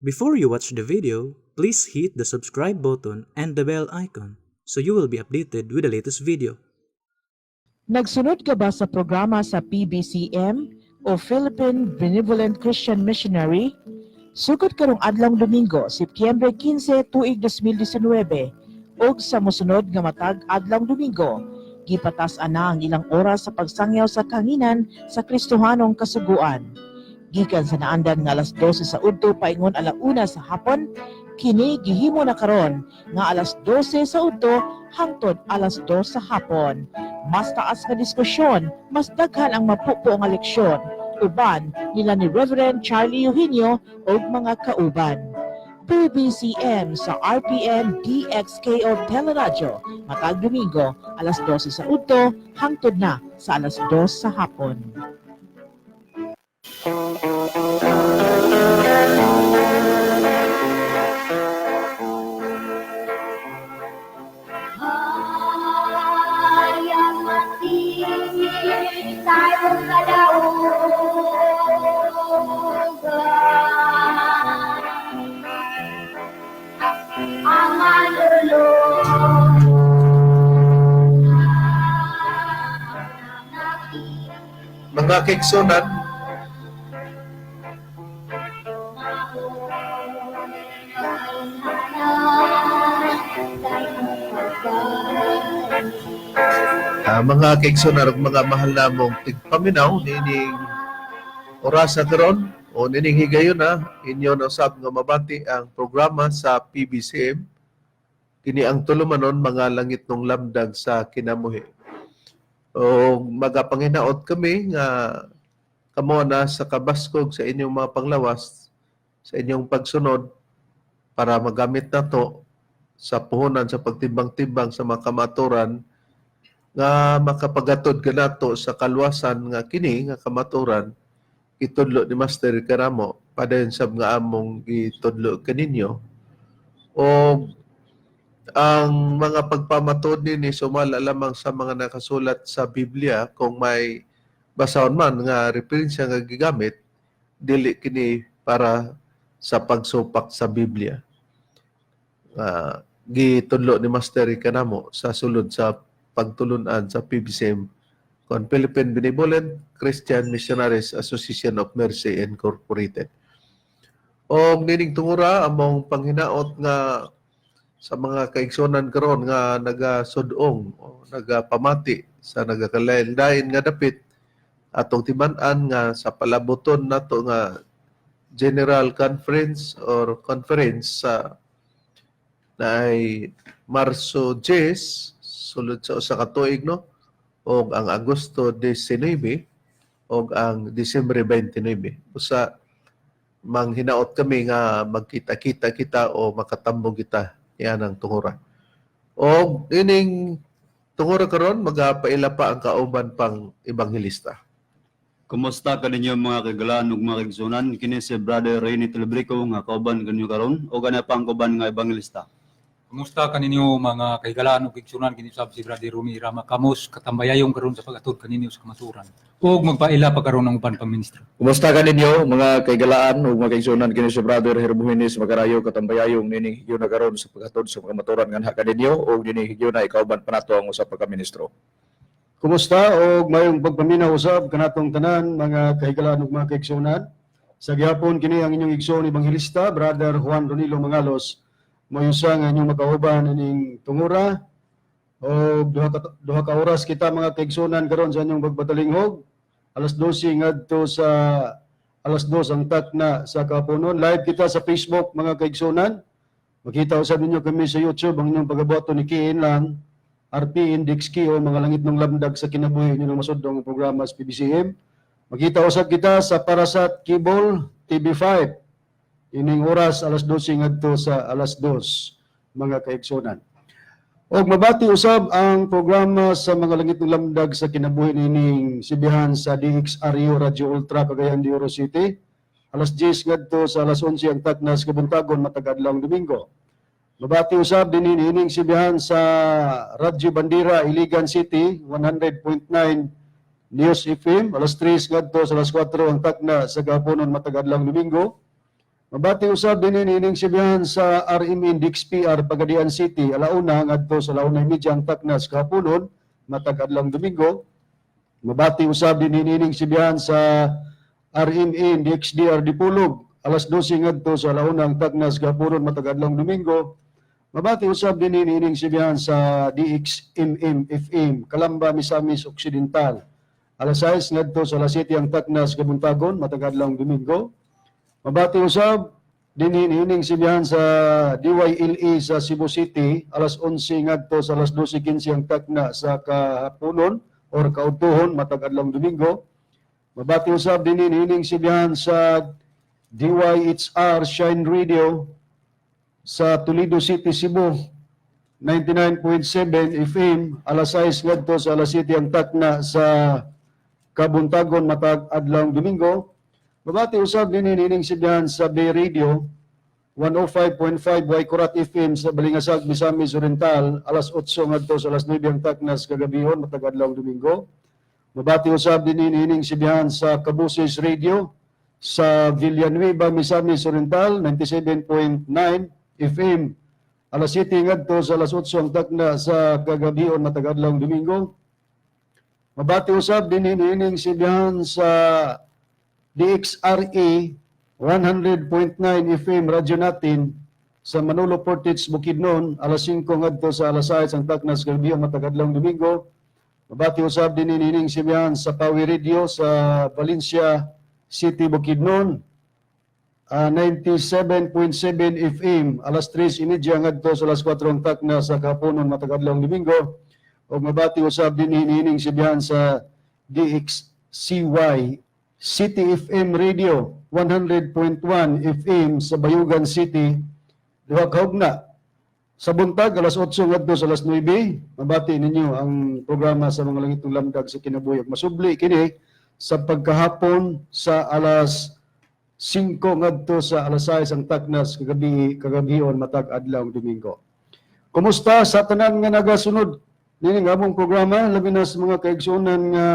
Before you watch the video, please hit the subscribe button and the bell icon so you will be updated with the latest video. Nagsunod ka ba sa programa sa PBCM o Philippine Benevolent Christian Missionary? Sugod karong adlong Domingo, Setyembre 15, tuig 2019, ug sa mosunod nga matag adlong Domingo, gipatas-an na ang ilang oras sa pagsangyaw sa kanginan sa Kristohanong Kasuguan. Gikan sa naandan nga alas 12 sa udto paingon alauna sa hapon, kini gihimo na karon nga alas 12 sa udto hangtod alas 2 sa hapon. Mas taas nga diskusyon, mas daghan ang mapupo nga leksyon. Uban nila ni Reverend Charlie Eugenio o mga kauban. PBCM sa RPN DXKO Teleradyo, matag Domingo, alas 12 sa udto, hangtod na sa alas 2 sa hapon. Mga kaigsunan, mga kaigsunan ug mga mahal namong tigpaminaw nining orasa karon o nining higayon na inyo na usab nga mabati ang programa sa PBCM kini ang tulumanon mga langit ng lamdag sa kinabuhi. O magapanginaot kami nga kamo na sa kabaskog sa inyong mga panglawas, sa inyong pagsunod para magamit nato sa puhunan sa pagtimbang-timbang sa mga kamaturan nga makapagatod ka nato sa kalwasan nga kini nga kamaturan itudlo ni Master Karamo padayon sab nga among itudlo kaninyo. O ang mga pagpamatod ni sumala lamang sa mga nakasulat sa Biblia kung may basahon man nga referensya nga gigamit dili kini para sa pagsupak sa Biblia. Gitudlo ni Master Kanamo sa sulod sa pagtulunan sa PBCM kon Philippine Benevolent Christian Missionaries Association of Mercy Incorporated. O nining tungura among panghinaot nga sa mga kaigsunan karon nga nagasudong o nagapamati sa nagakalain-lain nga dapit atong timan-an nga sa palabuton nato nga General Conference or Conference sa naay Marso 10 sulod sa usa ka tuig no og ang Agosto 19 og ang Disyembre 29 usa manghinaot kami nga magkita-kita kita o makatambong kita yan ang tungura. O ining tungura karon magapaila pa ang kauban pang ebanghelista. Kumusta kaninyo mga kagalaan ug mga kaigsunan? Kini si Brother Rene Telebrico nga kauban kanyo karon o gana pa ang kauban nga ebanghelista. Kumusta kaninyo mga kaigalaan ug igsunan kini sab si Brother Rumi Rama Kamos katambayayong karon sa pag-atod kaninyo sa kamaturan. Ug magpaila pa karon ng uban pang ministro. Kumusta kaninyo mga kaigalaan ug mga kaigsunan kini si Brother Herbuhinis Magarayo katambayayong nini higyo na karon sa pag-atod sa kamaturan nganha kaninyo ug nini higyo na ikauban pa nato ang usa ka ministro. Kumusta og mayong pagpaminaw usab kanatong tanan mga kahigalaan ug mga kaigsunan. Sa gihapon kini ang inyong igsoon ebanghelista Brother Juan Ronilo Mangalos. Mayusa nga inyong makauban ining tungura og duha ka oras kita mga kaigsunan karon sa inyong pagpatalinghog. Alas 12 ngadto sa alas 2 ang takna sa kapunon. Live kita sa Facebook mga kaigsunan. Makita usab ninyo kami sa YouTube ang inyong pagabuhaton ni Kiin lang. RP Index Key o mga langit ng lamdag sa kinabuhi nyo ng masudong programa sa PBCM. Magkita usap kita sa Parasat Cable TV5. Ining oras alas 12 ngadto sa alas 2 mga kaigsunan. Og mabati usab ang programa sa mga langit ng lamdag sa kinabuhi nining sibihan sa DXRU Radio Ultra Cagayan de Oro City. Alas 10 ngadto sa alas 11 ang takna sa kabuntagon matag adlawng Domingo. Mabati usab din ining sibihan sa Radyo Bandera, Iligan City, 100.9 News FM. Alas 3 ngadto sa alas 4 ang takna sa gaponon matag adlawng Domingo. Mabati usab din ining sibihan sa RMN DXPR Pagadian City alauna ngadto sa launay medyang taknas kahaponon matag adlong Domingo. Mabati usab din ining sibihan sa RMN DXDR Dipulog alas 12 ngadto sa launang taknas kahaponon matag adlong Domingo. Mabati usab din ining sibihan sa DXMM FM Kalamba Misamis Occidental alas 6 ngadto sa alas 7 ang taknas kabuntagon matag adlong Domingo. Mabati usab din ining sibihan sa DYLE sa Cebu City alas 11 ngadto sa alas 12:15 ang takna sa kahaponon or kaudtohon matag adlong Domingo. Mabati usab din ining sibihan sa DYHR Shine Radio sa Toledo City, Cebu 99.7 FM alas 6 ngadto sa alas 7 ang takna sa kabuntagon matag adlong Domingo. Mabati usab din ining sibihan sa Bay Radio 105.5 Waikurat FM sa Balingasag, Misamis Oriental alas 8 ngadto sa alas 9 ang taknas kagabihon matag adlong Domingo. Mabati usab din ining sibihan sa Cabuses Radio sa Villanueva, Misamis Oriental 97.9 FM alas 7 ngadto sa alas 8 ang takna sa kagabihon matag adlong Domingo. Mabati usab din ining sibihan sa DXRA 100.9 FM radyo natin sa Manolo Portage Bukidnon alas 5 ngadto sa alas 6 ang taknas kagabihon matag adlong Domingo. Mabati usab din ining sibihan sa Pawi Radio sa Valencia City Bukidnon 97.7 FM alas 3:30 ngadto sa alas 4 ang takna sa kahaponon matag adlong Domingo. O mabati usab din ining sibihan sa DXCY City FM Radio 100.1 FM sa Bayugan City duha ka hugna sa buntag alas 8 ngadto sa alas 9. Mabati ninyo ang programa sa mga langitong lamdag sa kinabuhi. Masubli kini sa pagkahapon sa alas 5 ngadto sa alas 6 ang taknas kagabihon matag adlaw Domingo. Kumusta sa tanan nga nagasunod nining among programa labi na sa mga kaigsuonan nga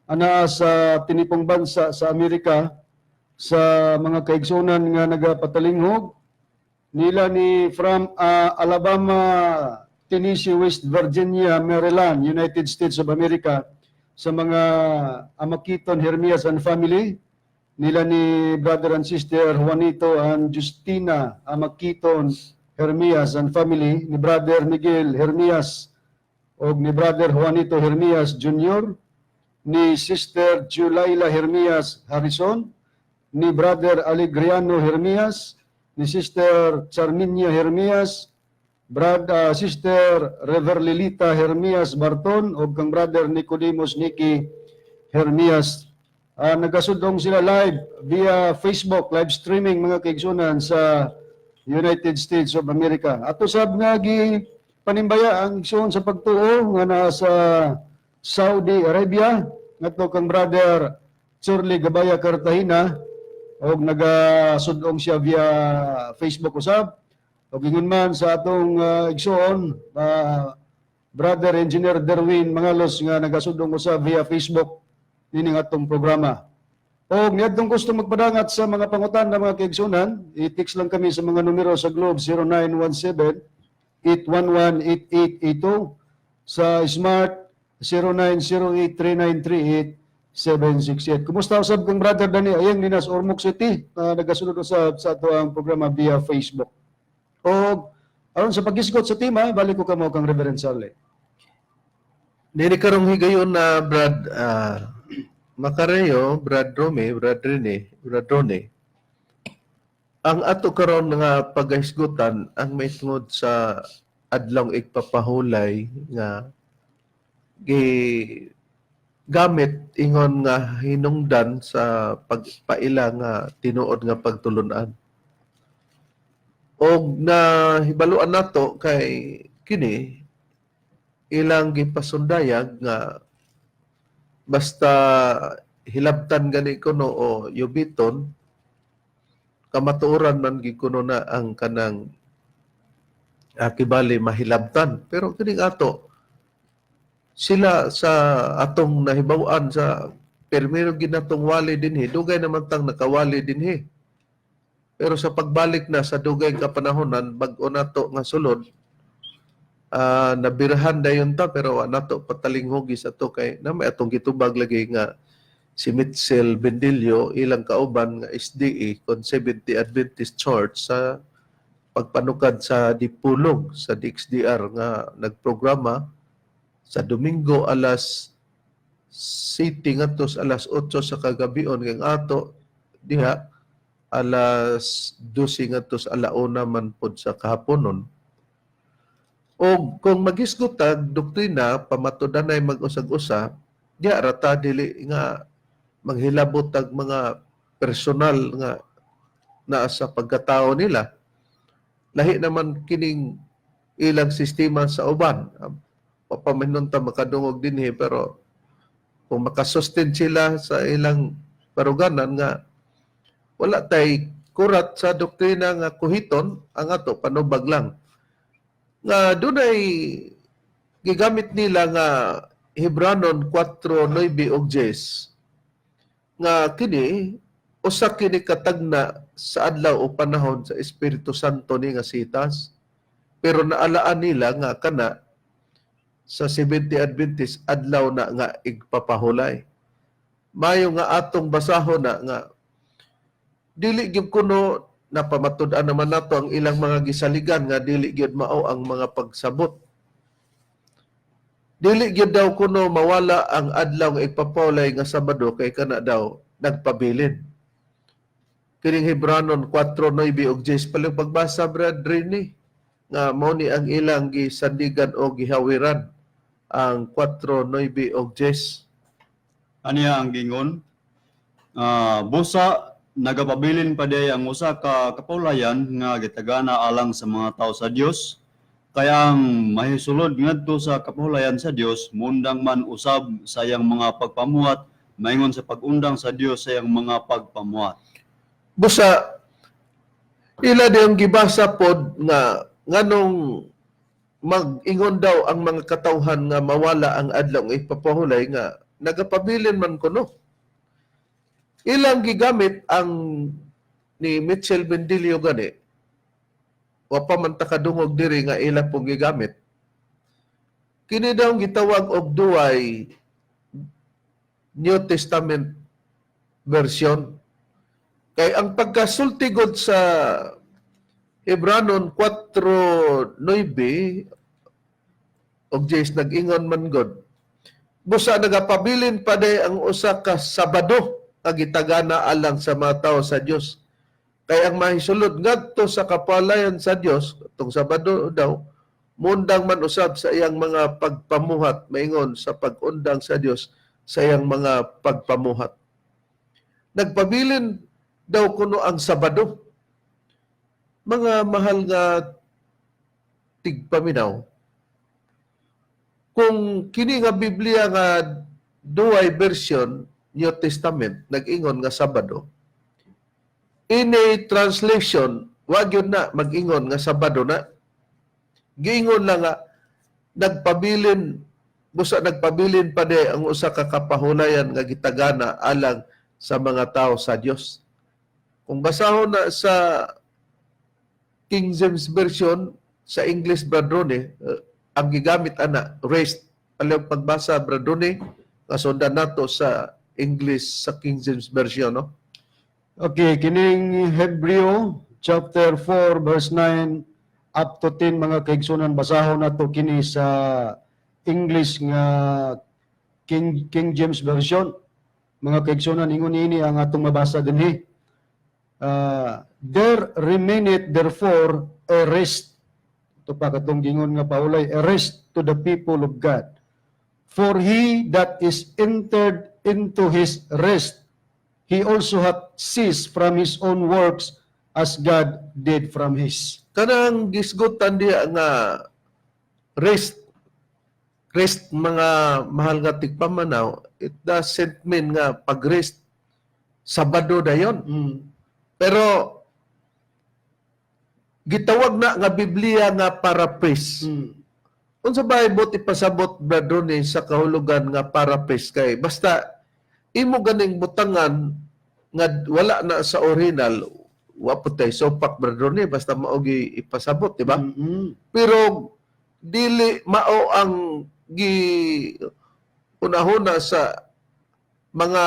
ana sa tinipong bansa sa Amerika sa mga kaigsuonan nga nagapatalinghob nila ni from Alabama, Tennessee, West Virginia, Maryland, United States of America sa mga Amakiton, Hermias and family nila ni brother and sister Juanito and Justina Amakiton, Hermias and family, ni brother Miguel Hermias o ni brother Juanito Hermias Jr., ni Sister Julaila Hermias Harrison, ni Brother Alegriano Hermias, ni Sister Charminia Hermias, Sister Reverlilita Hermias Barton, o kang Brother Nicodemus Nicky Hermias. Nagasudong sila live via Facebook, live streaming mga kaigsunan sa United States of America. Ato sab nga panimbaya ang igsoon sa pagtuo nga nasa Saudi Arabia ngadto kang brother Chorley Gabaya Cartagena og nagasudong siya via Facebook usab og ingon man sa atong igsoon brother engineer Derwin Mangalos nga nagasudong usab via Facebook nining atong programa. Og niadtong gusto magpadangat sa mga pangutan ng mga kaigsunan, i-text lang kami sa mga numero sa Globe 0917 811-8882 sa Smart 0908-3938-768. Kumusta usab kong brother Dani Ayang Linas Ormoc City nagasunod usab sa ato ang programa via Facebook. O aron sa pag-isgot sa tema, balik ko kamo kang Reverend Charlie. Nini karong higayon na Brad Macareo, Brad Rome, Brad Rene, Brad Rone. Ang ato karon nga pag-isgutan ang may tungod sa adlong igpapahulay nga gamit ingon nga hinungdan sa pagpaila nga tinuod nga pagtulunan. Og na hibaluan nato kay kini ilang gipasundayag nga basta hilabtan gani kuno o yubiton kamatuoran man gid kuno na ang kanang kibali mahilabtan. Pero kining ato sila sa atong nahibaw-an sa permiro ginatong wali dinhi, dugay naman tang nakawali dinhi. Pero sa pagbalik na sa dugay nga panahonan, bag-o nato nga sulod, nabirahan dayon ta pero wa nato patalinghog sa to kay na may atong gitubag lagi nga si Mitchell Bendilio ilang kauban nga SDA kon Seventh Adventist Church sa pagpanukad sa Dipulong sa DXDR nga nagprograma sa Domingo alas 7 ngadto alas 8 sa kagabion kay ato diha alas 12 ngadto alauna man pod sa kahaponon. O kung magisgutag doktrina pamatudanay mag-usag-usa, diya rata dili nga manghilabot tag mga personal nga naa sa pagkatao nila. Lahi naman kining ilang sistema sa uban. Papaminon ta makadungog dinhi pero kung makasustain sila sa ilang paruganan nga wala tay kurat sa doktrina nga kuhiton ang ato panubag lang. Nga dunay gigamit nila nga Hebranon 4:9 ug 10 nga kini usa kini katagna sa adlaw o panahon sa Espiritu Santo ni nga sitas pero naalaan nila nga kana sa Seventh Adventist adlaw na nga igpapahulay. Mayo nga atong basahon na nga dili gyud kuno napamatud-an naman nato ang ilang mga gisaligan nga dili gyud mao ang mga pagsabot. Dili gyud daw kuno mawala ang adlaw nga igpapahulay nga Sabado kay kana daw nagpabilin. Kining Hebranon 4:9 ug 10 palang pagbasa Brad Rini nga mao ni ang ilang gisandigan o gihawiran ang 4:9 ug 10. Aniya ang gingon, busa nagapabilin pa day ang usa ka kapulayan nga gitagana alang sa mga tao sa Dios. Kaya ang mahisulod ngadto sa kapulayan sa Dios, mundang man usab sa iyang mga pagpamuhat, maingon sa pag-undang sa Dios sa iyang mga pagpamuhat. Busa ila dayong gibasa pod nga nganong mag-ingon daw ang mga katawhan nga mawala ang adlaw nga ipapahulay nga nagapabilin man kuno. Ilang gigamit ang ni Mitchell Bendilio gani. Wa pa man takadungog diri nga ila pong gigamit. Kini daw gitawag og duay New Testament version. Kay ang pagkasultigod sa Hebranon 4:9 og 10 nag-ingon man god. Busa nagapabilin pa day ang usa ka Sabado nga gitagana alang sa mga tao sa Dios. Kay ang mahisulod ngadto sa kapalayan sa Dios, tong Sabado daw, mundang man usab sa iyang mga pagpamuhat, maingon sa pag-undang sa Dios sa iyang mga pagpamuhat. Nagpabilin daw kuno ang Sabado. Mga mahal nga tigpaminaw, kung kini nga Biblia nga duay version New Testament nag-ingon nga Sabado, ini translation wag yun na mag-ingon nga Sabado na, giingon lang nga nagpabilin pa de ang usa ka kapahulayan nga gitagana alang sa mga tao sa Dios. Kung basahon na sa King James Version sa English Bradrone, ang gigamit ana raised alang pagbasa Bradrone nga sundan nato sa English sa King James Version, no? Okay, kining Hebreo chapter 4 verse 9 up to 10 mga kaigsunan basahon nato kini sa English nga King James Version. Mga kaigsunan ingon ini ang atong mabasa dinhi. There remaineth therefore a rest. Ito pa katong gingon nga paulay, a rest to the people of God. For he that is entered into his rest, he also hath ceased from his own works as God did from his. Kanang gisgutan diya nga rest mga mahal nga tigpamanaw, it doesn't mean nga pag-rest Sabado dayon. Pero gitawag na nga Biblia nga paraphrase. Unsa ba buti pasabot bradro ni sa kahulugan nga paraphrase kay basta imo ganing butangan nga wala na sa original, wa po tayo sopak brother ni basta maogi ipasabot, di ba? Pero dili mao ang unahuna sa mga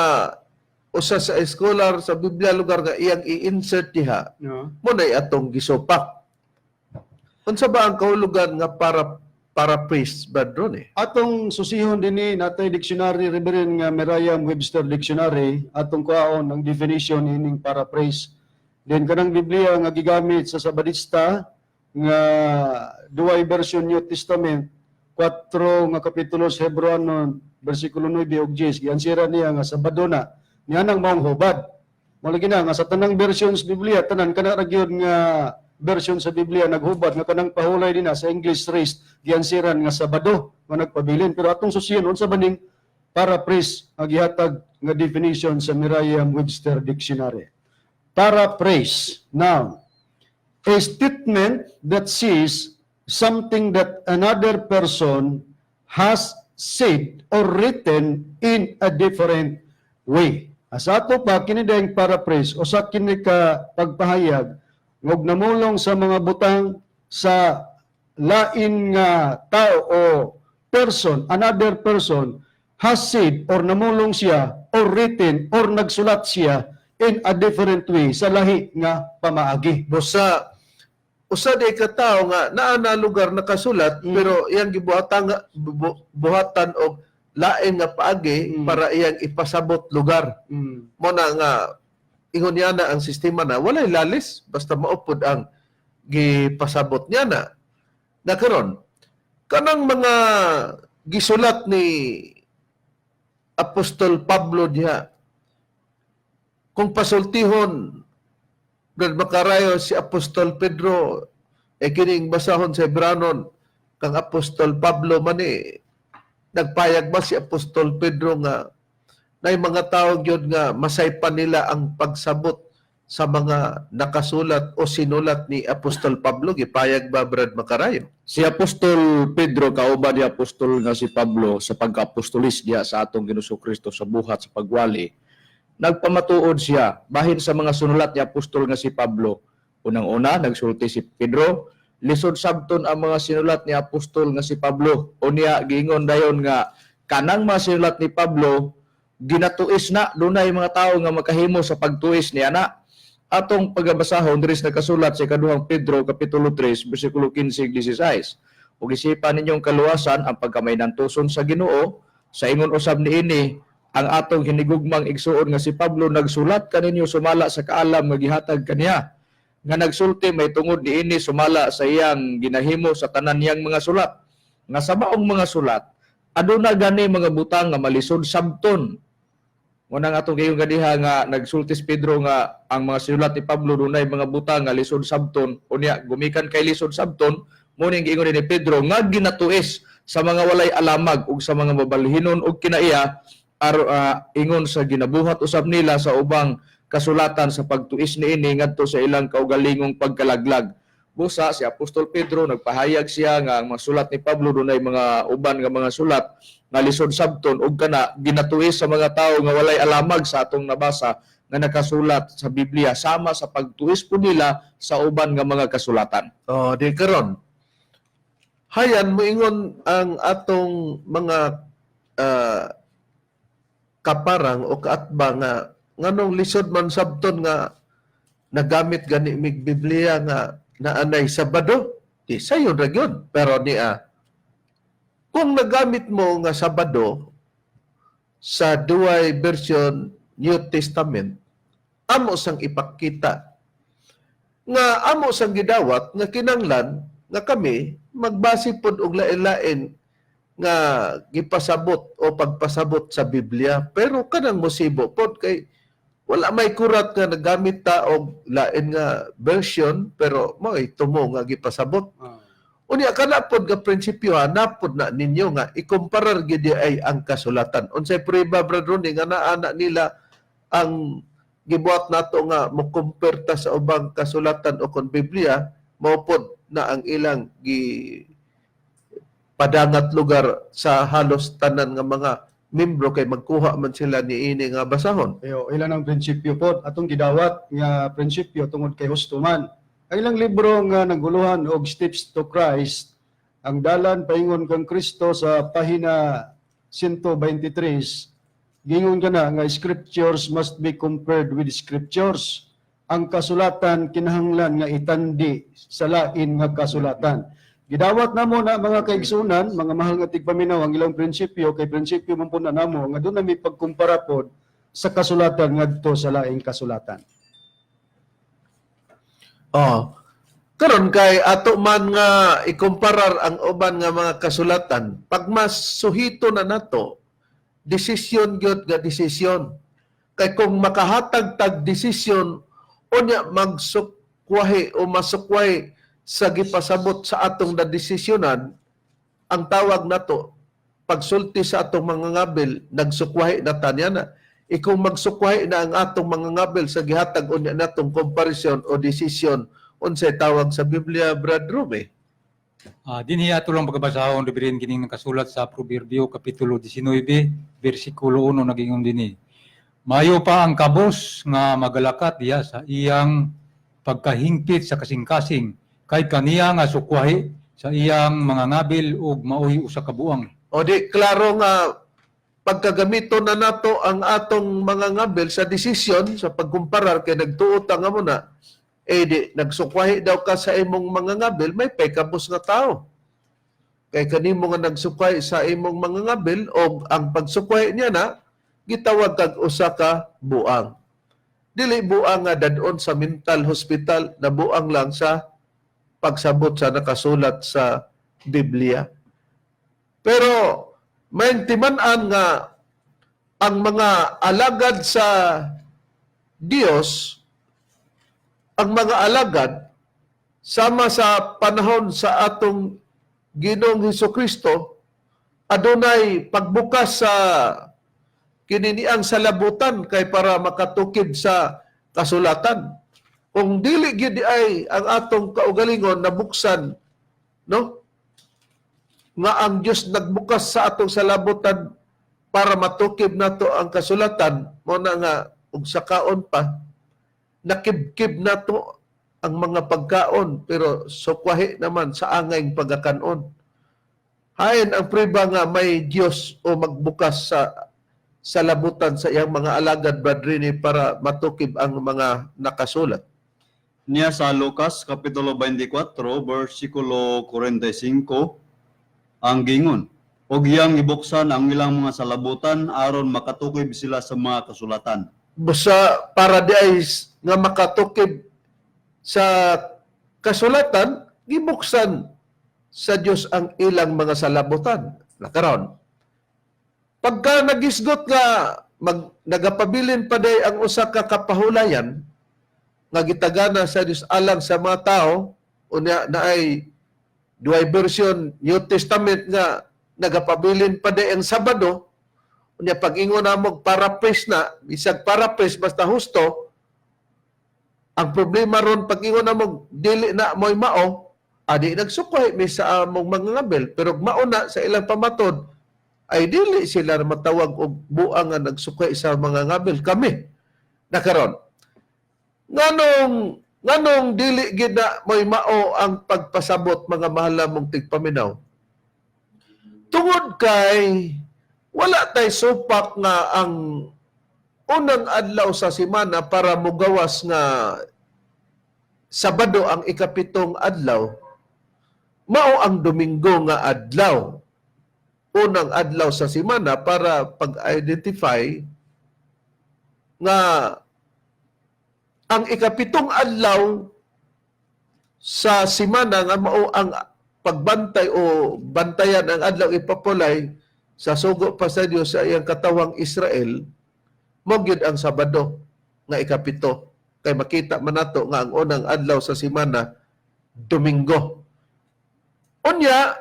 usa sa scholar sa Biblia lugar nga iyang i-insert diha No. mo na atong gisopak. Unsa ba ang kahulugan nga paraphrase brother ni? Atong susihon din ni natay dictionary Reverend nga Merriam-Webster Dictionary atong kuhaon ang definition ining paraphrase. Then kanang Biblia nga gigamit sa Sabadista nga duay version New Testament 4 nga kapitulo sa Hebreano bersikulo 9 ug 10 giansira niya nga Sabado na niya nang maong hubad. Malagi na nga sa tanang versions Biblia tanan kana ra gyud nga version sa Biblia naghubad nga kanang pahulay din na sa English race giansiran nga Sabado nga nagpabilin pero atong susiyon unsa baning paraphrase nga gihatag nga definition sa Merriam-Webster Dictionary. Paraphrase, noun, a statement that says something that another person has said or written in a different way. As ato pa kini dayang paraphrase o sa kini ka pagpahayag ngog namulong sa mga butang sa lain nga tao o person, another person has said or namulong siya or written or nagsulat siya in a different way sa lahi nga pamaagi. Busa usa di ka tao nga naa na lugar nakasulat pero iyang gibuhatan buhatan og lain nga paagi para iyang ipasabot lugar. Mo na nga ingon niya na ang sistema na walay lalis basta maupod ang gipasabot niya na. Nakaron kanang mga gisulat ni Apostol Pablo diha kung pasultihon Brad Macarayo si Apostol Pedro kining basahon sa Hebranon kang Apostol Pablo man nagpayag ba si Apostol Pedro nga nay mga tao gyud nga masaypan nila ang pagsabot sa mga nakasulat o sinulat ni Apostol Pablo gipayag ba Brad Macarayo? Si Apostol Pedro kauban ni Apostol nga si Pablo sa pagka-apostolis diya sa atong Ginoong Kristo sa buhat sa pagwali. Nagpamatuod siya bahin sa mga sunulat ni Apostol nga si Pablo. Unang-una nagsulti si Pedro, lisod sabton ang mga sinulat ni Apostol nga si Pablo. Unya giingon dayon nga kanang mga sinulat ni Pablo ginatuis na dunay mga tawo nga makahimo sa pagtuis ni ana. Atong pagbasahon diri sa nakasulat sa ikaduhang Pedro kapitulo 3 bersikulo 15-16. Ug isipan ninyong kaluwasan ang pagkamay ng tuson sa Ginoo sa ingon usab niini ang atong hinigugmang igsuon nga si Pablo nagsulat kaninyo sumala sa kaalam nga gihatag kaniya nga nagsulti may tungod niini sumala sa iyang ginahimo sa tanan niyang mga sulat nga sa maong mga sulat aduna gani mga butang nga malisod sabton. Unang atong gayong ganiha nga nagsulti si Pedro nga ang mga sinulat ni Pablo dunay mga butang nga lisod sabton unya gumikan kay lisod sabton muning giingon ni Pedro nga ginatuis sa mga walay alamag ug sa mga mabalhinon ug kinaiya ingon sa ginabuhat usab nila sa ubang kasulatan sa pagtuis niini ngadto sa ilang kaugalingong pagkalaglag. Busa si Apostol Pedro nagpahayag siya nga ang mga sulat ni Pablo dunay mga uban nga mga sulat nga lisod sabton ug kana ginatuis sa mga tawo nga walay alamag sa atong nabasa nga nakasulat sa Biblia sama sa pagtuis po nila sa uban nga mga kasulatan. Di karon. Hayan moingon ang atong mga kaparang o kaatba nga nganong lisod man sabton nga nagamit gani mig Biblia nga naanay Sabado di sayon ra gyud pero kung nagamit mo nga Sabado sa duay version New Testament amo sang ipakita nga amo sang gidawat nga kinanglan nga kami magbase pod og lain-lain nga gipasabot o pagpasabot sa Biblia pero kanang mosibo pod kay wala may kurat nga nagamit ta og lain nga version pero mo'y tumo nga gipasabot. Unya kana pod nga prinsipyo napod na ninyo nga ikumparar gyud ay ang kasulatan. Unsay prueba brother ni nga naa nila ang gibuhat nato nga mokumperta sa ubang kasulatan o kon Biblia mao pod na ang ilang padangat lugar sa halos tanan nga mga membro kay magkuha man sila ni ini nga basahon. Ilan ang prinsipyo po atong gidawat nga prinsipyo tungod kay hustuman. Ang ilang libro nga naguluhan og Steps to Christ, ang dalan paingon kang Kristo sa pahina 123, gingon ka na nga scriptures must be compared with scriptures. Ang kasulatan kinahanglan nga itandi sa lain nga kasulatan. Gidawat namo na mga kaigsunan, mga mahal nga tigpaminaw ang ilang prinsipyo kay prinsipyo man po na namo nga doon na may pagkumpara pod sa kasulatan ngadto sa laing kasulatan. Oh. Karon kay ato man nga ikumparar ang uban nga mga kasulatan, pag mas suhito na nato, desisyon gyud nga desisyon. Kay kung makahatag tag desisyon unya magsukwahi o masukwahi sa gipasabot sa atong nadesisyonan, ang tawag nato pagsulti sa atong mga ngabil, nagsukwahi na tanya na. Kung magsukwahi na ang atong mga ngabil sa gihatag unya natong comparison o desisyon, unsay tawag sa Biblia, Brad Rome? Dinhi ato lang pagkabasahon dibirin kining nakasulat sa Proverbio kapitulo 19 bersikulo 1 nagingon dinhi. Mayo pa ang kabos nga magalakat diya sa iyang pagkahingpit sa kasing-kasing kay kaniya nga sukwahi sa iyang mga ngabil ug maoy usa ka buang. O di, klaro nga pagkagamito na nato ang atong mga ngabil sa desisyon, sa pagkumparar, kay nagtuot nga mo na, di, nagsukwahi daw ka sa imong mga ngabil, may paykabos nga tao. Kay kanimo nga nagsukwahi sa imong mga ngabil, o ang pagsukwahi niya na, gitawag kag usa ka buang. Dili buang nga dadon sa mental hospital, na buang lang sa pagsabot sa nakasulat sa Biblia. Pero maintiman-an nga ang mga alagad sa Dios, ang mga alagad sama sa panahon sa atong Ginoong Hesukristo, adunay pagbukas sa kininiang salabutan kay para makatukid sa kasulatan. Kung dili gid ay ang atong kaugalingon nabuksan, no? Nga ang Dios nagbukas sa atong salabutan para matukib nato ang kasulatan, mo na nga ug sakaon pa nakibkib nato ang mga pagkaon pero sukwahi naman sa angayng pagakanon. Hain ang priba nga may Dios o magbukas sa salabutan sa iyang mga alagad, Brad Rini, para matukib ang mga nakasulat. Niya sa Lucas kapitulo 24 bersikulo 45 ang gingon, og iyang ibuksan ang ilang mga salabutan aron makatukib sila sa mga kasulatan. Basta para di ay nga makatukib sa kasulatan, gibuksan sa Dios ang ilang mga salabutan. Nakaron, pagka nagisgot nga nagapabilin pa day ang usa ka kapahulayan nga gitagana sa Dios alang sa mga tao, unya na ay duay version New Testament nga nagapabilin pa day ang Sabado, unya pag-ingon namo paraphrase na, bisag paraphrase basta husto, ang problema ron pag-ingon namo dili na moy mao, adi nagsukay mi sa among mga ngabil, pero mauna sa ilang pamatod ay dili sila matawag og buang nga nagsukay sa mga ngabil kami. Nakaron, nganong dili gid na moy mao ang pagpasabot, mga mahal mong tigpaminaw? Tungod kay wala tay supak nga ang unang adlaw sa semana para mugawas nga Sabado ang ikapitong adlaw, mao ang Domingo nga adlaw, unang adlaw sa semana para pag-identify nga ang ikapitong adlaw sa semana nga mao ang pagbantay o bantayan ang adlaw ipapulay sa sugo pa sa Dios sa iyang katawang Israel, mo gyud ang Sabado nga ikapito. Kay makita man nato nga ang unang adlaw sa semana Domingo. Unya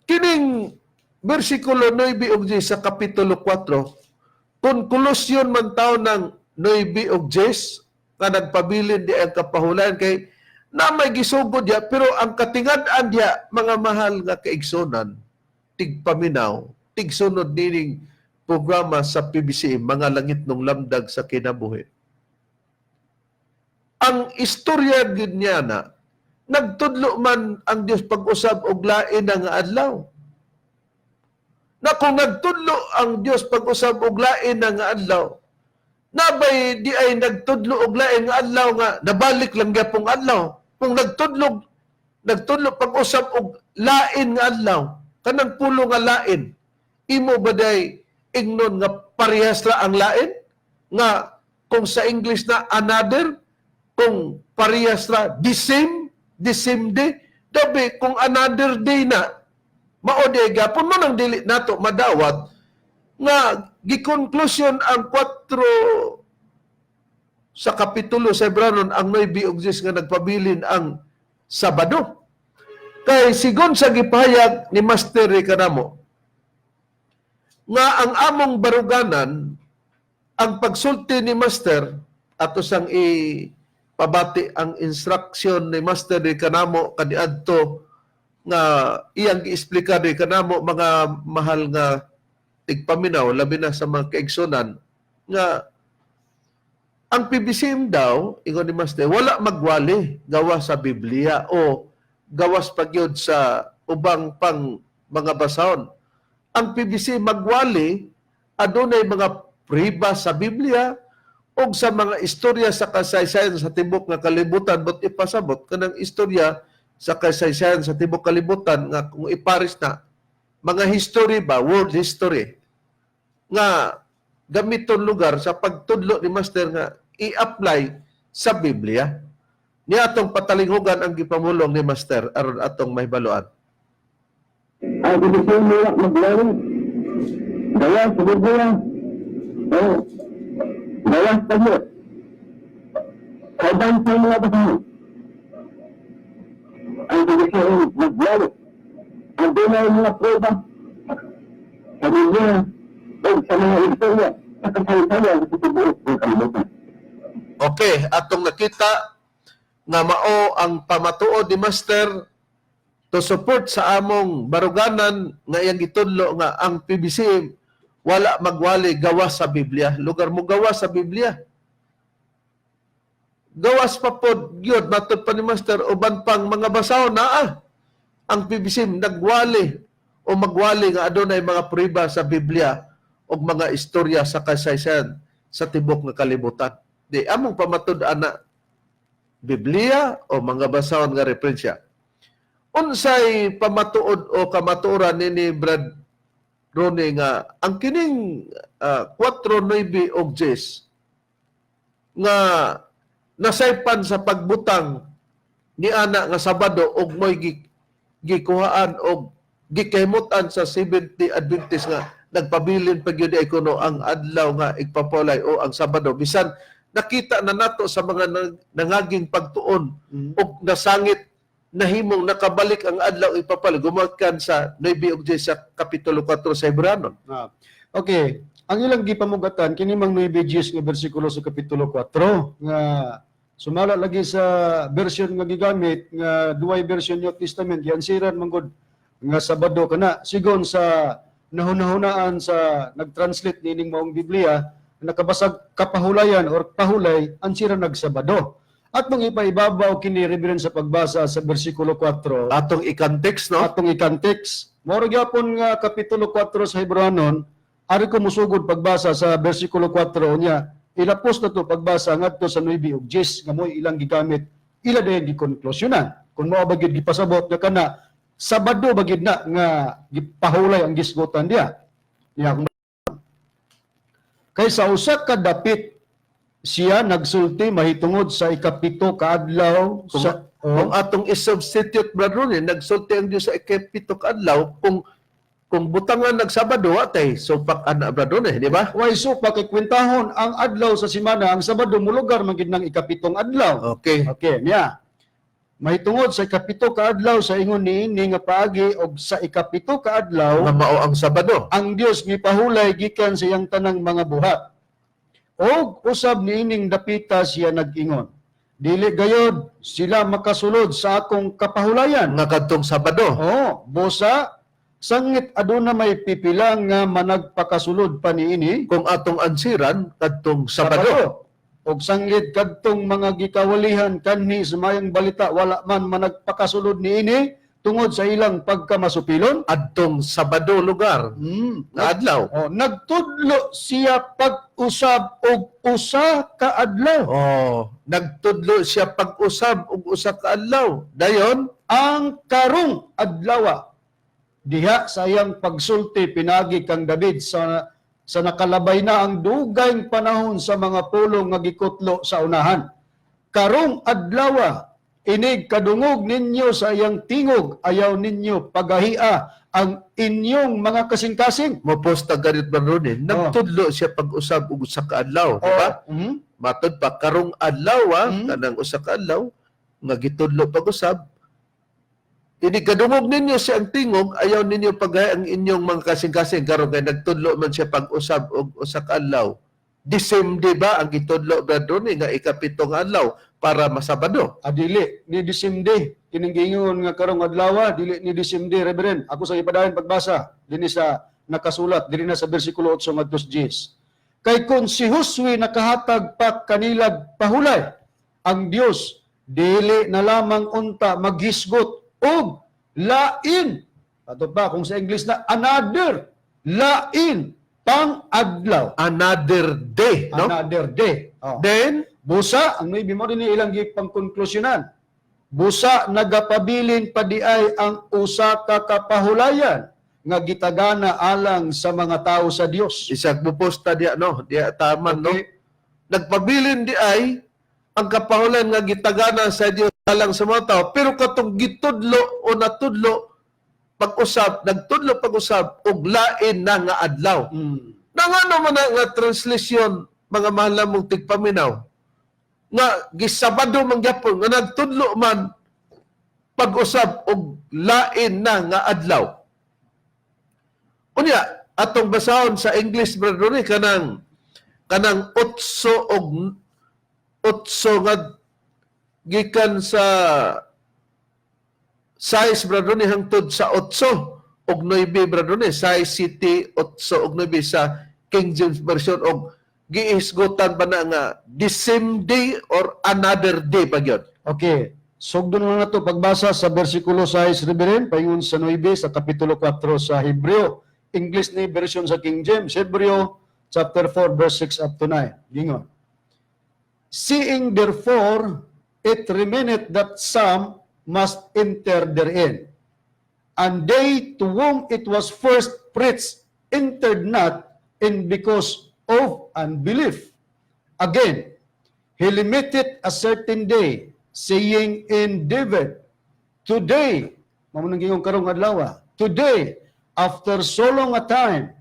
kining bersikulo 9 ug 10 sa kapitulo 4, konklusyon man taw ng 9 ug 10 nga nagpabilin di ang kapahulayan kay na may gisugod diya, pero ang katingad-an diya, mga mahal nga kaigsonan, tigpaminaw, tigsunod nining programa sa PBC, Mga Langit ng Lamdag sa Kinabuhi. Ang istorya gid niya na, nagtudlo man ang Dios pag-usab og lain na nga adlaw. Na kung nagtudlo ang Dios pag-usab og lain na nga adlaw, nabay di ay nagtudlo og lain nga adlaw nga nabalik lang gyapong adlaw. Kung nagtudlo pag-usab og lain nga adlaw, kanang pulo nga lain, imo ba day ingnon nga parehas ra ang lain? Nga kung sa English na another, kung parehas ra the same day, dabi kung another day na, maode gapon man ang dili nato madawat nga gikonklusyon ang 4 sa kapitulo sa Hebranon ang 9 ug 10 nga nagpabilin ang Sabado. Kay sigon sa gipahayag ni Master kanamo nga ang among baruganan, ang pagsulti ni Master ato sang pabati ang instruction ni Master kanamo kaniadto nga iyang giexplika di kanamo mga mahal nga tigpaminaw labi na sa mga kaigsunan nga ang PBCM daw ingon ni Master wala magwali gawa sa Biblia o gawas pagyod sa ubang pang mga basahon. Ang PBC magwali adunay mga priba sa Biblia o sa mga istorya sa kasaysayan sa tibok nga kalibutan but ipasabot kanang istorya sa kasaysayan sa tibok kalibutan nga kung iparis na mga history ba, world history nga gamiton lugar sa pagtudlo ni Master nga i-apply sa Biblia. Niya atong patalinghugan ang gipamulong ni Master aron atong mahibaluan. Ang bibigyan mo lang maglaro. Gaya, sabog mo lang. Oo. Gaya, tayo. Kaibang sa mga basahan. Ang bibigyan mo maglaro. Ang dunay mga prueba. Sa Biblia, o sa mga istorya, sa kasaysayan, sa tibuok ng kalimutan. Okay, atong nakita nga mao ang pamatuod ni Master to support sa among baruganan nga iyang gitudlo nga ang PBC wala magwali gawas sa Biblia. Lugar mo gawas sa Biblia. Gawas pa pod gyud matud pa ni Master uban pang mga basahon naa. Ang PBC nagwali o magwali nga adunay mga prueba sa Biblia o mga istorya sa kasaysayan sa tibok nga kalibutan. Di among pamatud ana Biblia o mga basahon nga referensya. Unsay pamatuod o kamatuoran ni Brad Ronnie nga ang kining 4-9 og 10 nga nasaypan sa pagbutang ni ana nga Sabado og moy gikuhaan og gikahimutan sa 70 Adventist nga nagpabilin pa gyud ay kuno ang adlaw nga igpapolay o ang Sabado bisan nakita na nato sa mga nangaging pagtuon og nasangit nahimong nakabalik ang adlaw ipapal gumakan sa 9 ug 10 sa kapitulo 4 sa Hebranon. Okay, ang ilang gipamugatan kini mang 9:10 nga bersikulo sa kapitulo 4 nga sumala lagi sa version nga gigamit nga duay version New Testament giansiran manggod nga Sabado kana sigon sa nahunahunaan sa nagtranslate nining maong Biblia nakabasag kapahulayan or pahulay ansira nagsabado. At nung ipaibabaw kini reverend sa pagbasa sa bersikulo 4 Atong i-context no. atong i-context mao gyapon nga kapitulo 4 sa Hebranon ari ko musugod pagbasa sa bersikulo 4 niya ilapos na to pagbasa ngadto sa 9 ug 10 nga moy ilang gigamit ila dayon gikonklusyonan kun mao ba gyud gipasabot nga kana Sabado ba gyud na nga gipahulay ang gisgutan diya niya kay sa usa ka dapit siya nagsulti mahitungod sa ikapito kaadlaw sa Kung atong i-substitute brother Ronnie, nagsulti ang Dios sa ikapito ka adlaw kung butangan nagsabado atay supak ana brother Ronnie, di ba? way so pakikwentahon ang adlaw sa semana ang Sabado mulugar man gid nang ikapitong adlaw. Okay. Okay, niya. Mahitungod sa ikapito ka adlaw sa ingon niini nga paagi og sa ikapito ka adlaw Nga mao ang Sabado. ang Dios gipahulay gikan sa iyang tanang mga buhat. Og usab niining dapita siya nag-ingon. Dili gayod sila makasulod sa akong kapahulayan. Nga kadtong Sabado. Oh, busa Sangit aduna may pipilang nga managpakasulod pa niini kung atong ansiran kadtong Sabado. Og sangit kadtong mga gikawalihan kanhi sa mayang balita wala man managpakasulod niini tungod sa ilang pagkamasupilon. Adtong Sabado lugar nga adlaw. Nagtudlo siya pag-usab og usa ka adlaw. Nagtudlo siya pag-usab og usa ka adlaw. Dayon, Ang karong adlaw diha sa iyang pagsulti pinagi kang David sa nakalabay na ang dugayng panahon sa mga pulong nga gikutlo sa unahan. Karong adlaw inig kadungog ninyo sa iyang tingog, ayaw ninyo pagahia ang inyong mga kasing-kasing. moposta ganit man ron nagtudlo siya pag-usab og usa ka adlaw, di ba? Matod pa karong adlaw kanang usa ka adlaw nga gitudlo pag-usab. Ini kadungog ninyo siya ang tingog, ayaw ninyo pagay ang inyong mga kasing-kasing karon kay nagtudlo man siya pag-usab og usa ka adlaw. Disemde ba ang gitudlo bradro ni nga ikapitong adlaw para masabado? Dili ni Disimde kining giingon nga karong adlaw, dili ni Disimde, Reverend. Ako sa ipadayon pagbasa dinhi sa nakasulat diri na sa bersikulo 8 ngadto 10. Kay kun si Josue nakahatag pa kanilag pahulay, ang Dios dili na lamang unta maghisgot og lain. Ato pa kung sa English na another lain pang adlaw. Another day, no? Another day. Then, Busa, ang may mo din ilang pangkonklusyonan. Busa nagapabilin pa di ay ang usa ka kapahulayan nga gitagana alang sa mga tao sa Dios. isag muposta diya, no? Diya taman, no? Nagpabilin di ay ang kapahulan nga gitagana sa Dios alang sa mga tao, pero katong gitudlo o natudlo pag-usab, nagtudlo pag-usab og lain na nga adlaw. Nangano man na nga translasyon mga mahal na mong tigpaminaw nga gisabado man gyapon nga nagtudlo man pag-usab og lain na nga adlaw. Unya atong basahon sa English brother ni kanang 8 og 8 nga gikan sa size brother ni hangtod sa 8 og 9 brother ni size city 8 og 9 sa King James version og giisgutan ba na nga the same day or another day pa gyud. Okay. Sugdon na nato pagbasa sa bersikulo 6, Reverend, paingon sa 9 sa kapitulo 4 sa Hebreo. English ni version sa King James, Hebreo chapter 4 verse 6 up to 9. Gingon. Seeing therefore it remaineth that some must enter therein, and they to whom it was first preached entered not in because of unbelief. Again, he limited a certain day, saying in David, today, mamunang gingong karong adlaw, today, after so long a time,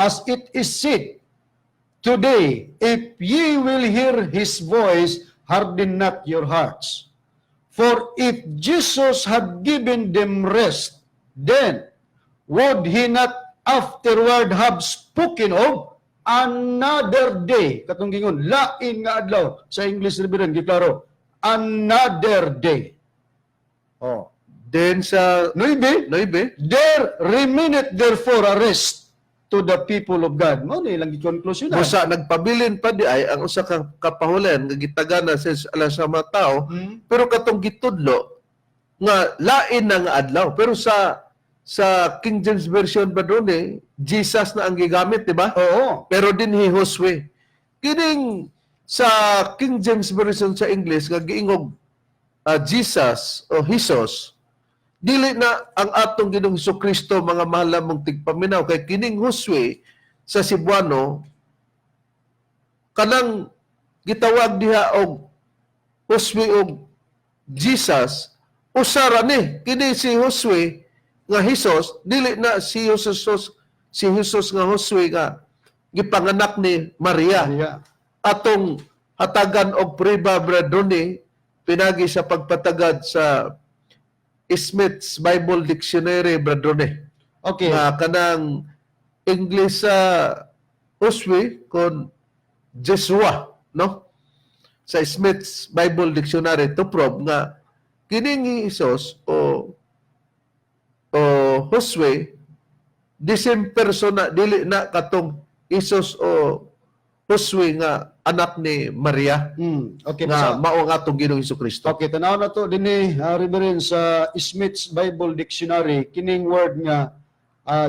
as it is said, today, if ye will hear his voice, harden not your hearts. For if Jesus had given them rest, then would he not afterward have spoken of another day? Katong gingon, lain nga adlaw. Sa English Reverend, giklaro, another day. Then sa 9, There remaineth therefore a rest to the people of God. Mo ni lang gi-conclusion. busa nagpabilin pa di ay ang usa ka kapahulan nga gitagana sa alang sa mga tao, pero katong gitudlo nga lain na nga adlaw. Pero sa King James version ba doon Jesus na ang gigamit, di ba? Oo. Pero din Josue. Kining sa King James version sa English nga giingog Jesus o Jesus, dili na ang atong Ginoong Hesukristo mga mahal mong tigpaminaw kay kining Josue sa Cebuano kanang gitawag diha og Josue og Jesus usara ni kini si Josue nga Jesus dili na si Jesus nga Josue nga gipanganak ni Maria. Atong hatagan og priba bradoni pinagi sa pagpatagad sa Smith's Bible Dictionary, bradrone. Okay. Kanang English sa Josue kon Jesua, no? Sa Smith's Bible Dictionary to prove nga kining Hesus o Josue Disim persona dili na katong Isus o Josue nga anak ni Maria Okay, nga mao nga atong Ginoong Hesukristo. okay, tanaw na to dinhi Reverend sa Smith's Bible Dictionary kining word nga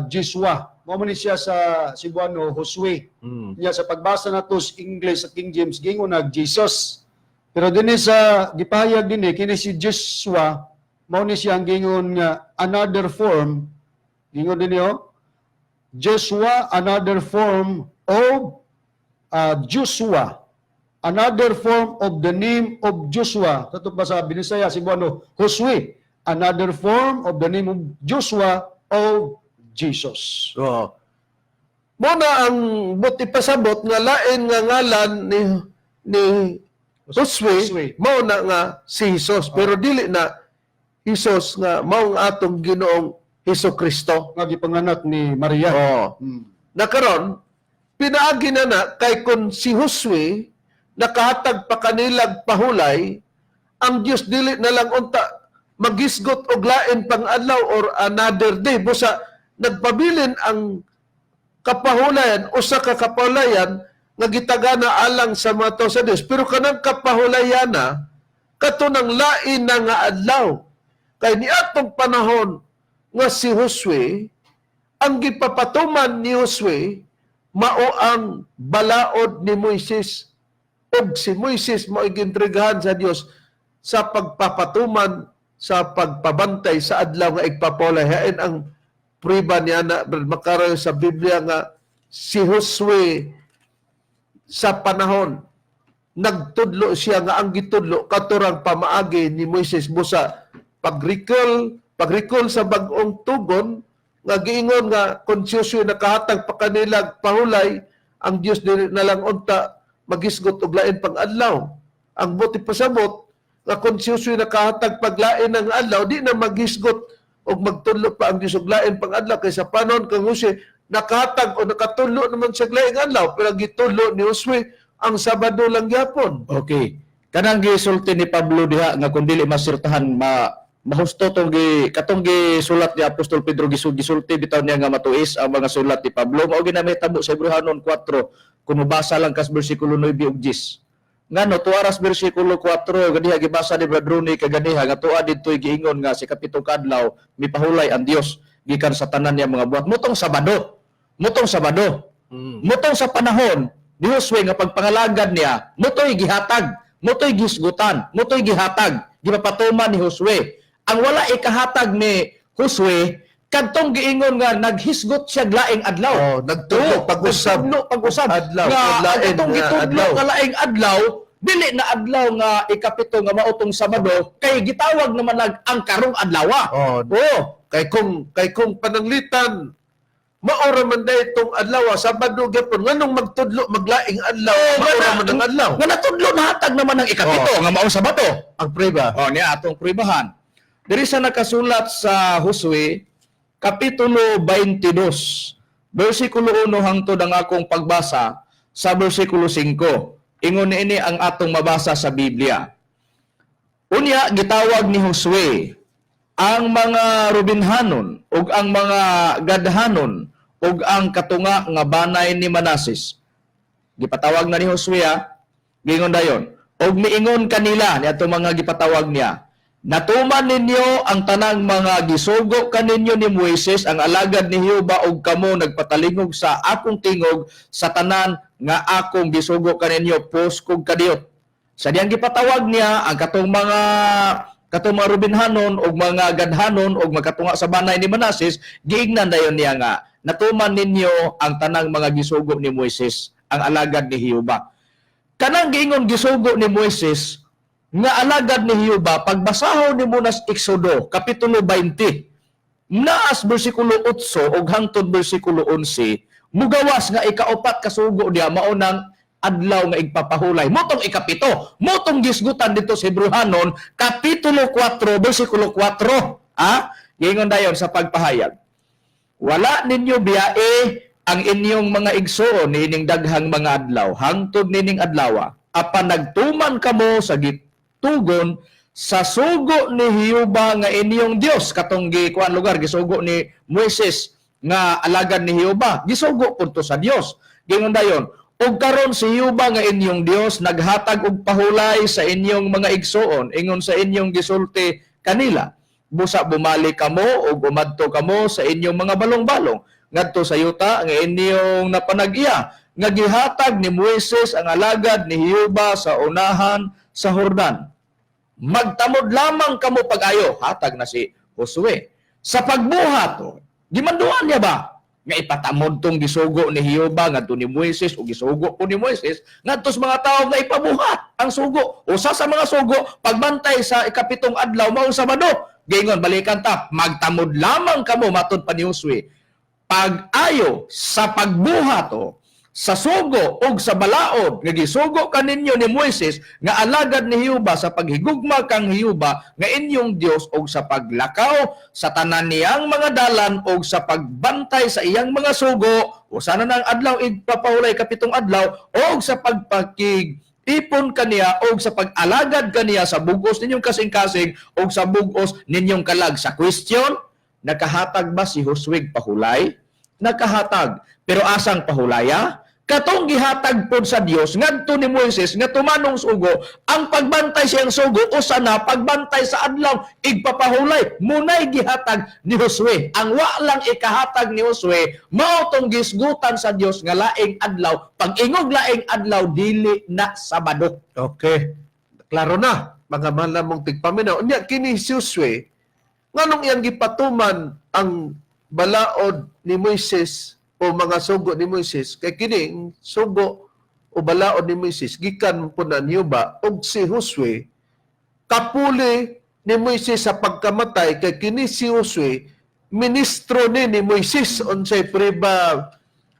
Joshua. Mao man ni siya sa Cebuano Josue. Mm. Nya sa pagbasa nato sa English sa King James gingon nag Jesus. Pero dinhi sa gipahayag dinhi kini si Joshua mao ni siya ang gingon nga another form. Gingon dinhi Joshua, another form of Joshua. Another form of the name of Joshua. Katong pa sa Binisaya, Cebuano, Josue. Another form of the name of Joshua of Jesus. So, muna ang buti pasabot nga lain nga ngalan ni Josue, mao na nga si Jesus. Pero dili na Jesus nga mao nga atong Ginoong Hesukristo. Nga gipanganak ni Maria. Oh. Nakaron, pinaagi na kay kun si Josue nakahatag pa kanilag pahulay, ang Dios dili na lang unta magisgot og lain pang adlaw or another day. Busa nagpabilin ang kapahulayan, usa ka kapahulayan nga gitagana alang sa mga tao sa Dios. Pero kanang kapahulayana katunang lain na nga adlaw. Kay niadtong panahon nga si Josue, ang gipapatuman ni Josue, mao ang balaod ni Moises. Og si Moises mao gintrigahan sa Dios sa pagpapatuman sa pagpabantay sa adlaw nga igpapulay. Hain ang prueba niya na makaroon sa Biblia nga si Josue sa panahon nagtudlo siya nga ang gitudlo katurang pamaagi ni Moises busa pag-recall sa bag-ong tugon nga giingon nga kung Joshua nakahatag pa kanilang pahulay, ang Dios dili na lang unta magisgot og lain pang adlaw. Ang buti pasabot nga kung Joshua nakahatag paglain ng adlaw, di na magisgot og magtudlo pa ang Dios og lain pang adlaw kaysa panon kang Jose nakahatag o nakatudlo naman sa laing adlaw pero gitudlo ni Josue ang Sabado lang gyapon. Okay. Kanang gisulti ni Pablo diha nga kun dili masirtahan mahusto tong katong gisulat ni Apostol Pedro gisulti bitaw niya nga matuis ang mga sulat ni Pablo. Mao ginahitabo sa Hebrehanon 4 kung mabasa lang kas bersikulo 9 ug 10. Ngano tuaras bersikulo 4 gadiha gibasa ni Brother Ronnie kaganiha nga tuwa didtoy giingon nga si kapitong kadlaw mipahulay ang Dios gikan sa tanan niya mga buhat mutong Sabado. Mutong sa panahon ni Josue nga pagpangalagad niya mutoy gihatag, mutoy gisgutan, mutoy gihatag gipapatuman ni Josue. Ang wala ikahatag ni Josue kadtong giingon nga naghisgot siya laing adlaw. Nagtudlo pag-usab adlaw nga atong gitudlo nga laing adlaw dili na adlaw nga ikapito nga mautong Sabado kay gitawag naman ang karong adlawa. Kay kung pananglitan maora man day itong adlaw Sabado gyapon nganong magtudlo maglaing adlaw maora man ang adlaw. Nga natudlo nahatag naman ang ikapito nga maong Sabado. Ang preba. Niya atong pribahan. Diri sa nakasulat sa Josue Kapitulo 22, versikulo 1 hangtod ang akong pagbasa sa versikulo 5. Ingon niini ang atong mabasa sa Biblia. Unya, gitawag ni Josue ang mga Rubinhanon ug ang mga Gadhanon ug ang katunga nga banay ni Manases. Gipatawag na ni Josue, gingon dayon. Og miingon kanila ni atong mga gipatawag niya, natuman ninyo ang tanang mga gisugo kaninyo ni Moises ang alagad ni Jehova ug kamo nagpatalingog sa akong tingog sa tanan nga akong gisugo kaninyo poskog kadiot. Sa diyang gipatawag niya ang katong mga Rubinhanon ug mga Gadhanon ug magkatunga sa banay ni Manases, giingnan dayon niya nga natuman ninyo ang tanang mga gisugo ni Moises ang alagad ni Jehova. Kanang giingon gisugo ni Moises nga alagad ni Jehova, pagbasahon ni Munas Exodo, Kapitulo 20, naas bersikulo 8 o hangtod bersikulo 11, mugawas nga ikaupat kasugo niya, maunang adlaw nga igpapahulay. Motong ikapito, motong gisgutan dito sa Hebrehanon, Kapitulo 4, bersikulo 4. Gingon dayon sa pagpahayag. Wala ninyo biyae ang inyong mga igsoon nining daghang mga adlaw, hangtod nining adlawa, apan nagtuman kamo sa tugon sa sugo ni Jehova nga inyong Dios katong gikuan lugar gisugo ni Moises nga alagad ni Jehova. Gisugo punto sa Dios. Gingon dayon, ug karon si Jehova nga inyong Dios naghatag og pahulay sa inyong mga igsoon ingon sa inyong gisulti kanila. Busa bumalik kamo ug umadto kamo sa inyong mga balong-balong ngadto sa yuta nga inyong napanag-iya nga gihatag ni Moises ang alagad ni Jehova sa unahan sa Jordan. Magtamod lamang kamo pag-ayo, hatag na si Josue. Sa pagbuhat, gimanduan niya ba? Nga ipatamod tong gisugo ni Jehova ngadto ni Moises o gisugo po ni Moises ngadto sa mga tao nga ipabuhat ang sugo. Usa sa mga sugo pagbantay sa ikapitong adlaw mao Sabado. Gingon balikan ta, magtamod lamang kamo matud pa ni Josue. Pag-ayo sa pagbuhat sa sugo o sa balaod nga gisugo kaninyo ni Moises nga alagad ni Jehova sa paghigugma kang Jehova nga inyong Dios o sa paglakaw sa tanan niyang mga dalan o sa pagbantay sa iyang mga sugo o sana nang adlaw igpapahulay kapitong adlaw o sa pagpakig ipon kaniya o sa pag-alagad kaniya sa bugos ninyong kasing-kasing o sa bugos ninyong kalag. Sa question, nakahatag ba si Josue pahulay? Nakahatag. Pero asang pahulaya? Katong gihatag pod sa Dios ngadto ni Moises nga tumanong sugo ang pagbantay siyang sugo o sana pagbantay sa adlaw igpapahulay munay gihatag ni Josue. Ang wa lang ikahatag ni Josue mao tong gisgutan sa Dios nga laing adlaw pag-ingog laing adlaw dili na Sabado. Okay. Klaro na, mga mahal mong tigpaminaw. Unya kini si Josue, nganong iyang gipatuman ang balaod ni Moises o mga sugo ni Moises, kay kining sugo o balaod ni Moises, gikan po na niyo ba, og si Josue, kapuli ni Moises sa pagkamatay, kay kini si Josue, ministro ni Moises, unsay priba,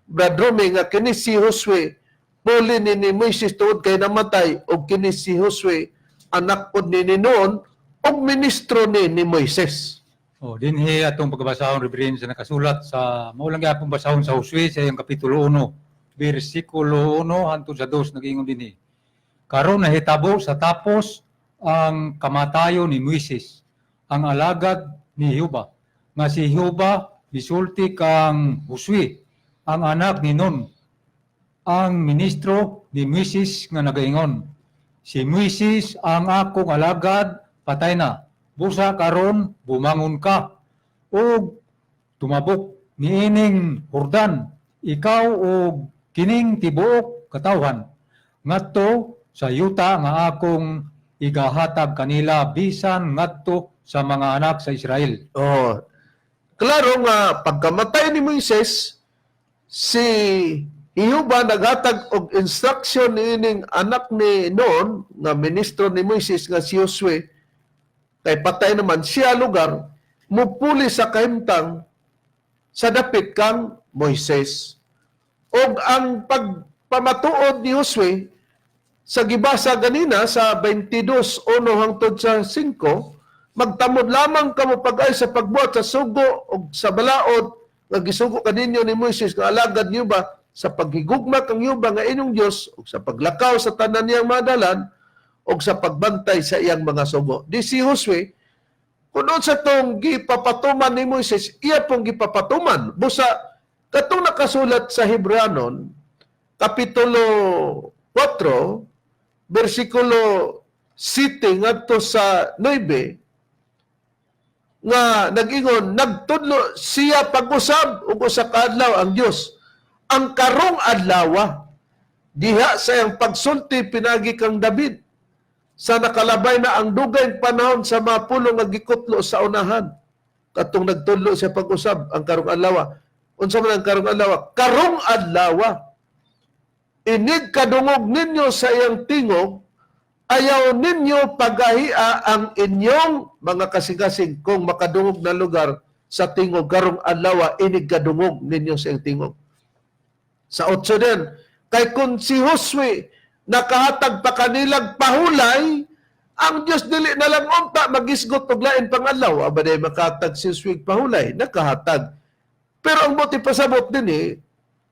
Brad Romy, nga kini si Josue, puli ni Moises tuod kay namatay, o kini si Josue, anak po ni noon, o ministro ni Moises. Dinhi atong pagbasahon reverend sa nakasulat sa maulang gyapon basahon sa Josue sa iyang kapitulo 1, bersikulo 1 hangtod sa 2 nagingon dinhi. Karon nahitabo sa tapos ang kamatayon ni Moises, ang alagad ni Jehova, nga si Jehova misulti kang Josue, ang anak ni Nun, ang ministro ni Moises nga nagaingon, si Moises ang akong alagad patay na. Busa karon bumangon ka o tumabok niining Jordan ikaw o kining tibuok katawhan ngadto sa yuta nga akong igahatag kanila bisan ngadto sa mga anak sa Israel. Oh, klaro nga pagkamatay ni Moises, si Jehova naghatag og instruction niining anak ni Nun nga ministro ni Moises nga si Josue, kay patay naman siya lugar, mupuli sa kahimtang sa dapit kang Moises. O ang pagpamatuod ni Josue, sa gibasa ganina sa 22:1 hangtod sa 5, magtamod lamang kamo pag-ay sa pagbuhat sa sugo o sa balaod, nga gisugo kaninyo ni Moises, nga alagad niyo ba, sa paghigugma kang Jehova nga inyong Dios, o sa paglakaw sa tanan niyang mga dalan, o sa pagbantay sa iyang mga sugo. Di si Josue, kung sa itong gipapatuman ni Moises, iya pong gipapatuman. Busa, katong nakasulat sa Hebreanon, Kapitulo 4, versikulo 7 ngadto sa 9, nga nag-ingon, nagtudlo siya pag-usab ug usa ka adlaw ang Dios. Ang karong adlaw, diha sa iyang pagsulti pinagi kang David, sa nakalabay na ang dugay panahon sa mga pulong nga gikutlo sa unahan. Katong nagtudlo siya pag-usab ang karong adlaw. Unsa man ang karong adlaw? Karong adlaw, inig kadungog ninyo sa iyang tingog, ayaw ninyo pagahia ang inyong mga kasing-kasing kung makadungog na lugar sa tingog. Karong adlaw, inig kadungog ninyo sa iyang tingog. Sa 8 din, kay kung si Josue nakahatag pa kanilang pahulay, ang Diyos dili na lang unta magisgot og lain pangadlaw. Abaday makahatag si Josue pahulay, nakahatag. Pero ang buti pasabot din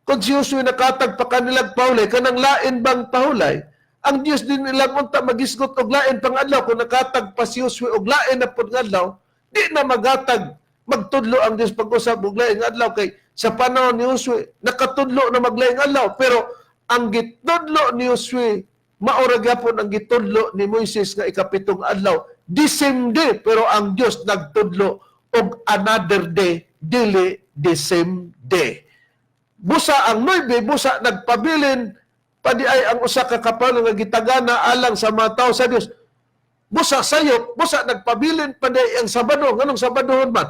kung si Josue nakahatag pa kanilang pahulay, kanang lain bang pahulay, ang Diyos din nilang unta magisgot og lain pangadlaw. Kung nakahatag pa si Josue og lain na pangadlaw, di na maghatag magtudlo ang Dios pag-usab og laing adlaw kay sa panahon ni Josue nakatudlo na maglaing adlaw, pero ang gitudlo ni Josue mao ra gyapon ang gitudlo ni Moises nga ikapitong adlaw, the same day, pero ang Dios nagtudlo og another day, dili the same day. Busa ang 9, busa nagpabilin padi ay ang usa ka kapal nga gitagana alang sa mga tao sa Dios. Busa sayop, busa nagpabilin padi ang Sabado, nganong Sabadohon man?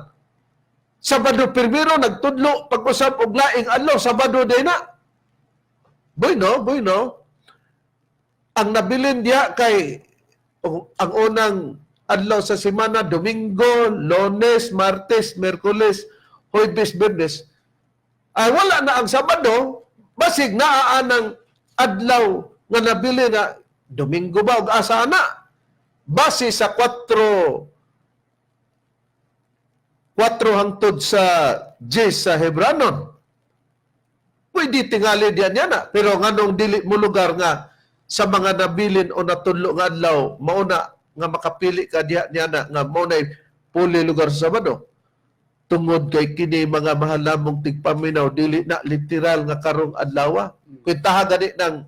Sabado primero nagtudlo pag-usab og laing adlaw, Sabado day na. Bueno. Ang nabilin diya kay ang unang adlaw sa semana, Domingo, Lunes, Martes, Miyerkules, Huwebes, Biyernes. Ay wala na ang Sabado, basig naa ng adlaw nga nabili na Domingo ba ug asa na? Base sa 4 hangtod sa 10 sa Hebranon. Pwede tingali diyan yan na. Pero nganong dili mo lugar nga sa mga nabilin o natudlo nga adlaw, mauna nga makapili ka diya niya na nga mauna puli lugar sa Sabado. Tungod kay kini mga mahal namong tigpaminaw, dili na literal nga karong adlaw. Kwentaha gani ng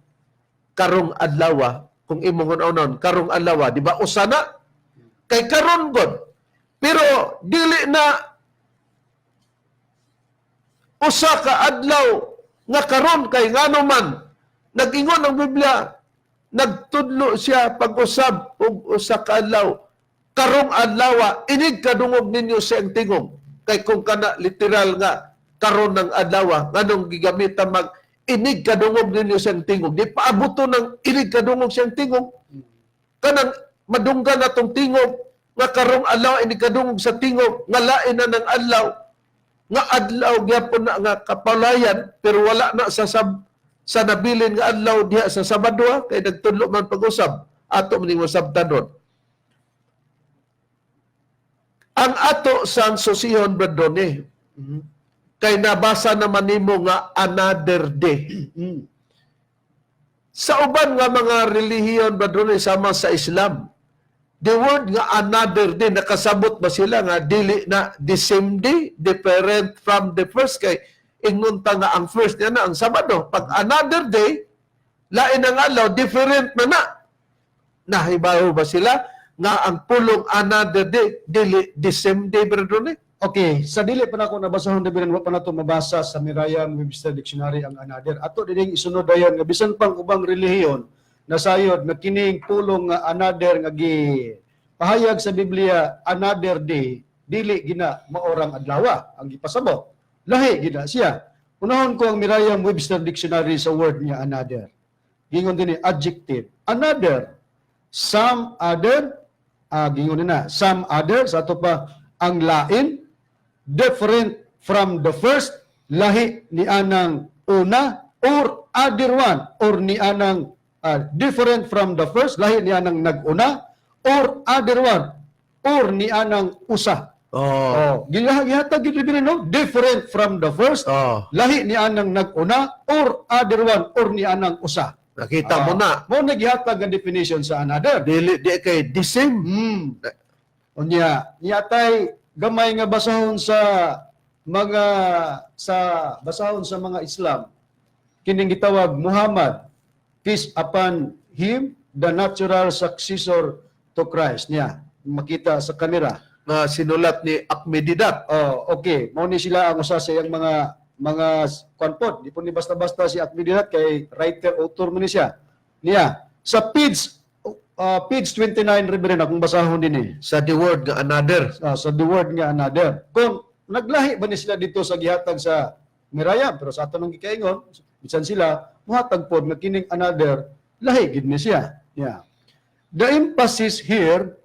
karong adlaw, kung imong unon karong adlaw, di ba usana? Kay karon god. Pero dili na usa ka adlaw nga karon kay ngano man nag-ingon ang Biblia, nagtudlo siya pag-usab og usa ka adlaw. Karong adlaw, inig kadungog ninyo sa tingog. Kay kung kana literal nga karon ng adlaw, nganong gigamitan mag inig kadungog ninyo sa tingog. Di paabuto ng inig kadungog sa tingog. Kanang madunggan natong tingog nga karong adlaw inig kadungog sa tingog, nga lain na ng adlaw, nga adlaw gyapon na nga kapalayan, pero wala na sa nabilin nga adlaw diha sa Sabado, kay nagtudlo man pag-usab ato maning masabtanon. Ang ato sang susihon bradone, kay nabasa naman nimo nga another day. Sa uban nga mga relihiyon bradone sama sa Islam, the word nga another day, nakasabot ba sila nga dili na the same day, different from the first? Kay ingunta nga ang first niya na ang Sabado. Pag another day, lain ang adlaw, different na na. Nahibaw ba sila nga ang pulong another day, dili the same day, brethren? Okay, sa dili pa na ako nabasahon na bilan, wa pa na ito mabasa sa Merriam-Webster Dictionary ang another. Ato dining isunod dayon nga bisan pang ubang relihiyon na sayod nga kining pulong nga another nga pahayag sa Biblia another day, dili gina maorang adlaw ang gipasabot. Lahi gina siya. Unahon ko ang Merriam-Webster Dictionary sa word niya another. Gingon din adjective. Another, some other, gingon na, some other, sa ato pa, ang lain, different from the first, lahi ni anang una, or other one, or ni anang different from the first, lahi ni anang nag-una, or other one, or ni anang usa. Gihatag gid no? Different from the first, lahi ni anang nag-una, or other one, or ni anang usa. Nakita mo na. Mo naghihatag ang definition sa another. Dili di kay the same. Unya, yatay gamay nga basahon sa basahon sa mga Islam. Kining gitawag Muhammad, peace upon him, the natural successor to Christ niya. Makita sa kamera. Na sinulat ni Ahmedinejad. Okay. Mao ni sila ang usa sa iyang mga kwanpot. Di po ni basta-basta si Ahmedinejad kay writer, author mo ni siya. Niya. Sa page 29, Reverend, akong basahon din eh. Sa the word nga another. Sa the word nga another. Kung naglahi ba ni sila dito sa gihatag sa Merriam, pero sa aton gikaingon, bisan sila, muhatag pod nga kining another, lahi gid ni siya. Yeah. The emphasis here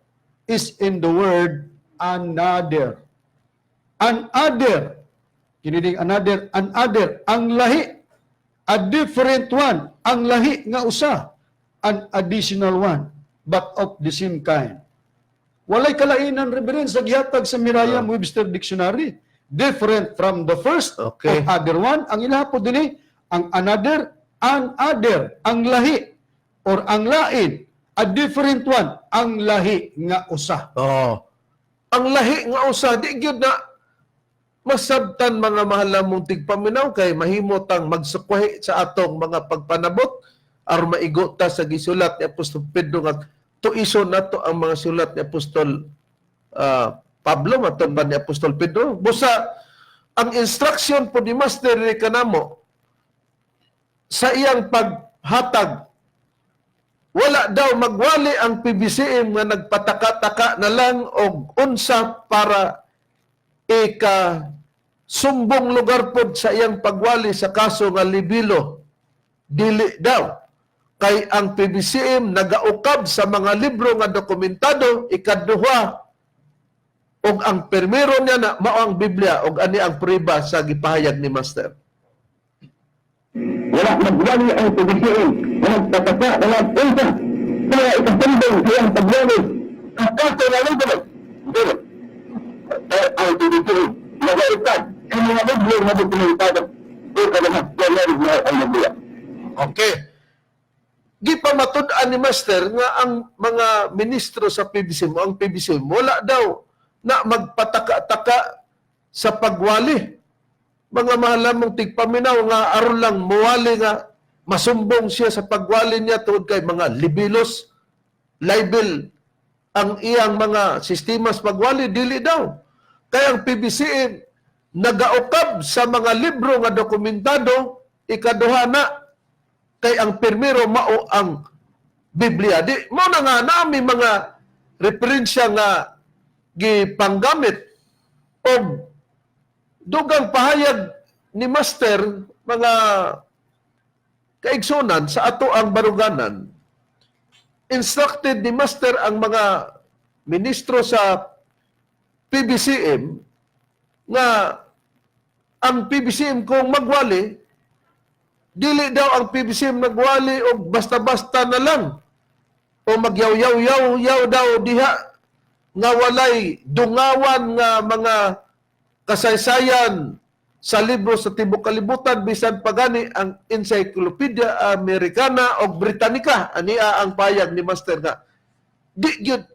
is in the word another. Another. Kinining another, ang lahi. A different one. Ang lahi nga usa. An additional one, but of the same kind. Walay kalainan, Reverend, sa gihatag sa Merriam-Webster Dictionary. Different from the first, Okay. of other one. Ang ilahapod din ang another, ang lahi, or ang lain, a different one, ang lahi nga usa. Ang lahi nga usa, di gyud na masabtan mga mahal namong tigpaminaw kay mahimo tang magsukwahi sa atong mga pagpanabot aron maigo ta sa gisulat ni Apostol Pedro nga tuison nato ang mga sulat ni Apostol Pablo matud ba ni Apostol Pedro. Busa ang instruction po ni Master ni kanamo sa iyang paghatag, wala daw magwali ang PBCM nga nagpataka-taka na lang og unsa para sumbong lugar pod sa iyang pagwali sa kaso nga libilo. Dili daw. Kay ang PBCM nagaukab sa mga libro nga dokumentado, ikaduha, og ang permero niya na mao ang Biblia, og ani ang prueba sa gipahayag ni Master. Wala magwali ang PBCM. Nagtataka na nagpunta. Kaya ikasundong siyang paglali. Ang kaso na lang ito. Pero, ang PBCM, nagaitag ang mga libro na dokumentado. Ito ka naman, kaya na ang Biblia. Okay. Gipamatud-an ni Master nga ang mga ministro sa PBCM o ang PBCM wala daw na magpataka-taka sa pagwali. Mga mahal mong tigpaminaw nga aron lang muwali nga masumbong siya sa pagwali niya tungod kay mga libilos, libel ang iyang mga sistema sa pagwali, dili daw. Kaya ang PBCM nagaukab sa mga libro nga dokumentado, ikaduha na kay ang permero mao ang Biblia. Di mo na nga nami mga referensya nga gipanggamit o dugang pahayag ni Master mga kaigsunan sa ato ang baruganan. Instructed ni Master ang mga ministro sa PBCM nga ang PBCM kung magwali, dili daw ang PBCM nagwali o basta-basta na lang o magyaw-yaw-yaw daw diha nga walay dungawan nga mga kasaysayan sa libro sa tibok kalibutan bisan pagani ang Encyclopedia Americana o Britannica. Ania ang payag ni Master nga di gyud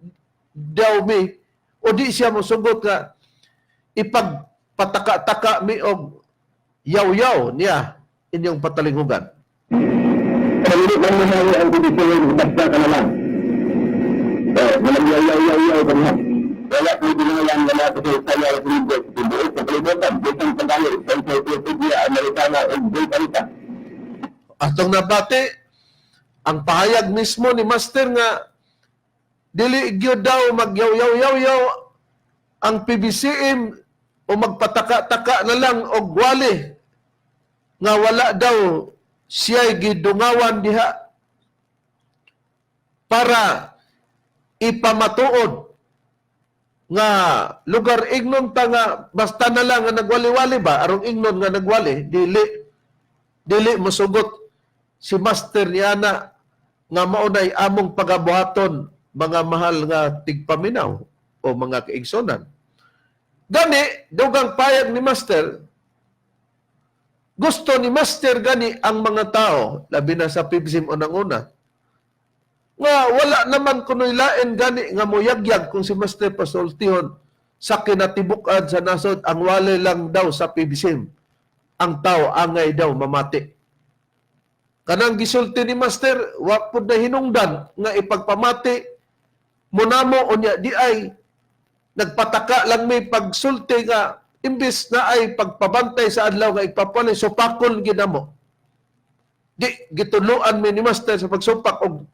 daw mi o di siya mosugot nga ipagpataka-taka mi og yaw-yaw niya inyong patalinghugan. Hindi man masawi ang PBCM, basta ka na lang. Walang yaw-yaw-yaw ka na. Wala ko dinangayan na natin sa sayang libro, tibuot sa kalibutan, bitang pagkalit, sa Encyclopedia Americana o Britannica. Atong nabati, ang pahayag mismo ni Master nga dili gyud daw magyaw-yaw-yaw ang PBCM o magpataka-taka na lang og wali nga wala daw siya'y gidungawan diha para ipamatuod nga lugar ignon ta nga basta na lang nga nagwali-wali ba arong ignon nga nagwali dili mosugot si Master niana nga maunay among pagabuhaton mga mahal nga tigpaminaw o mga kaigsonan. Gani dugang payag ni Master, gusto ni Master gani ang mga tao, labi na sa PBCM unang-una, nga wala naman kuno'y lain gani nga moyagyag kung si Master pasultihon sa kinatibuk-an sa nasod ang wali lang daw sa PBCM. Ang tao angay daw mamati. Kanang gisulti ni Master, wapod na hinungdan nga ipagpamati munamo unya di ay nagpataka lang may pagsulti nga imbis na ay pagpabantay sa adlaw nga ipapalay, supakon ginamo. Di, gituluan mi ni Master sa pagsupak og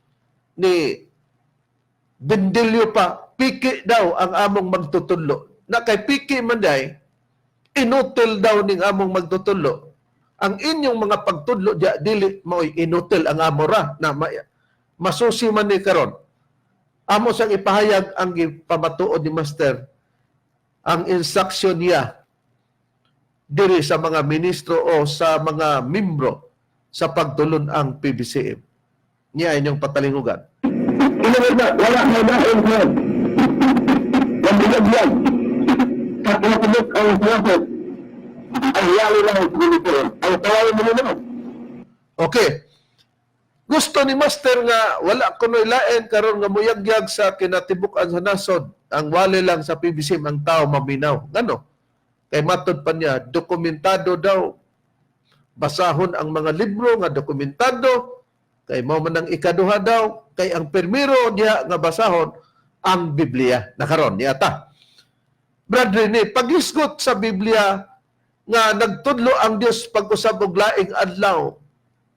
ni Bendilyo pa, piki daw ang among magtutulo. Na kay piki man day, inutil daw ning among magtutulo. Ang inyong mga pagtudlo, dili mo'y inutil ang amora na masusi man ni karon. Amo sang ipahayag ang ipamatuod ni Master ang instruction niya diri sa mga ministro o sa mga membro sa pagtulon ang PBCM. Niya inyong patalinghugan. Wala na dahil ko. Ang binagyan. Sa pinatulog ang prophet. Ang yali lang ang PBCM. Ang tawagin mo naman. Okay. Gusto ni Master nga wala kuno'y lain karon nga muyagyag sa kinatibuk-an sa nasod ang wali lang sa PBCM ang tao maminaw. Ngano? Kay matod pa niya, dokumentado daw. Basahon ang mga libro nga dokumentado. Kay mao man ang ikaduha daw. Kay ang permiro niya nga basahon ang Biblia. Nakaron niya ta. Brad Rene, paghisgot sa Biblia nga nagtudlo ang Dios pag-usab og laing adlaw,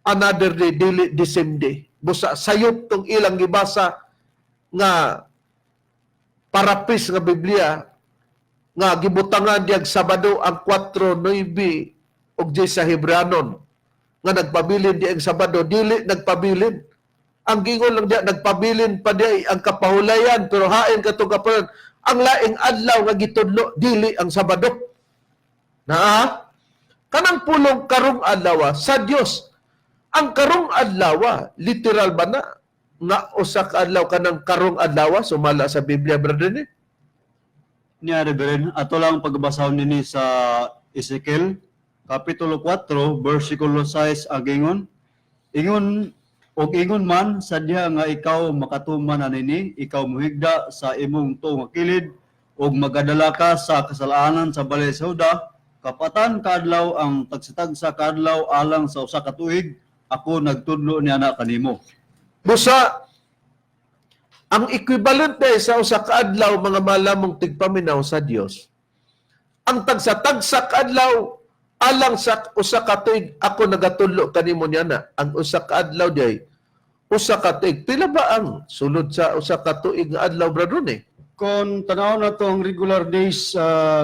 another day, dili the same day. Busa sayop tong ilang gibasa nga parapis nga Biblia nga gibutangan diag Sabado ang 4:9 og 10 sa Hebranon nga nagpabilin di ang Sabado, dili nagpabilin. Ang gingon lang diya, nagpabilin pa di ang kapahulayan, pero hain katong kapalan ang laing adlaw nga gitudlo dili ang Sabado. Na kanang pulong karong adlaw sa Dios. Ang karong adlaw literal ba na nga usa ka adlaw kanang karong adlaw sumala sa Biblia, brother ni? Niya Reverend, ato lang pagbasahon nini sa Ezekiel Kapitulo 4, versikulo 6 ang ingon. Ingon man sadya nga ikaw makatuman na nini, ikaw muhigda sa imong tuong kilid, og magadala ka sa kasalanan sa balay sa Huda, kapatan kaadlaw ang tagsitagsa kaadlaw alang sa usa ka tuig, ako nagtudlo niya na kanimo. Busa, ang equivalente sa usa ka adlaw mga malamong tigpaminaw sa Dios. Ang tagsa-tagsa ka adlaw alang sa usa ka tuig ako nagatudlo kanimo niya na. Ang usa ka adlaw diay usa ka tuig. Pila ba ang sulod sa usa ka tuig nga adlaw, brother ni? Kung tanaw na to ang regular days,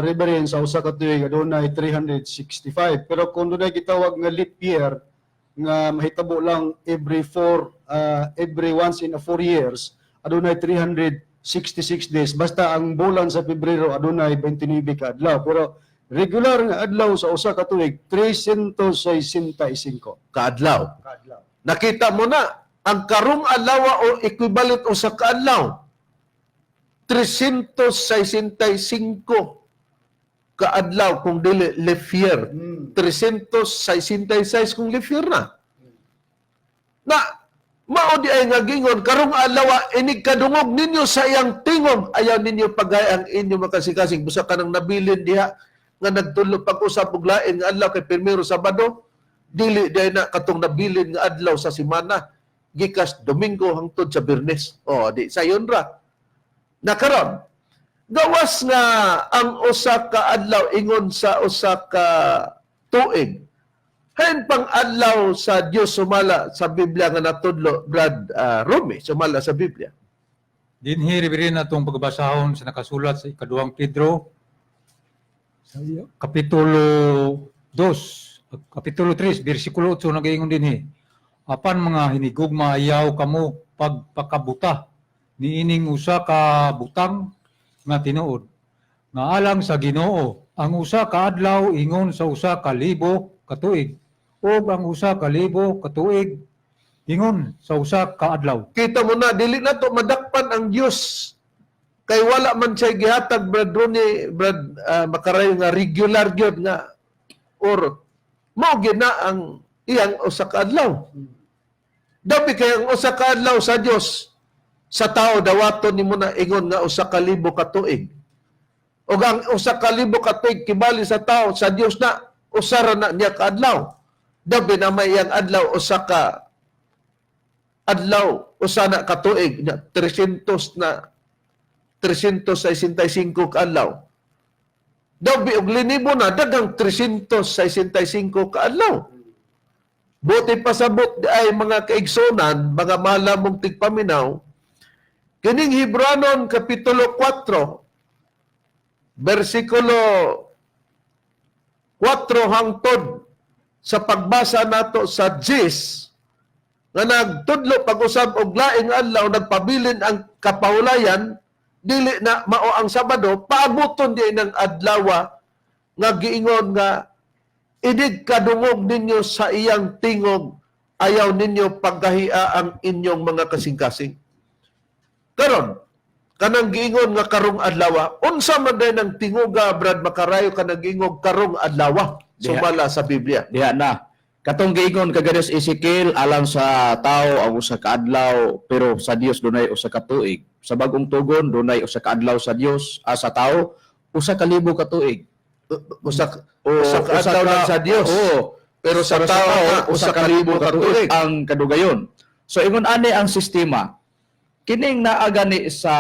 Reverend, sa usa ka tuig, adunay 365. Pero kung doon gitawag nga leap year, nga mahitabo lang every once in a 4 years, adunay 366 days. Basta ang bulan sa Pebrero adunay 29 ka adlaw. Pero regular nga adlaw sa usa ka tuig 365 Kaadlaw. ka-adlaw. Nakita mo na ang karong adlaw o equivalent usa ka adlaw 365 kaadlaw kung dili leap year. 366 kung leap year na. Na mao di ay nga gingon karong adlaw inig kadungog ninyo sa iyang tingog, ayaw ninyo pagay ang inyo makasikasing busa kanang nabilin diha nga nagtulo pag-usap og lain nga adlaw kay Primero Sabado, dili di na katong nabilin nga adlaw sa semana gikas Domingo hangtod sa Biyernes. O di sayon ra. Nakaron gawas nga ang usa ka adlaw ingon sa usa ka tuig. Hain pang adlaw sa Dios sumala sa Biblia nga natudlo, Brad Romy, sumala sa Biblia. Dinhi Reverend atong pagbasahon sa nakasulat sa ikaduhang Pedro sa Kapitulo 2, Kapitulo 3, versikulo 8 nagaingon dinhi. Apan mga hinigugma ayaw kamo pagpakabuta niining usa ka butang nga tinuod nga alang sa Ginoo ang usa ka adlaw ingon sa usa ka libo ka tuig ug ang usa ka libo ka tuig ingon sa usa ka adlaw. Kita mo na, dili na to madakpan ang Diyos. Kay wala man siya gihatag, Brad Ronnie, Brad Makarayo nga regular gyud nga or mao gyud na ang iyang usa ka adlaw. Dabi kay ang usa ka adlaw sa Dios sa tao dawaton nimo na ingon nga usa ka libo ka tuig. O ang usa ka libo ka tuig kibali sa tao sa Dios na usara na niya ka adlaw. Dabi na may iyang adlaw usa ka adlaw usa na ka tuig 365 ka adlaw. Dabi og linibo na dagang 365 ka adlaw. Buti pasabot ay mga kaigsonan, mga malamong tigpaminaw, kining Hebranon Kapitulo 4, versikulo 4 hangtod sa pagbasa nato sa 10, nga nagtudlo pag-usab og laing adlaw, nagpabilin ang kapahulayan, dili na mao ang Sabado, paabuton di ng adlaw nga giingon nga inig kadungog ninyo sa iyang tingog, ayaw ninyo pagkahia ang inyong mga kasing-kasing. Karon, kanang giingon nga karong adlaw, unsa man day ng tinguga, Brad Makarayo, kanang giingog karong adlaw, sumala sa Biblia. Diha na. Katong giingon kagados Ezekiel alang sa tao ang usa ka adlaw pero sa Dios dunay usa ka tuig. Sa bagong tugon dunay usa ka adlaw sa Dios sa tao usa ka libo ka tuig. usa O usa ka adlaw lang sa Dios. Oo. Pero sa tao usa ka libo ka tuig. ang kadugayon. So ingon ani ang sistema. Kining naa gani sa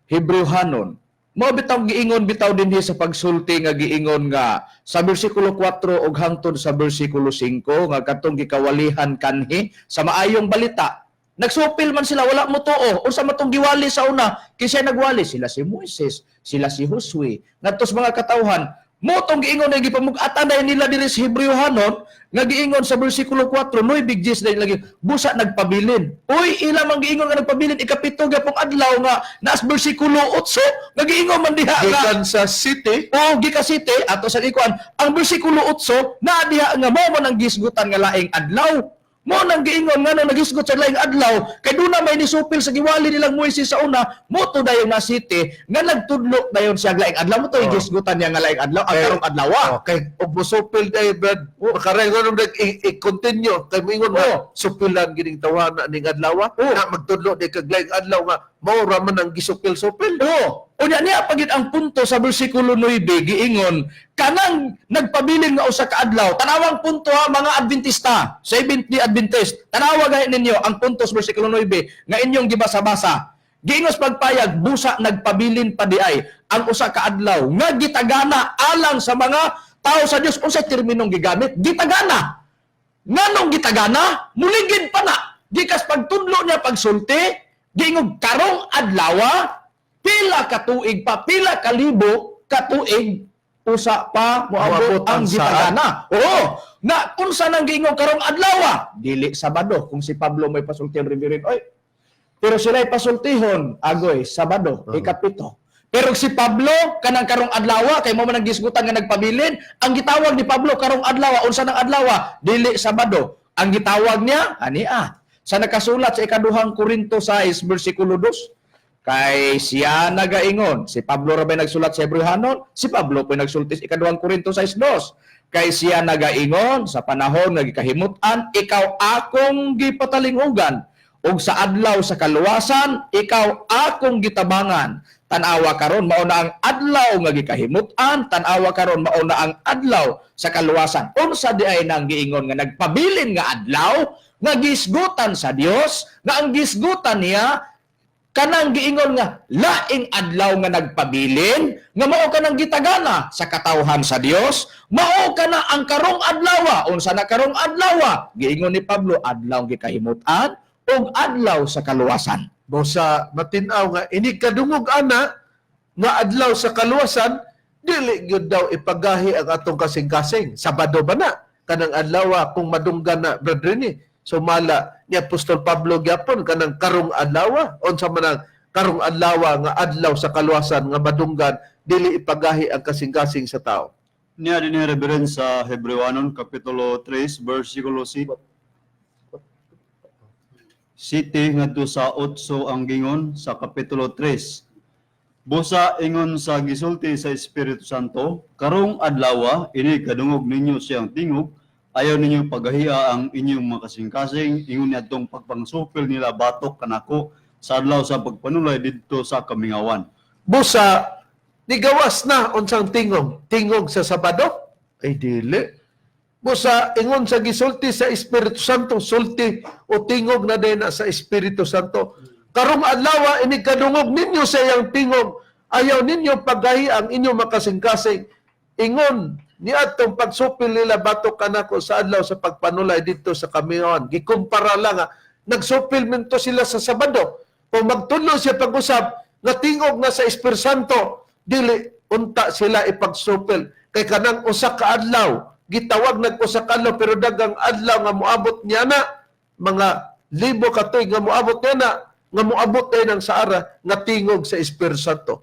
Hebrewhanon. Mao bitaw giingon bitaw dinhi sa pagsulti nga giingon nga sa bersikulo 4 ug hangtod sa bersikulo 5 nga katong gikawalihan kanhi sa maayong balita. Nagsupil man sila, wala mo tuo. Unsa man tong giwali sa una, kisay nagwali sila si Moises, sila si Josue, ngadtos mga katawhan. Mo tong giingon na gipamug-atan nila diri sa Hebrewhanon nga giingon sa bersikulo 4, noy bigjis dahil lagi busa nagpabilin. Uy, ila man giingon nga nagpabilin ikapito gyapong adlaw nga naas bersikulo 8 nga giingon man diha nga Gikan sa city, o gikasite ato sa ikuan ang bersikulo 8 na diha nga mo man ang gisgutan nga laing adlaw. Mo nang giingon nga nang nagisgot sa laing adlaw kay duna may nisupil sa giwali nilang Moises sa una mo to dayon na city nga nagtudlo dayon siya laing adlaw mo to gisgutan niya nga laing adlaw ang karong adlaw. okay, og musupil day Brad. Makareng nung i-continue kay moingon nga supilan gining tawana ning adlaw. Na magtudlo di kag laing adlaw nga mao ra man ang gisupil-supil. Oo. Unya niya pagit ang punto sa bersikulo 9 giingon kanang nagpabilin nga usa ka adlaw. Tanawang punto ha mga Adventista, Seventh-day Adventist. Tanawa gahin ninyo ang punto sa bersikulo 9 nga inyong gibasa-basa. Giingos pagpayag busa nagpabilin pa di ay ang usa ka adlaw nga gitagana alang sa mga tao sa Dios. Unsay terminong gigamit? Gitagana. Nganong gitagana? Muligid pa na. Gikas pagtudlo niya pagsulti, giingog karong adlaw pila ka tuig pa, pila ka libo ka tuig usa pa moabot ang gitagana. Oo. Na unsa nang giingog karong adlaw? Dili Sabado kung si Pablo may pasultihan reverend. Oy. Pero sila pasultihon agoy Sabado, ikapito. Pero si Pablo kanang karong adlaw kay mo man ang gisgutan nga nagpabilin, ang gitawag ni Pablo karong adlaw unsa nang adlaw? Dili Sabado. Ang gitawag niya ania sa nakasulat sa ikaduhang Korinto 6 bersikulo 2. Kay siya nagaingon, si Pablo ra bay nagsulat sa Hebrewhanon, si Pablo po nagsulti sa ikaduhang Korinto 6:2. Kay siya nagaingon sa panahon nga gikahimutan, ikaw akong gipatalingugan, ug sa adlaw sa kaluwasan, ikaw akong gitabangan. Tanawa karon mao na ang adlaw nga gikahimutan, tanawa karon mao na ang adlaw sa kaluwasan. Unsa di ay nang giingon nga nagpabilin nga adlaw nga gisgutan sa Dios, nga ang gisgutan niya kanang giingon nga laing adlaw nga nagpabilin nga mao kanang gitagana sa katawhan sa Dios, mao kana ang karong adlaw. Unsa na karong adlaw? Giingon ni Pablo adlaw gikahimutan ug adlaw sa kaluwasan. Bosa matinaw nga ini kadungog ana nga adlaw sa kaluwasan dili gyud daw ipagahi ang atong kasing-kasing. Sabado ba na kanang adlaw kung madunggan na brethren ni. So mala ni Apostol Pablo gyapon kanang karong adlaw unsa man ang karong adlaw nga adlaw sa kaluwasan nga madunggan dili ipagahi ang kasing-kasing sa tao. Niya din reverend sa Hebrewhanon kapitulo 3 bersikulo 7 ngadto sa 8 ang gingon sa kapitulo 3. Busa ingon sa gisulti sa Espiritu Santo, karong adlaw ini kadungog ninyo siyang tingog, ayaw ninyo pagahia ang inyong makasing-kasing, ingon niadtong pagpangsupil nila batok kanako sa adlaw sa pagpanulay didto sa kamingawan. Busa nigawas na unsang tingog sa Sabado? Ay dili. Busa ingon sa gisulti sa Espiritu Santo, sulti o tingog na din sa Espiritu Santo. Karong adlaw ini kadungog ninyo sa iyang tingog, ayaw ninyo pagahi ang inyong makasing-kasing. Ingon ni atong pagsupil nila batok kanako sa adlaw sa pagpanulay dito sa kamingawan. Gikumpara lang nagsupil minto sila sa Sabado. Kung magtudlo siya pag-usap nga tingog na sa Espiritu Santo, dili unta sila ipagsupil. Kay kanang usa ka adlaw, gitawag nag-usa ka adlaw pero dagang adlaw nga moabot niya na mga libo ka tuig nga moabot niya na nga moabot ay ng saara nga tingog sa Espiritu Santo.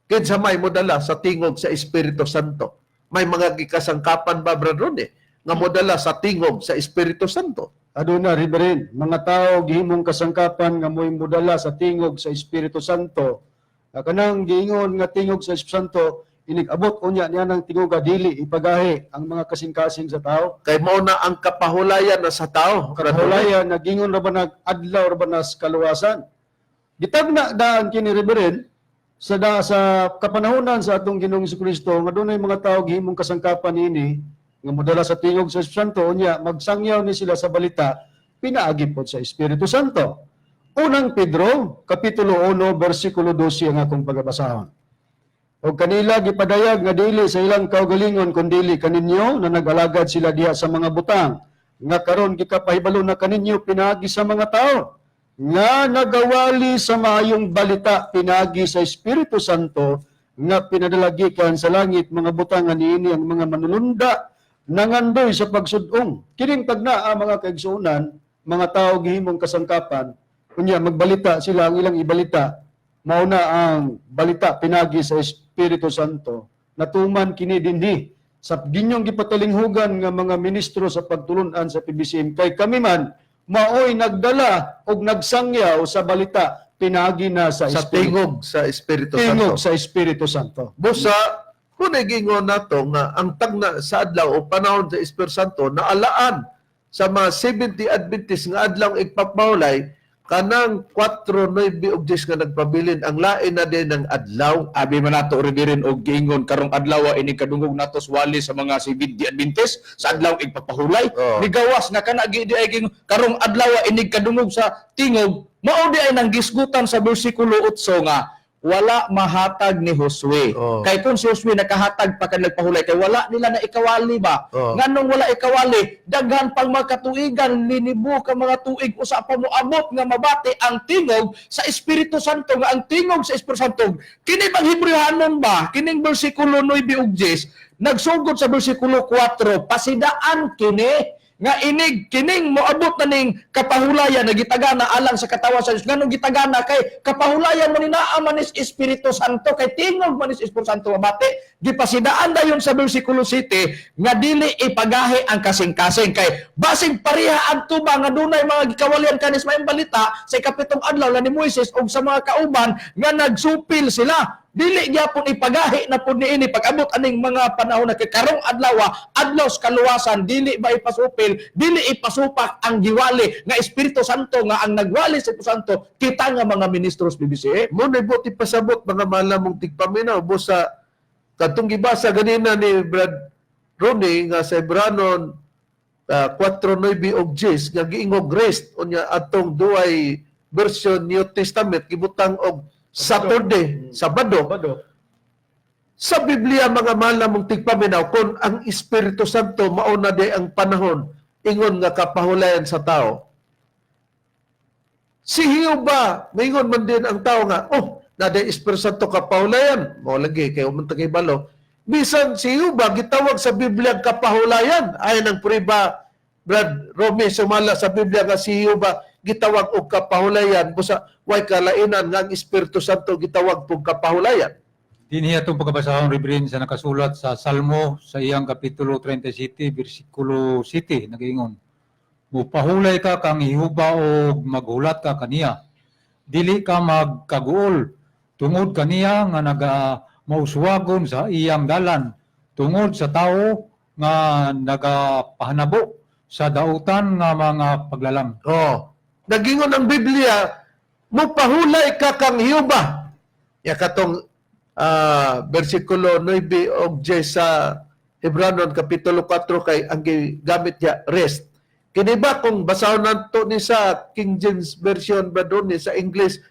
Kinsa may modala sa tingog sa Espiritu Santo. May mga gikasangkapan ba bradron nga modala sa tingog sa Espiritu Santo. Aduna reverend, mga tao gihimong kasangkapan nga mo'y modala sa tingog sa Espiritu Santo. Kanang giingon nga tingog sa Espiritu Santo, inig-abot unya niya ng tingog dili ipagahi ang mga kasing-kasing sa tao. Kay mao na ang kapahulayan na sa tao. Kapahulayan nagingon ra ba nag adlaw ra ba nas kaluwasan. Gitagna daan kini reverend sa kapanahonan sa atong Ginoong Jesucristo nga dunay mga tawo gihimong kasangkapan niini nga modala sa tingog sa Espiritu Santo unya magsangyaw ni sila sa balita pinaagi pod sa Espiritu Santo. Unang Pedro kapitulo 1 bersikulo 12 ang akong pagbasahon. O kanila gipadayag nga dili sa ilang kaugalingon kundi kaninyo na nag-alagad sila diha sa mga butang nga karon gikapahibalo na kaninyo pinaagi sa mga tao nga nagawali sa maayong balita pinagi sa Espiritu Santo nga pinadalagikan sa langit mga butangan niini ang mga manulunda nangandoy sa pagsudong. Kining tagna mga kaigsuonan, mga tao gihimong kasangkapan, kunya magbalita sila ang ilang ibalita, mauna ang balita pinagi sa Espiritu Santo. Natuman kini dinhi sa ginyong gipatalinghugan nga mga ministro sa pagtulunan sa PBCM kay kami man maoy nagdala og nagsangyaw sa balita pinagi na sa tingog sa Espiritu tingog Santo. sa Espiritu Santo. Busa, kung nagingon nato nga ang tagna sa adlaw o panahon sa Espiritu Santo naalaan sa mga 70 Adventist nga adlaw igpapawlay kanang 4-9 og 10 nga nagpabilin ang lain na din ng adlaw. Abi man nato rin og giingon karong adlaw ini kadungog nato wali sa mga 70 Adventist sa adlaw igpapahulay. Oh. Nigawas na kana gidi ay karong adlaw ini kadungog sa tingog mao di ay nang gisgutan sa bersikulo 8 nga wala mahatag ni Josue. Oh. Kay kung si Josue nakahatag pa kanila pahulay kay wala nila na ikawali ba? Oh. Nganong wala ikawali, daghan pang mga katuigan, linibo ka mga tuig usa pa moabot nga mabati ang tingog sa Espiritu Santo nga ang tingog sa Espiritu Santo. Kini bang Hebrehanon ba? Kining bersikulo 9 ug 10 nagsugod sa bersikulo 4 pasidaan kini nga inig kining moabot na ning kapahulayan na gitagana alang sa katawan sa Dios nganong gitagana kay kapahulayan man ninaa man is Espiritu Santo kay tingog man is Espiritu Santo mabati gipasidaan dayon sa bersikulo 7 nga dili ipagahi ang kasing-kasing kay basig pareha ang tuba nga dunay mga gikawalian kanis maayong balita sa ikapitong adlaw ni Moises ug sa mga kauban nga nagsupil sila. Dili gyapon ipagahi na pud niini pag-abot aning mga panahon na kay karong adlaw sa kaluwasan dili ba ipasupil dili ipasupak ang giwali nga Espiritu Santo nga ang nagwali sa Espiritu Santo kita nga mga ministros BBC. Mo na buti pasabot mga malamong tigpaminaw busa katong gibasa ganina ni Brad Ronnie nga sa Hebrehanon 4:9 og 10 nga giingog rest unya atong duay version New Testament gibutang og Saturday, Sabado. Sa Biblia mga mahal na mong tigpaminaw kung ang Espiritu Santo mauna di ang panahon ingon nga kapahulayan sa tao. Si Hioba, maingon man din ang tao nga, na di Espiritu Santo kapahulayan. Mo lagi kay umunta kay balo. Bisan si Hioba gitawag sa Biblia kapahulayan. Ayon ang puriba Brad Romy sumala sa Biblia nga si Hioba gitawag og kapahulayan busa way kalainan nga ang Espiritu Santo gitawag og kapahulayan. Dinhi atong pagkabasahon Reverend sa nakasulat sa Salmo sa iyang kapitulo 37 bersikulo 7 nagingon. Mupahulay ka kang Jehova og maghulat ka kaniya. Dili ka magkaguol tungod kaniya nga mauswagon sa iyang dalan tungod sa tao nga nagapahanabo sa dautan nga mga paglalang. Nagingon ang Biblia, mupahulay ka kang Hioba. Ya katong bersikulo 9 og 10 sa Hebrehanon kapitulo 4 kay ang gamit niya rest. Kini ba kung basahon nato ni sa King James version ba doon ni sa English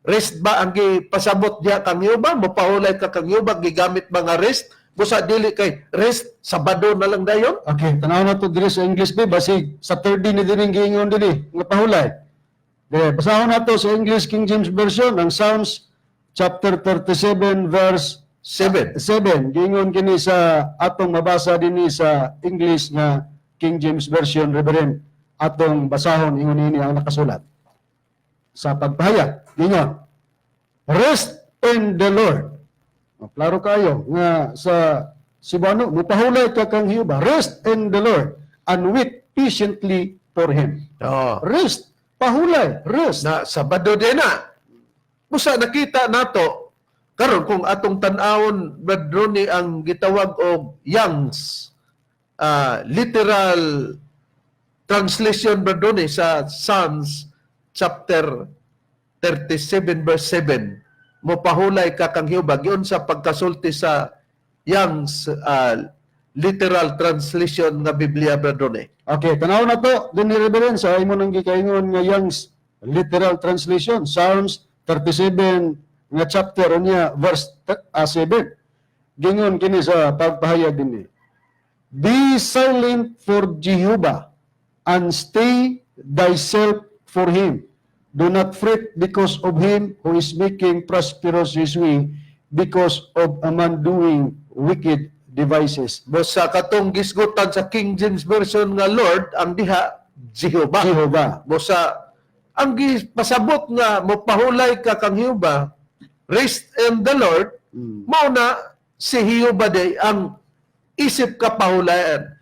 rest ba ang gipasabot diya kang Hioba? Mupahulay ka kang Hioba gigamit mga rest? Busa dili kay rest Sabado na lang dayon. Okay, tanaw na to diri sa English ba basig sa third ni dining giingon diri nga pahulay. Dire basahon nato sa English King James version ang Psalms chapter 37 verse 7. Giingon kini sa atong mabasa dinhi sa English nga King James version Reverend atong basahon ingon ini ang nakasulat. Sa pagpahayag ninyo. Rest in the Lord. Klaro kayo nga sa Sibano, mupahulay ka kang Hioba. Rest in the Lord and wait patiently for Him. Rest. Pahulay. Rest. Na Sabado din na. Busa nakita nato karon kung atong tan-awon Brad Ronnie ang gitawag og Young's literal translation Brad Ronnie sa Psalms chapter 37 verse 7 mopahulay ka kang Hiuba yun sa pagkasulti sa Young's literal translation nga Biblia Bradone. Okay, tanaw na to, din ni Reverend, sa imo nang gikaingon nga Young's literal translation, Psalms 37 nga chapter niya, verse 7. Gingon kini sa pagpahayag din ni. Be silent for Jehovah and stay thyself for him. Do not fret because of him who is making prosperous his way, because of a man doing wicked devices. Sa katong gisgutan sa King James Version nga Lord, ang diha, Jehovah. Jehovah. Sa ang pasabot nga mopahulay ka kang Hiuba, rest in the Lord, mao na si Hiuba day ang isip kapahulayan.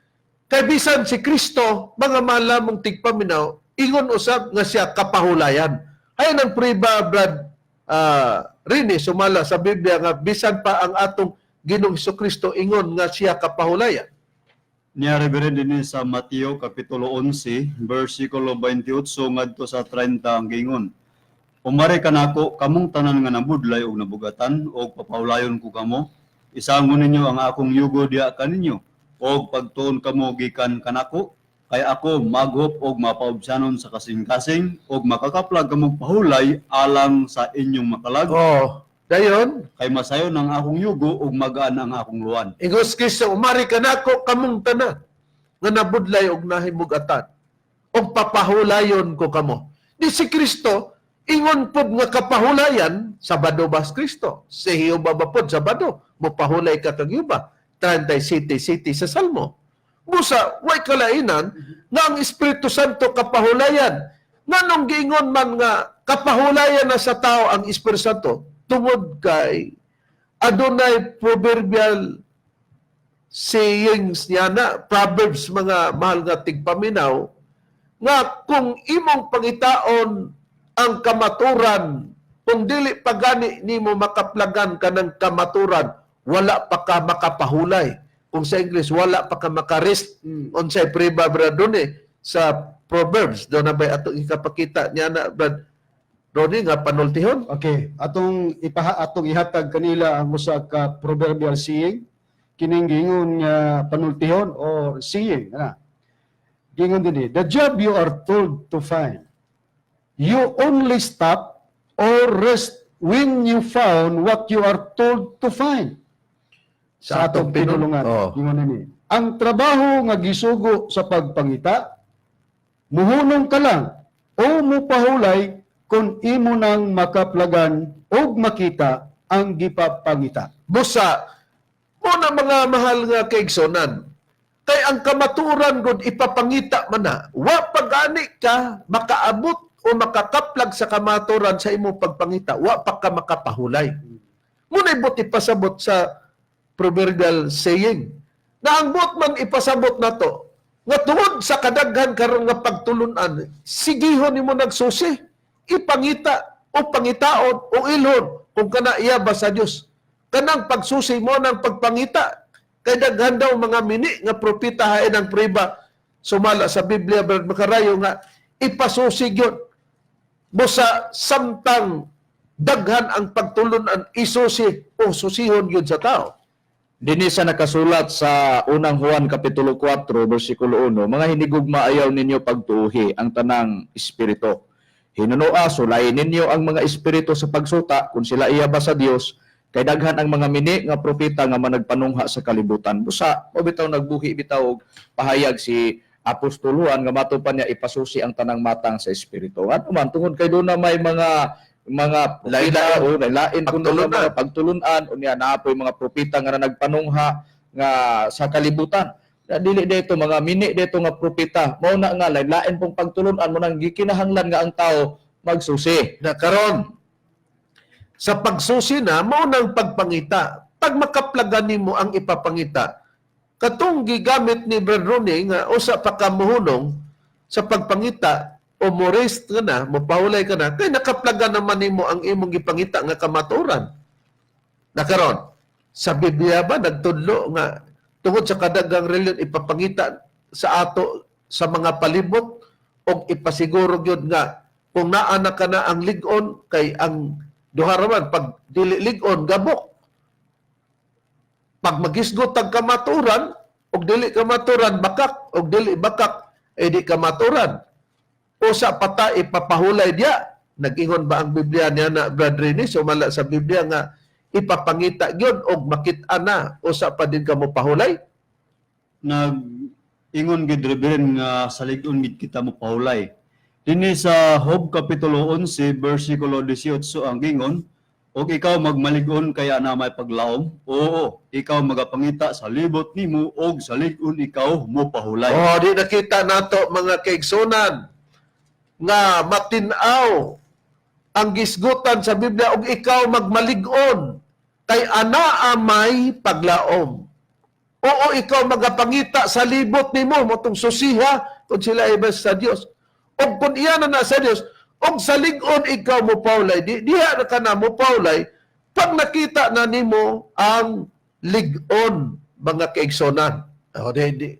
Kay bisan si Kristo, mga malamong tigpaminaw, ingon usab nga siya kapahulayan. Ayon ang priba Brad Rini sumala sa Biblia nga bisan pa ang atong Ginoong Hesukristo ingon nga siya kapahulayan. Niya Reverend din sa Mateo Kapitulo 11, versikulo 28 ngadto sa 30 ang gingon. Umari ka nako kamong tanan nga nabudlay og nabugatan og papahulayon ko kamo. Isangon ninyo ang akong yugo diha kaninyo og pagtuon kamo gikan kanako kay ako maghop og mapaubsanon sa kasing-kasing og makakaplag kamong pahulay alang sa inyong makalag. Dayon, Kay masayon ang akong yugo ug magaan ang akong luwan. ingos Kristo, umari ka nako kamong tanan nga nabudlay og nahimugatan og papahulayon ko kamo. Di si Kristo ingon pod nga kapahulayan Sabado ba Kristo? Si Hiuba ba pod Sabado? Mopahulay ka kang Hiuba. 37 sa Salmo. Busa, way kalainan nga ang Espiritu Santo kapahulayan. Nganong giingon man nga kapahulayan na sa tao ang Espiritu Santo tungod kay adunay proverbial sayings niya na, proverbs mga mahal nga tigpaminaw, nga kung imong pangitaon ang kamaturan, kung dili pagani nimo makaplagan ka ng kamaturan, wala pa ka makapahulay. Kung sa English, wala pa ka makarest. Unsay priba doon sa Proverbs. Doon na ba atong ikapakita niya na, Brad Ronnie, nga panultihon? Okay, atong ihatag kanila ang usa ka proverbial saying, kining gingon nga panultihon or saying, ana. Gingon din the job you are told to find, you only stop or rest when you found what you are told to find. Sa atong pinulungan, gingon ini. Ang trabaho nga gisugo sa pagpangita, muhunong ka lang o mupahulay kung imo nang makaplagan o makita ang gipapangita. Busa, muna mga mahal nga kaigsonan, kay ang kamaturan gud ipapangita man na, wa pagani ka makaabot o makakaplag sa kamaturan sa imong pagpangita, wa pa ka makapahulay. Muna ibot ipasabot sa proverbial saying, na ang bot man ipasabot na to, nga tungod sa kadaghan karon nga pagtulunan, sigihon nimo nagsusi, ipangita o pangitaon o ilhon kung kana iya ba sa Dios. Kanang pagsusi mo ng pagpangita, kay daghan daw mga mini nga propeta hain ang priba sumala sa Biblia Brad Makarayo nga ipasusi gyud. Busa samtang daghan ang pagtulunan isusi o susihon gyud sa tao. Dinhi sa nakasulat sa unang Juan Kapitulo 4, versikulo 1, mga hinigugma ayaw ninyo pagtuuhi ang tanang espiritu. Hinunoa, sulayin ninyo ang mga espiritu sa pagsuta kung sila iya ba sa Dios, kay daghan ang mga mini nga propeta nga managpanungha sa kalibutan. Busa, o bitaw nagbuhi bitaw og pahayag si Apostol Juan nga matupan niya ipasusi ang tanang matang sa espiritu. Ano man tungod kay doon na may mga propeta o lain kun mga pagtulunan unya naapoy mga propeta nga nagpanungha nga sa kalibutan. Dili dito mga mini dito nga propeta mao na nga lain pong pagtulunan mo nang gikinahanglan nga ang tao magsusi. Na karon sa pagsusi na mao nang pagpangita. Pag makaplagan nimo ang ipapangita, katong gigamit ni Brad Ronnie nga usa pa ka muhunong sa pagpangita o morest ka na, mapahulay ka na, kay nakaplagan naman nimo ang imong gipangita nga kamaturan. Na karon sa Biblia ba nagtudlo nga tungod sa kadagang reliyon ipapangita sa ato sa mga palibot o ipasiguro gyud nga kung naa na ka na ang lig-on kay ang Duha raman pag dili lig-on gabok. Pag magisgot ang kamaturan, og dili kamaturan bakak, og dili bakak, di kamaturan. O sa pata ipapahulay diya. Nag-ingon ba ang Biblia niya na Brad Rini? Sumala sa Biblia nga ipapangita gyud og makit-an na o sa pa din ka mo pahulay. Nag-ingon gid Reverend nga salig-on gid kita mo pahulay. Dinhi sa Job Kapitulo 11, versikulo 18 ang gingon, og ikaw magmalig-on kaya na may paglaom. Oo, ikaw magapangita sa libot nimo og salig-on ikaw mo pahulay. Oh, di nakita nato mga kaigsunan nga matinaw ang gisgutan sa Biblia og ikaw magmalig-on kay ana may paglaom. Oo, ikaw magapangita sa libot nimo motong susiha kung sila ay sa Dios. Og kung iyan na sa Dios, og sa lig-on ikaw mo paulay, diha na ka na mo paulay pag nakita na nimo ang lig-on mga kaigsunan. O di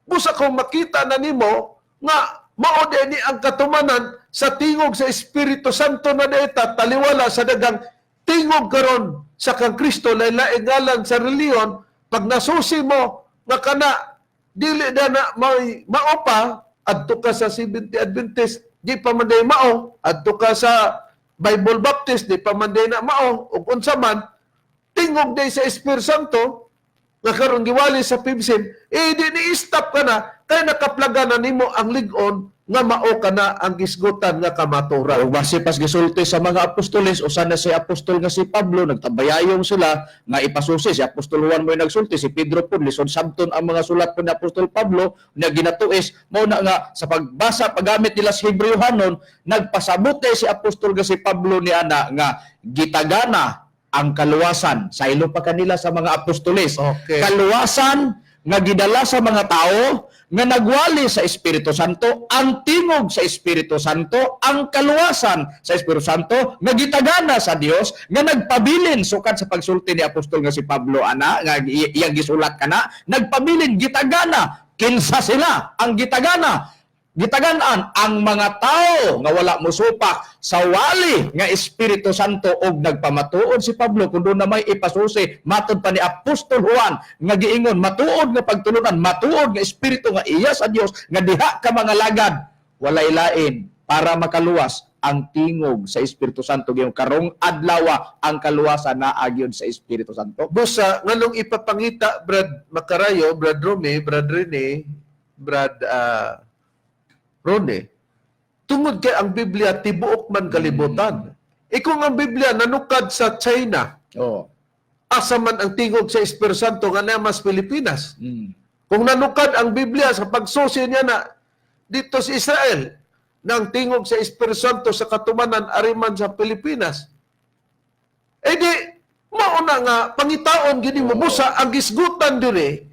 busa kung makita na nimo nga mao ni ang katumanan sa tingog sa Espiritu Santo na data taliwala sa dagang tingog karon sa kang Kristo lain ngalan sa reliyon pag nasusi mo nga kana dili na mao adto ka sa Seventh Adventist di pa man day mao adto ka sa Bible Baptist di pa man day na mao ug unsa man tingog day sa Espiritu Santo nga karon giwali sa pibsin di ni stop ka na kay nakaplaga na nimo ang lig-on nga mao kana ang gisgutan nga kamaturan. O base pas gisulti sa mga apostoles, usa na si apostol nga si Pablo, nagtabayayong sila nga ipasusi. Si apostol Juan mo'y nagsulti, si Pedro po, lisod sabton ang mga sulat po ni apostol Pablo, na ginatuis, mo na nga sa pagbasa, paggamit nila sa Hebrewhanon, nagpasabuti si apostol nga si Pablo ni ana nga gitagana ang kaluwasan. Sa ilo pa kanila sa mga apostoles. Okay. Kaluwasan nga gidala sa mga tao nga nagwali sa Espiritu Santo, ang tingog sa Espiritu Santo, ang kaluwasan sa Espiritu Santo nga gitagana sa Dios nga nagpabilin sukad sa pagsulti ni apostol nga si Pablo ana nga iyang gisulat kana, nagpabilin gitagana kinsa sila ang gitaganaan ang mga tao nga wala mosupak sa wali nga Espiritu Santo og nagpamatuod si Pablo kun doon na may ipasusi matud pa ni apostol Juan nga giingon matuod nga pagtulunan matuod nga espiritu nga iya sa Dios nga diha ka mga lagad walay lain para makaluwas ang tingog sa Espiritu Santo gyud karong adlaw ang kaluwasan naa gyud sa Espiritu Santo. Busa nganong ipapangita Brad Macarayo, Brad Rome, Brad Rene, Brad Rone, tungod kay ang Biblia tibuok man kalibutan. Kung ang Biblia nanukad sa China, asa man ang tingog sa Espiritu Santo nga namas Pilipinas. Kung nanukad ang Biblia sa pagsusi niya na dito sa Israel, ng tingog sa Espiritu Santo sa katumanan ariman sa Pilipinas, di, mauna nga, pangitaon gini mo busa, ang gisgutan diri,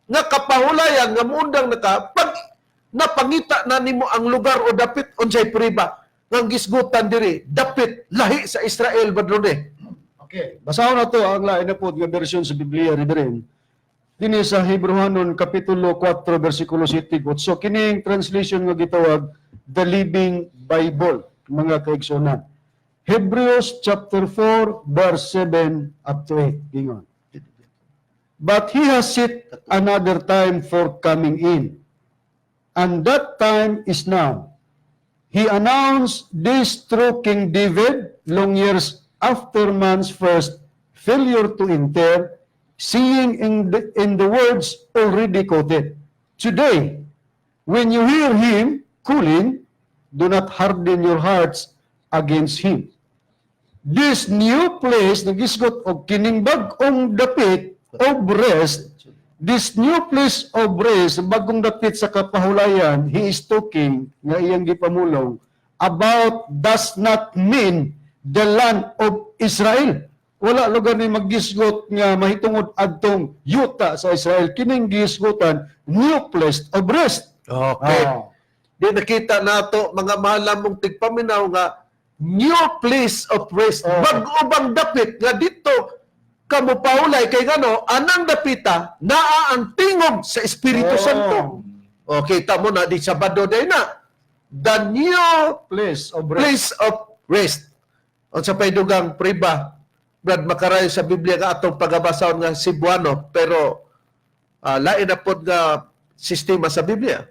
nga kapahulayan, nga muundang pag napangita na nimo ang lugar o dapit unsay priba ng gisgutan diri dapit lahi sa Israel badrone. Okay, basahon na to ang lain na po nga bersyon sa Biblia Reverend. Dini sa Hebrewhanon Kapitulo 4 versikulo 7. So kining translation nga gitawag The Living Bible mga kaigsunan. Hebrews chapter 4 verse 7 up to 8 gingon. But he has set another time for coming in. And that time is now. He announced this through King David long years after man's first failure to enter, seeing in the words already quoted. Today, when you hear him calling, do not harden your hearts against him. This new place, nagisgot og kining bag-ong dapit of rest, this new place of rest, bagong dapit sa kapahulayan, he is talking, nga iyang gipamulong, about does not mean the land of Israel. Wala lugar ni maggisgot nga mahitungod adtong yuta sa Israel. Kining gisgotan, new place of rest. Okay. Di nakita nato mga mahal mong tigpaminaw nga new place of rest. Bag-ubang dapit nga dito kamo paulay kay gano anang dapita naa ang tingog sa Espiritu Santo. Okay, tamo na di Sabado day na. The new Place of rest. place of rest. Unsa pay dugang priba Brad makaray sa Biblia nga atong pagabasahon nga Cebuano pero lain na pod nga sistema sa Biblia.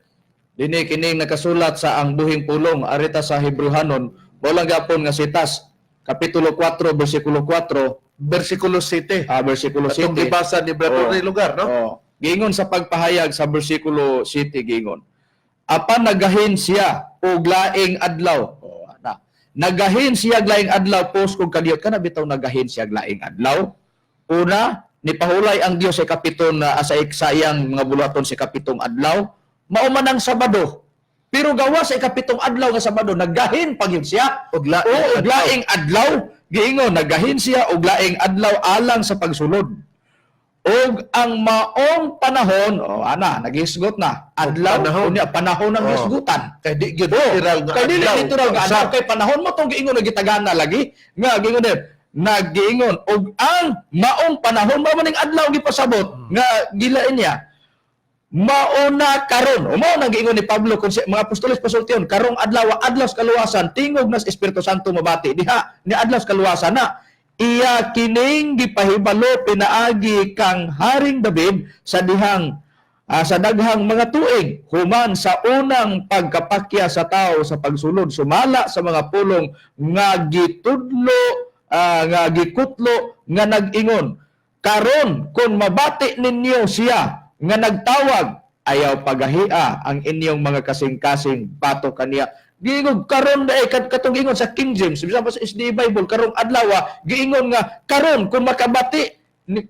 Dini kining nakasulat sa ang buhing pulong arita sa Hebrehanon, walang gapon nga sitas kapitulo 4 bersikulo 4 Versikulo 7. bersikulo Atong 7. gibasa ni Brad Ronnie Lugar, no? Oh, giingon sa pagpahayag sa bersikulo 7 giingon. Apan nagahin siya og laing adlaw. Oh, ana. Nagahin siya og laing adlaw post kung kadiyot kana bitaw nagahin siya og laing adlaw. Una, nipahulay ang Dios sa kapiton sa iyang mga bulaton sa kapitong adlaw. Mao man ang Sabado. Pero gawa sa ikapitong adlaw nga Sabado nagahin pagyud siya Og og laing adlaw. Giingon nagahin siya og laing adlaw alang sa pagsulod. Og ang maong panahon, ana, naghisgot na. Adlaw, panahon ng hisgutan. Kay di gyud literal nga Kay dili adlaw. literal nga adlaw kay panahon mo tong giingon nagitagana lagi. Nga giingon din, nagiingon og ang maong panahon mao maning adlaw gipasabot nga gilain niya. Mauna karon. Mao nang giingon ni Pablo kung mga apostoles pasultion, karong adlaw sa kaluwasan tingog na sa Espiritu Santo mabati diha ni adlaw sa kaluwasan na iya kining gipahibalo pinaagi kang Haring David sa dihang sa daghang mga tuig human sa unang pagkapakya sa tao sa pagsulod sumala sa mga pulong nga gitudlo nga gikutlo nga nag-ingon karon kun mabati ninyo siya nga nagtawag ayaw pagahia ang inyong mga kasing-kasing bato kaniya. Giingon karon na katong ingon sa King James, bisan pa sa SD Bible karong adlaw giingon nga karon kung makabati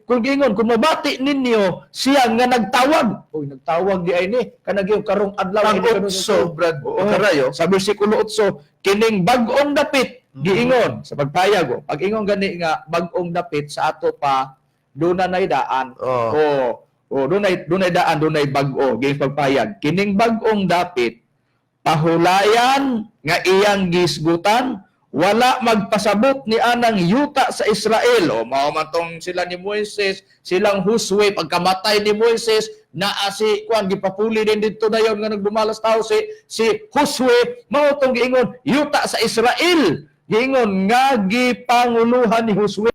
kung giingon kung mabati ninyo siya nga nagtawag. Oy nagtawag di ay ni kanang karong adlaw Ang utso, Brad Karayo. sa bersikulo 8 kining bag-ong dapit giingon sa pagpayag pag ingon gani nga bag-ong dapit sa ato pa dunay daan. Dunay daan, dunay bag-o, gayong pagpayag. Kining bag-ong dapit, pahulayan nga iyang gisgutan, wala magpasabot ni anang yuta sa Israel. Mao man tong sila ni Moises, silang Josue, pagkamatay ni Moises, naa si kuan gipapuli din dito dayon nga nagdumalas tao si Josue, mao tong giingon yuta sa Israel. Giingon nga gipanguluhan ni Josue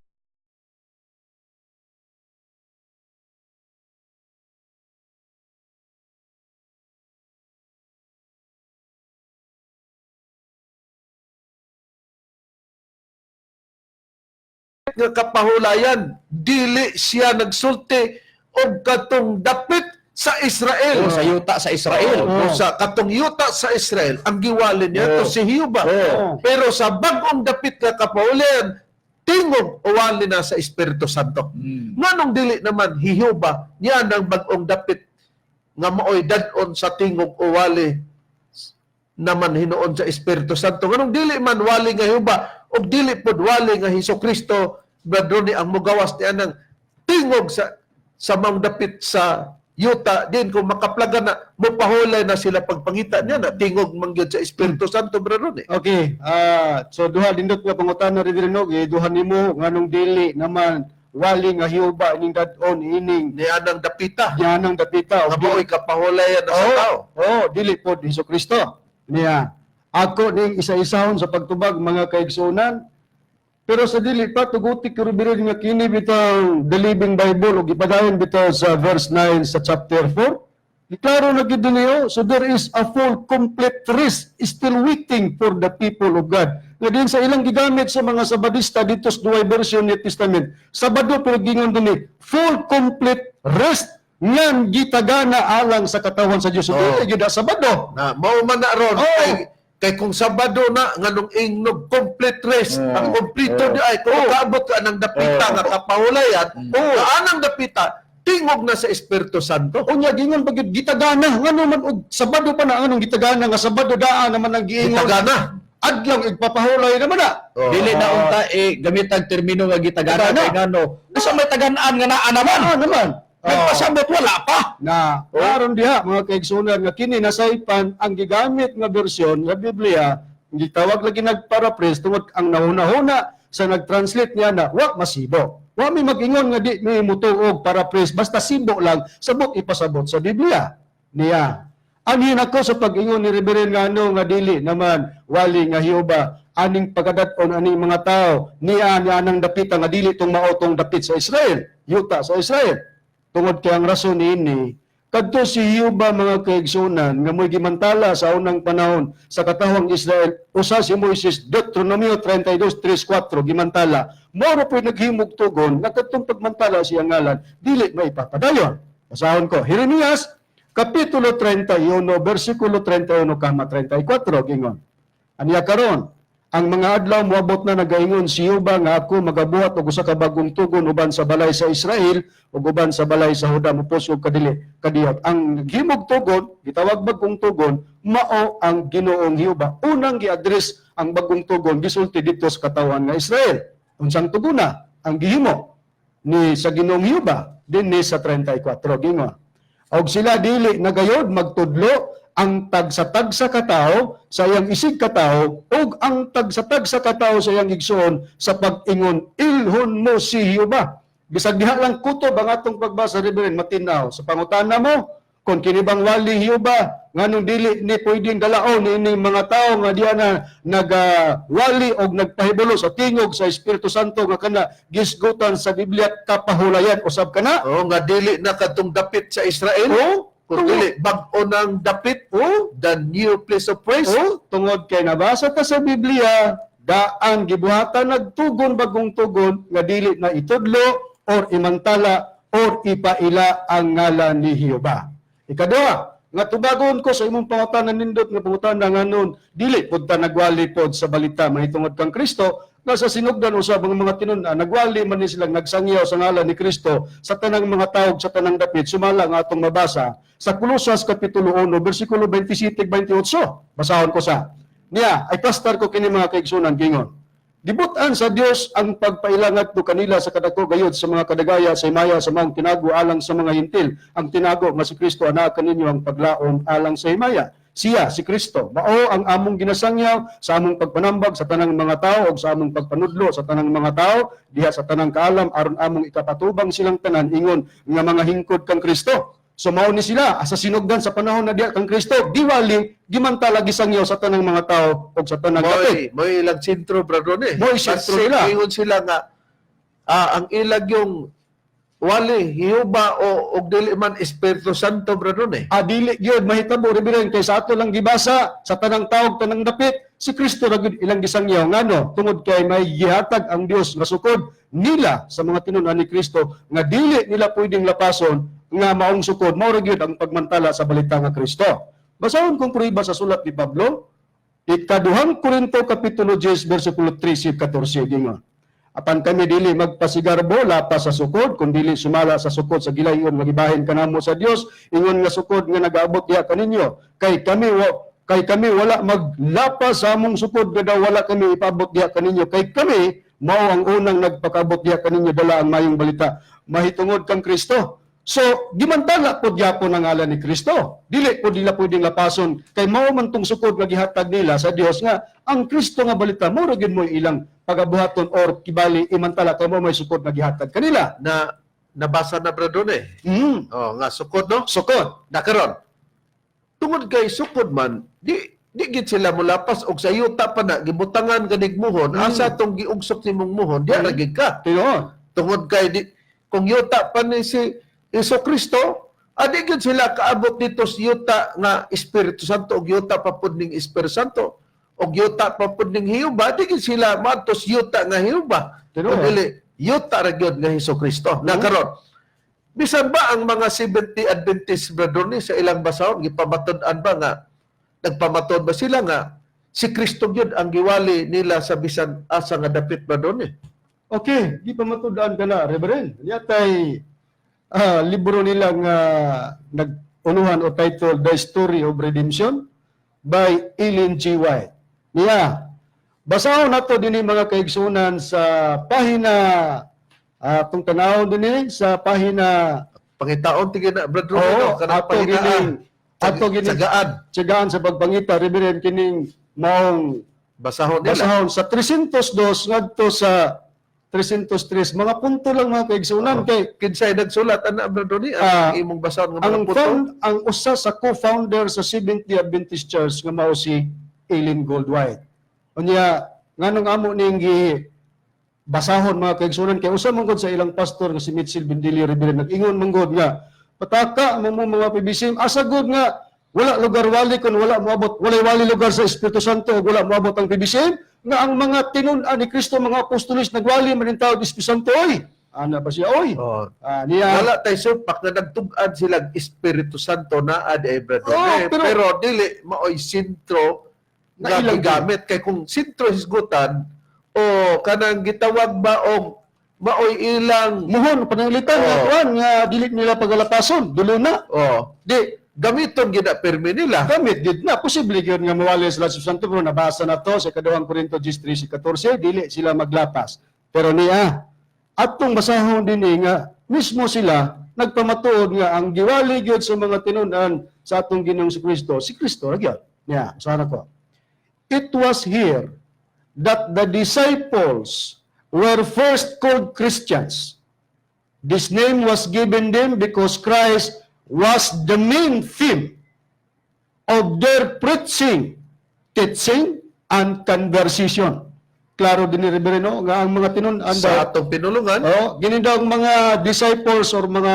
nga kapahulayan dili siya nagsulti og katong dapit sa Israel. sa yuta sa Israel. Sa katong yuta sa Israel ang giwalin niya to si Hiuba. Pero sa bag-ong dapit nga kapahulayan tingog uwali na sa Espiritu Santo. Nganong dili naman Hiuba niya ng bag-ong dapit nga maoy dad-on sa tingog uwali naman hinuon sa Espiritu Santo. Nganong dili man wali nga Hiuba o dili pod wali nga Hesukristo Brother ni ang mugawas niya ng tingog sa maong dapit sa yuta din kung makaplaga na mupahulay na sila pagpangita niya na tingog mangyod sa Espiritu Santo Brother ni. Okay, so duha dindot nga pangutana rin no, duha nimo nganong dili naman wali nga Hiuba ining dad-on ining Ni anang dapita. yanang dapita Nga maoy kapahulayan na sa tao. dili pod Hesukristo niya. Ako ning isa-isahon sa pagtubag mga kaigsunan. Pero sa dili pa tuguti kirubirin nga kini bitang The Living Bible ug ipadayon bitaw sa verse 9 sa chapter 4. Iklaro na gid niyo, so there is a full complete rest still waiting for the people of God. Nga din sa ilang gigamit sa mga Sabadista dito sa duay version ni Testament. Sabado pero gingon dinhi, full complete rest ngan gitagana alang sa katawan sa Dios. So gyud Sabado. Na mao man na ron kay kung Sabado na nganong ingnog complete rest ang kompleto di ay kung kaabot ka ng dapita nga kapahulayan anang dapita tingog na sa Espiritu Santo. Unya gingon bagid gitagana ngano man og Sabado pa na anong gitagana nga Sabado daan naman ang giingon. Gitagana. Adlang igpapahulay naman na. Dili na unta gamit ang termino nga gitagana kay ngano. Kasi may taganaan nga naa naman. Nagpasabot wala pa. Karon diha mga kaigsunan nga kini nasaypan ang gigamit nga bersyon nga Biblia gitawag lagi nagparaphrase tungod ang nahuna-huna sa nagtranslate niya na wa masibo. Wa mi mag-ingon nga di mi mutuog paraphrase basta sibo lang sabot ipasabot sa Biblia niya. Anhin ako sa pag-ingon ni Reverend nga ano nga dili naman wali nga Hiuba aning pagadaton aning mga tao niya nang dapit nga dili tong maotong dapit sa Israel, yuta sa Israel. Tungod kay ang rason niini kadto si Hiuba mga kaigsunan nga mo'y gimantala sa unang panahon sa katawang Israel usa si Moises Deuteronomio 32:3-4 gimantala mao po naghimog tugon nga kadtong pagmantala siya ngalan dili maipapadayon. Basahon ko Jeremias Kapitulo 31, versikulo 31-34, gingon. Aniya karon, ang mga adlaw moabot na nagaingon si Hiuba nga ako magabuhat og usa ka bagong tugon uban sa balay sa Israel ug uban sa balay sa Huda mupos og kadiyot. Ang himog tugon, gitawag bagong tugon, mao ang Ginoong Hiuba. Unang gi-address ang bagong tugon gisulti dito sa katawan nga Israel. Unsang tuguna ang gihimo ni sa Ginoong Hiuba dinhi sa 34 gingon. Og sila dili nagayod magtudlo ang tagsa-tagsa katao sa iyang isig katao ug ang tagsa-tagsa katao sa iyang igsoon sa pag-ingon ilhon mo si Hiuba. Bisag diha lang kutob ang atong pagbasa Reverend matinaw sa pangutana mo kung kini bang wali Hiuba nganong dili ni pwedeng dalaon ini mga tao nga diha na nagwali og nagpahibulo sa tingog sa Espiritu Santo nga kana gisgutan sa Biblia kapahulayan usab kana O nga dili na kadtong dapit sa Israel. Kung dili bag-o ng dapit, the new place of praise. tungod kay nabasa ta sa Biblia daan gibuhatan nagtugon bagong tugon nga dili na itudlo or imantala or ipaila ang ngalan ni Hiuba. Ikaduha, nga tubagon ko sa imong pangutanan nindot nga pangutana nganon dili pud ta nagwali pod sa balita mahitungod kang Kristo nga sa sinugdan usab ang mga tinun-an nagwali man ni silang nagsangyaw sa ngalan ni Kristo sa tanang mga tawag sa tanang dapit sumala nga atong mabasa sa Kolosas Kapitulo 1 bersikulo 27-28. Basahon ko sa niya ay pastor ko kini mga kaigsunan gingon. Dibutan sa Dios ang pagpailangat do kanila sa kadako gayud sa mga kadagaya sa himaya sa maong tinago alang sa mga hintil. Ang tinago nga si Kristo anak kaninyo ang paglaom alang sa himaya. Siya, si Kristo, mao ang among ginasangyaw sa among pagpanambag sa tanang mga tao o sa among pagpanudlo sa tanang mga tao, diha sa tanang kaalam, aron among ikapatubang silang tanan, ingon nga mga hingkod kang Kristo. So mao ni sila, sa sinugdan sa panahon na diha kang Kristo, diwali, gimantala gisangyaw sa tanang mga tao o sa tanang dapit. Mo'y ilang sentro, brother ni. Mo'y sentro nila. Ingon sila nga, ang ilag yung wali, Hiuba o dili man Espiritu Santo, brother ni. Dili gyud mahitabo Reverend kay sa ato lang gibasa sa tanang tawag tanang dapit si Kristo ra gyud ilang gisangyaw ngano tungod kay may gihatag ang Dios nga sukod nila sa mga tinun-an ni Kristo nga dili nila pwedeng lapason nga maong sukod mao ra gyud ang pagmantala sa balita nga Kristo. Basahon kung pruiba sa sulat ni Pablo ikaduhang Korinto kapitulo 10 bersikulo 13-14 gingon. Apan kami dili magpasigarbo lapas sa sukod, kung dili sumala sa sukod sa gilayon magibahin kanamo sa Dios, ingon nga sukod nga nagaabot diha kaninyo. Kay kami wala maglapas sa among sukod nga daw wala kami ipabot diha kaninyo. Kay kami mao ang unang nagpakabot diha kaninyo dala ang mayong balita mahitungod kang Kristo. So, gimantala po gyapon ang ngalan ni Kristo. Dili po nila pwedeng lapason kay mao man tong sukod nga gihatag nila sa Dios nga ang Kristo nga balita mao ra gyud mo ilang pagabuhaton or kibali imantala kay mo may sukod nga gihatag kanila. Na nabasa na, brother ni. Nga sukod, no? Sukod. Nakaron. Tungod kay sukod man, di gid sila mulapas og sa yuta pa na gibutangan ganig muhon asa tong giugsok nimong muhon di ra gid ka. Tiyon. Tungod kay kung yuta pa ni si Iso Kristo, adi gyud sila kaabot dito sa yuta nga Espiritu Santo og yuta pa pud ning Espiritu Santo og yuta pa pud ning Hiuba, adi gyud sila matos yuta nga Hiuba. Pero dili yuta ra gyud nga Hesus Kristo. Nakaron. Bisan ba ang mga 70 Adventist brother ni sa ilang basahon gipamatod-an ba nga nagpamatod ba sila nga si Kristo gyud ang giwali nila sa bisan asa nga dapit brother ni? Okay, di pa matudaan ka na, Reverend. Yatay libro nilang nag-unuhan o title The Story of Redemption by Ellen G. White. Niya, basahon nato din mga kaigsunan sa pahina atong tanaw din sa pahina Pangitaon tigin na brother ato gining tiyagaan sa pagpangita Reverend kining maong basahon nila. basahon sa 302 ngadto sa 303 mga punto lang mga kaigsunan kay Kinsay nagsulat ana brother ni ang imong basahon nga mga punto. ang usa sa co-founder sa Seventh-day Adventist Church nga mao si Ellen Goldwhite. Unya nganong amo ning basahon mga kaigsunan kay usa man gud sa ilang pastor nga si Mitchell Bindili Rivera nag-ingon man gud nga pataka mo mga PBC asa gud nga wala lugar wali kun wala moabot walay wali lugar sa Espiritu Santo ug wala moabot ang PBC nga ang mga tinun-an ni Kristo mga apostolis nagwali man ang tawag Espiritu Santo oy ana ba siya oy Oh. niya Wala tayo supak na nagtug-an silang Espiritu Santo na ad Brother Oh, Ned. pero- Pero dili maoy sintro Na nga ilang gigamit kay kung sintro hisgutan o kanang gitawag ba og maoy ilang muhon pananglitan nga Oh. kuan nga dili nila pagalapason dulo na di gamiton gina permi nila. gamit gid na posible gyud nga mawali sila sa Santo pero nabasa na to sa kadawang Korinto 13:14 dili sila maglapas pero niya atong basahon dinhi nga mismo sila nagpamatuod nga ang giwali gyud sa mga tinun-an sa atong Ginoong si Kristo ra gyud niya sana ko it was here that the disciples were first called Christians. This name was given them because Christ was the main theme of their preaching, teaching, and conversation. Klaro din ni Reverendo nga ang mga tinun-an Sa atong pinulungan, ginindaw ang mga disciples or mga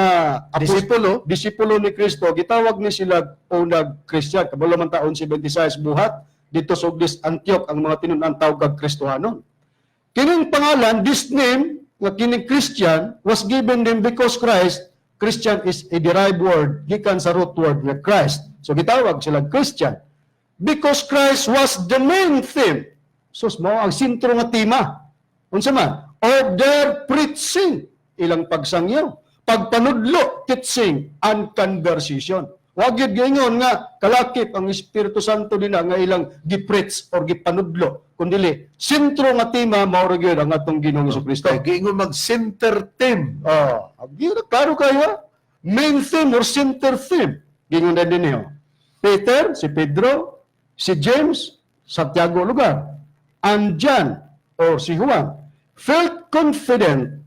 disipulo ni Kristo, gitawag ni sila unang Christian. Kabalo man taon 76 buhat, dito sa Uglis Antioch ang mga tinun-an tawag kag Kristohanon. Kining pangalan, this name, nga kining Christian, was given them because Christian is a derived word, gikan sa root word nga Christ. So gitawag sila Christian. Because Christ was the main theme. So mao ang sentro nga tema. Unsa man? Of their preaching. Ilang pagsangyaw, pagpanudlo, teaching, and conversation. Wa gyud gingon nga kalakip ang Espiritu Santo dinha nga ilang gipreach or gipanudlo kundi sentro nga tema mao ra gyud ang atong Ginoong Jesucristo. kay giingon mag-center team. Klaro kayo. Main theme or center theme. Gingon na din niyo. Peter, si Pedro, si James, Santiago lugar, and John or si Juan felt confident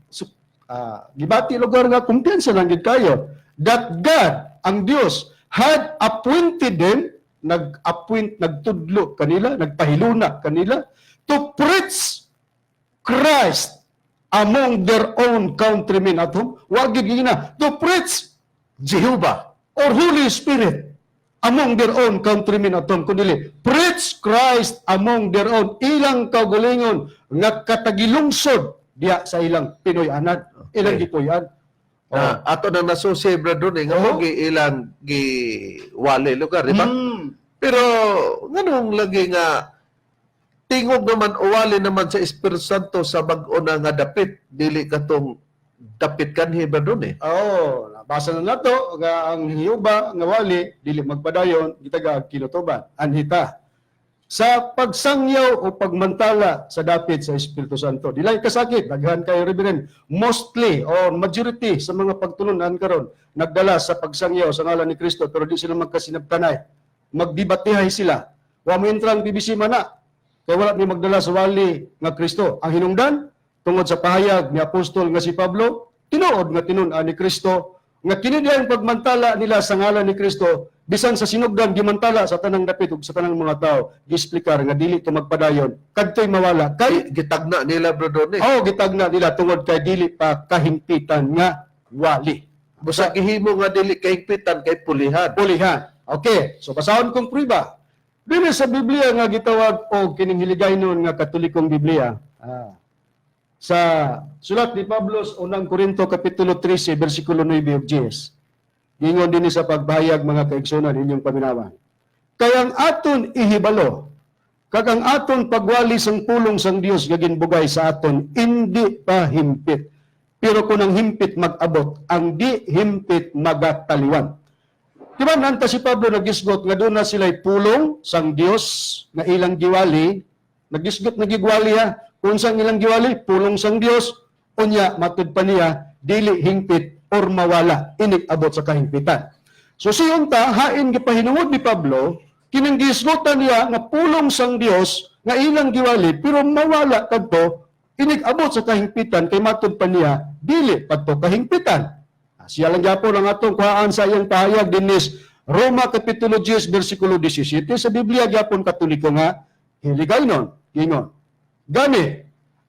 gibati lugar nga kumpiyansa lang gid kayo that God ang Dios had appointed them, nag-appoint, nagtudlo kanila, nagpahiluna kanila, to preach Christ among their own countrymen at home. Wag gina, to preach Jehovah or Holy Spirit among their own countrymen at home. Kundi, preach Christ among their own. Ilang kaugalingon nga katagilungsod diya sa ilang Pinoy-anan. Ilang gipuyan. Ato nang nasusi brother nga Oo. ilang wali lugar, di ba? Pero nganong lagi nga tingog naman uwali naman sa Espiritu Santo sa bag-o na nga dapit dili katong dapit kanhi brother ni. Nabasa na nato nga ang hiyuba nga wali dili magpadayon gitaga kinutuban anhita sa pagsangyaw o pagmantala sa dapit sa Espiritu Santo. Dilay kasakit daghan kay Reverend mostly or majority sa mga pagtulunan karon nagdala sa pagsangyaw sa ngalan ni Kristo pero di sila magkasinabtanay. Magdibatihay sila. Wa mo entrang BBC mana kay wala ni magdala sa wali nga Kristo. Ang hinungdan tungod sa pahayag ni apostol nga si Pablo, tinuod nga tinun-an ni Kristo nga kini diay pagmantala nila sa ngalan ni Kristo bisan sa sinugdan gimantala sa tanang dapit ug sa tanang mga tao giesplikar nga dili to magpadayon kadtoy mawala kay Gitagna nila brother ni. gitagna nila tungod kay dili pa kahimpitan nga wali. Busa gihimo nga dili kahigpitan kay pulihan. Pulihan. Okay, so basahon kong priba. Dili sa Biblia nga gitawag og kining hiligaynon nga Katolikong Biblia. Sa sulat ni Pablo sa unang Korinto kapitulo 13 bersikulo 9 ug 10. Gingon din sa pagbahayag mga kaigsunan inyong paminawan. Kaya ang aton ihibalo, kag ang aton pagwali sang pulong sang Dios nga ginbugay sa aton, hindi pa himpit. Pero kung ang himpit mag-abot, ang di himpit magataliwan. Diba nanta si Pablo nagisgot nga doon na sila'y pulong sang Dios nga ilang giwali, nagisgot na gigwali ha, kung sang ilang giwali, pulong sang Dios, unya matud pa niya, dili hingpit or mawala, inig abot sa kahingpitan. So siyon ta, hain gipahinungod ni Pablo, kining gisgotan niya nga pulong sang Dios nga ilang giwali, pero mawala kadto, inig abot sa kahingpitan, kay matud pa niya, dili padto kahingpitan. Siya lang gyapon ang atong kuhaan sa iyang pahayag dinis Roma kapitulo 10 bersikulo 17 sa Biblia gyapon Katoliko nga hiligaynon gingon Gani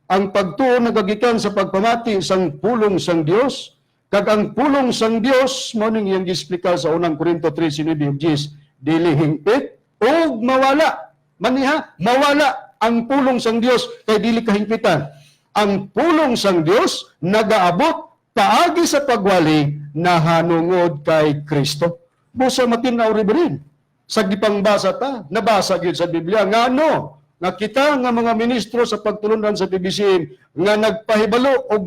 ang pagtuo nagagikan sa pagpamati sang pulong sang Dios, kag ang pulong sang Dios mao ning iyang giexplika sa unang Korinto 3:9-10, dili hingpit o mawala. Maniha, mawala ang pulong sang Dios kay dili kahingpitan. Ang pulong sang Dios nagaabot paagi sa pagwali na hanungod kay Kristo. Busa matinaw rin. Sa gipangbasa ta, nabasa gyud sa Biblia ngano nga kita nga mga ministro sa pagtulungan sa PBCM nga nagpahibalo og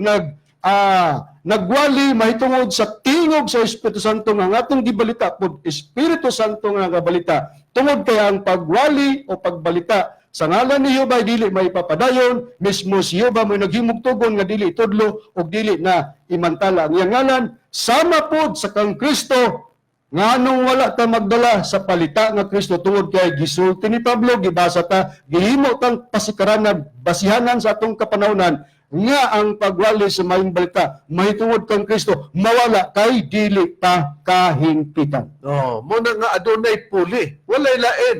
nagwali mahitungod sa tingog sa Espiritu Santo nga atong gibalita pod Espiritu Santo nga gabalita tungod kay ang pagwali o pagbalita sa ngalan ni Jehova dili maipapadayon, mismo si Jehova may naghimog tugon nga dili tudlo o dili na imantala ang iyang ngalan, sama pod sa kang Kristo nga nung wala ta magdala sa palita nga Kristo tungod kay gisulti ni Pablo, gibasa ta, gihimo tang pasikaranan, basihanan sa atong kapanahonan nga ang pagwali sa mayong balita mahitungod kang Kristo mawala kay dili ta kahingpitan. No, muna nga adunay puli. Walay lain.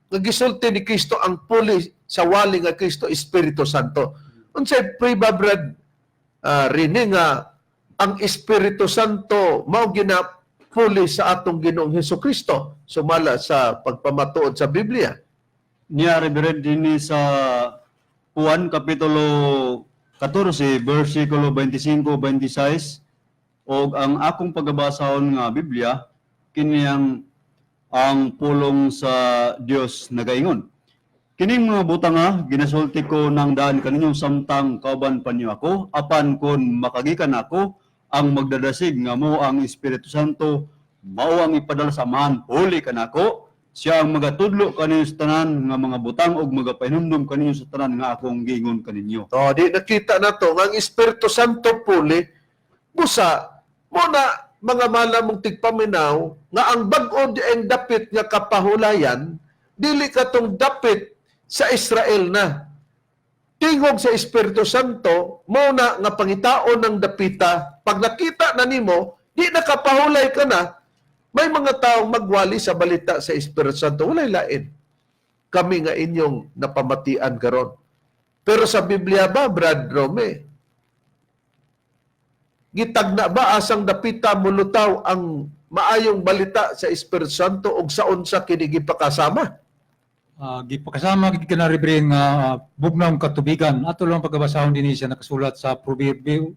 Nagisulti ni Kristo ang puli sa wali nga Kristo, Espiritu Santo. Unsay pre-babrad rini nga ang Espiritu Santo mao ginapuli sa atong Ginoong Hesukristo sumala sa pagpamatuod sa Biblia. Niya reverend dinhi sa Juan kapitulo 14 bersikulo 25-26 og ang akong pagbabasahon nga Biblia kini ang pulong sa Dios nagaingon. Kining mga butang ginasulti ko ng daan kaninyong samtang kauban panyo ako, apan kon makagikan ako, ang magdadasig nga mo ang Espiritu Santo, mao ang ipadala sa amahan, huli ka nako, siya ang magatudlo kaninyo sa tanan nga mga butang ug magapahinumdum kaninyo sa tanan nga akong giingon kaninyo. No, di nakita na to nga ang Espiritu Santo puli busa mo na mga malamong tigpaminaw nga ang bag-o di ang dapit nga kapahulayan dili katong dapit sa Israel na. Tingog sa Espiritu Santo mo na nga pangitaon ng dapita, pag nakita na nimo di nakapahulay ka na, may mga taong magwali sa balita sa Espiritu Santo. Walay lain. Kami nga inyong napamatian karon. Pero sa Biblia ba, Brad Rome, gitagna ba asang dapita mulutaw ang maayong balita sa Espiritu Santo ug saon sa kini gipakasama? Gipakasama gid kana reverend nga bugnawng katubigan. Ato lang pagbabasahon dinhi siya nakasulat sa Proverbio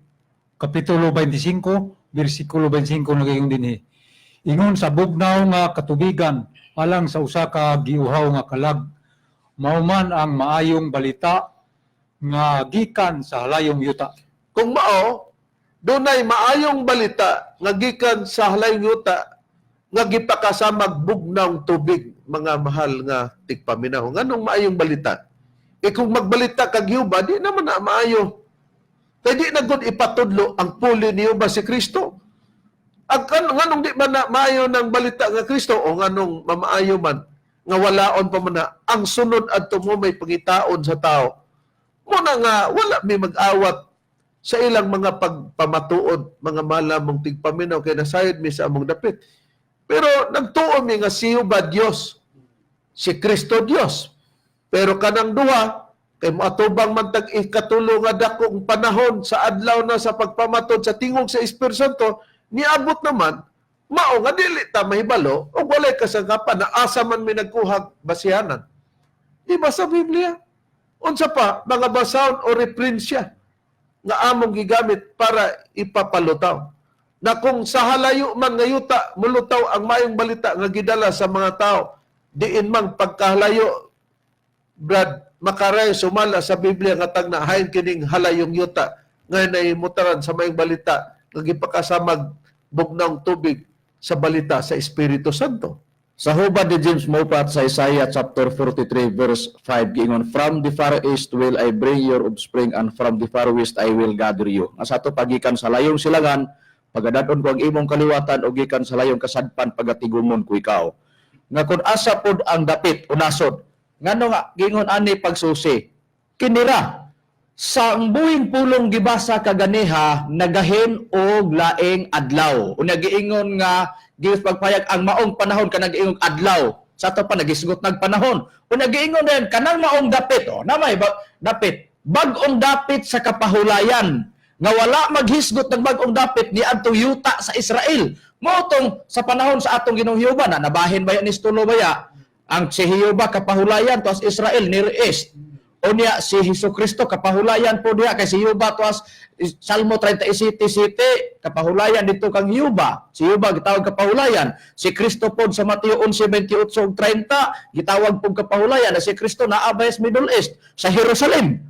kapitulo 25 bersikulo 25 nagaingon dinhi. Ingon sa bugnaw nga katubigan alang sa usa ka giuhaw nga kalag, mao man ang maayong balita nga gikan sa halayong yuta. Kung mao, dunay maayong balita nga gikan sa halayong yuta nga gipakasamag bugnawng tubig, mga mahal nga tigpaminaw. Nganong maayong balita? Kung magbalita kag Jehova, di naman na maayo. Kaya di na gud ipatudlo ang puli ni Jehova si Kristo. Nganong di man na maayo ng balita nga Kristo o nganong mamaayo man nga walaon pa man na ang sunod adto mo may pangitaon sa tao. Muna nga wala may mag-awat sa ilang mga pagpamatuod, mga malamong tigpaminaw kay nasayod mi sa among dapit. Pero nagtuon mi nga si Jehova Dios, si Kristo Dios. Pero kanang duha kay moatubang man tag ikatulo nga dakong panahon sa adlaw na sa pagpamatod sa tingog sa Espiritu Santo, niabot naman mao nga dili ta mahibalo o walay kasangkapan na asa man may nagkuhag basihanan. Iba sa Biblia. Unsa pa mga basahon o reprinsya nga among gigamit para ipapalutaw. Na kung sa halayo man nga yuta mulutaw ang mayong balita nga gidala sa mga tao, diin mang pagkahalayo, Brad, makaray sumala sa Biblia nga tagna hain kining halayong yuta nga nahimutaran sa mayong balita nga gipakasamag bugnawng tubig sa balita sa Espiritu Santo. Sa hubad ni James Mopat sa Isaiah chapter 43 verse 5 giingon, "From the far east will I bring your offspring, and from the far west I will gather you." Nga sa ato pagikan sa layong silangan, pagadadon ko ang imong kaliwatan o gikan sa layong kasadpan pagatigumon ko ikaw. Nga kun asa pod ang dapit o nasod, ngano nga giingon ani pagsusi, kinira sa ang buhing pulong gibasa kaganiha nagahin og laing adlaw. Unya giingon nga Diyos pagpayag ang maong panahon ka nag-iingong adlaw sa ato pa nagisgot nagpanahon. O nagiingon din kanang maong dapit namay dapit bag-ong dapit sa kapahulayan nga wala maghisgot ng bag-ong dapit ni adto yuta sa Israel. Motong sa panahon sa atong Ginoong Jehova na nabahin ba yan ni Stulo baya ang si Jehova kapahulayan to as Israel near east. O niya si Jesucristo kapahulayan po diha kay si Jehova to as Salmo 37:7 kapahulayan dito kang Jehova. Si Jehova gitawag kapahulayan. Si Kristo pod sa Mateo 11:28 ug 30 gitawag pod kapahulayan na si Kristo naa sa Middle East sa Jerusalem.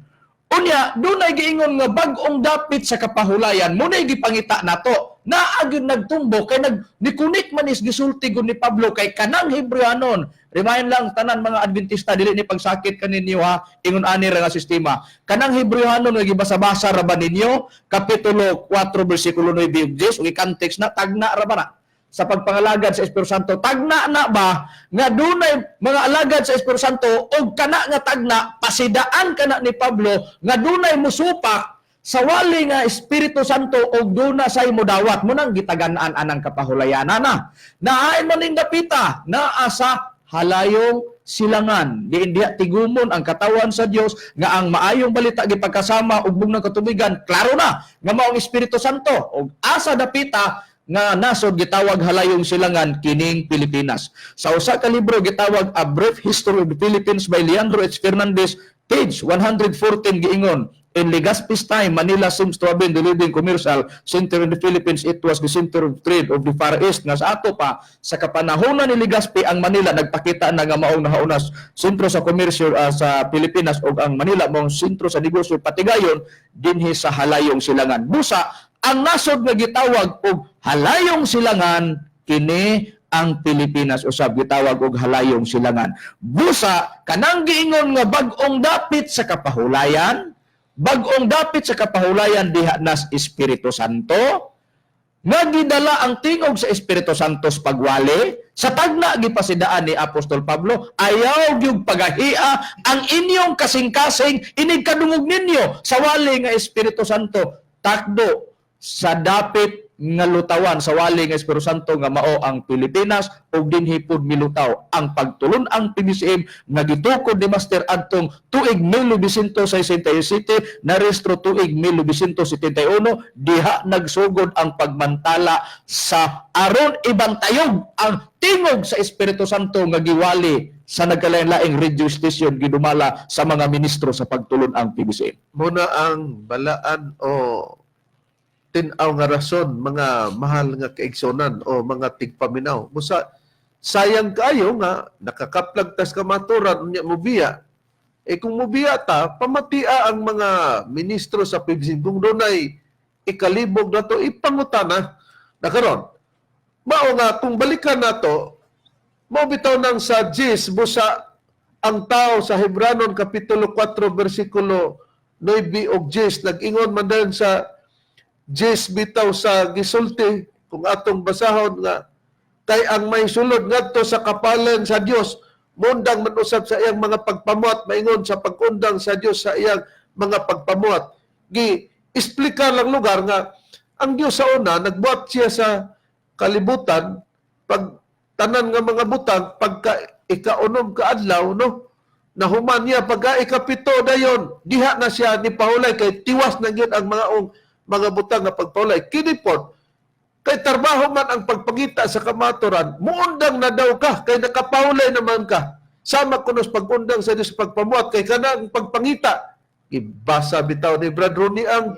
Unya, dunay giingon nga bag-ong dapit sa kapahulayan, munay gipangita nato. Naagyon nagtumbo kay nikunik man is gisulti gud ni Pablo kay kanang Hebreanon. Remind lang tanan mga Adventista dili ni pagsakit kaninyo ha, ingon ani ra nga sistema. Kanang Hebreanon nga gibasa-basa ra ba ninyo kapitulo 4 bersikulo 9 ug 10 ug context na tagna ra ba na sa pagpangalagad sa Espiritu Santo, tagna na ba nga dunay mga alagad sa Espiritu Santo og kana nga tagna pasidaan kana ni Pablo nga dunay musupak sa wali nga Espiritu Santo og duna say modawat mo nang gitagan-an anang kapahulayanan na. Naain man ning dapita naa sa halayong silangan. Diin diha tigumon ang katawan sa Dios nga ang maayong balita gipagkasama ug bugnaw katubigan. Klaro na nga mao ang Espiritu Santo og asa dapita nga nasod gitawag halayong silangan kining Pilipinas. Sa usa ka libro gitawag A Brief History of the Philippines by Leandro H. Fernandez, page 114 giingon, in Legazpi's time, Manila seems to have been the leading commercial center in the Philippines. It was the center of trade of the Far East. Nga sa ato pa, sa kapanahonan ni Legazpi, ang Manila nagpakita na nga maong nahaunas sentro sa komersyo sa Pilipinas o ang Manila maong sentro sa negosyo patigayon dinhi sa halayong silangan. Busa, ang nasod nga gitawag og halayong silangan kini ang Pilipinas usab gitawag og halayong silangan. Busa kanang giingon nga bag-ong dapit sa kapahulayan, bag-ong dapit sa kapahulayan diha nas Espiritu Santo nga gidala ang tingog sa Espiritu Santo sa pagwali sa tagna gipasidaan ni Apostol Pablo, ayaw gyud pagahia ang inyong kasing-kasing inig kadungog ninyo sa wali nga Espiritu Santo takdo sa dapit nga lutawan sa wali nga Espiritu Santo nga mao ang Pilipinas ug dinhi pod milutaw ang pagtulon ang PBCM nga gitukod ni Master adtong tuig 1967 na restro tuig 1971 diha nagsugod ang pagmantala sa aron ibantayog ang tingog sa Espiritu Santo nga giwali sa nagkalain-laing radio station gidumala sa mga ministro sa pagtulon ang PBCM. Muna ang balaan o tinaw nga rason mga mahal nga kaigsonan o mga tigpaminaw. Musa sayang kayo nga nakakaplagtas ka maturan unya mobiya. Kung mobiya ta pamatia ang mga ministro sa PBCM kung dunay ikalibog na to ipangutana na karon. Mao nga kung balikan nato mo bitaw nang sa 10 busa ang tao sa Hebreanon kapitulo 4 bersikulo 9 ug 10 nag-ingon man dayon sa Jes bitaw sa gisulti kung atong basahon nga kay ang may sulod ngadto sa kapalan sa Dios mundang man usab sa iyang mga pagpamuat maingon sa pagundang sa Dios sa iyang mga pagpamuat gi-explica lang lugar nga ang Dios sa una nagbuhat siya sa kalibutan pag tanan nga mga butang pagka ikaunom ka adlaw no nahuman niya pagka ikapito dayon diha na siya ni pahulay kay tiwas na gyud ang mga butang nga pagpaulay. Kini pod, kay trabaho man ang pagpangita sa kamaturan, muundang na daw ka, kay nakapaulay naman ka. Sama kunos pagundang sa Diyos pagpamuat, kay kanang pagpangita. Ibasa bitaw ni Brad Rooney ang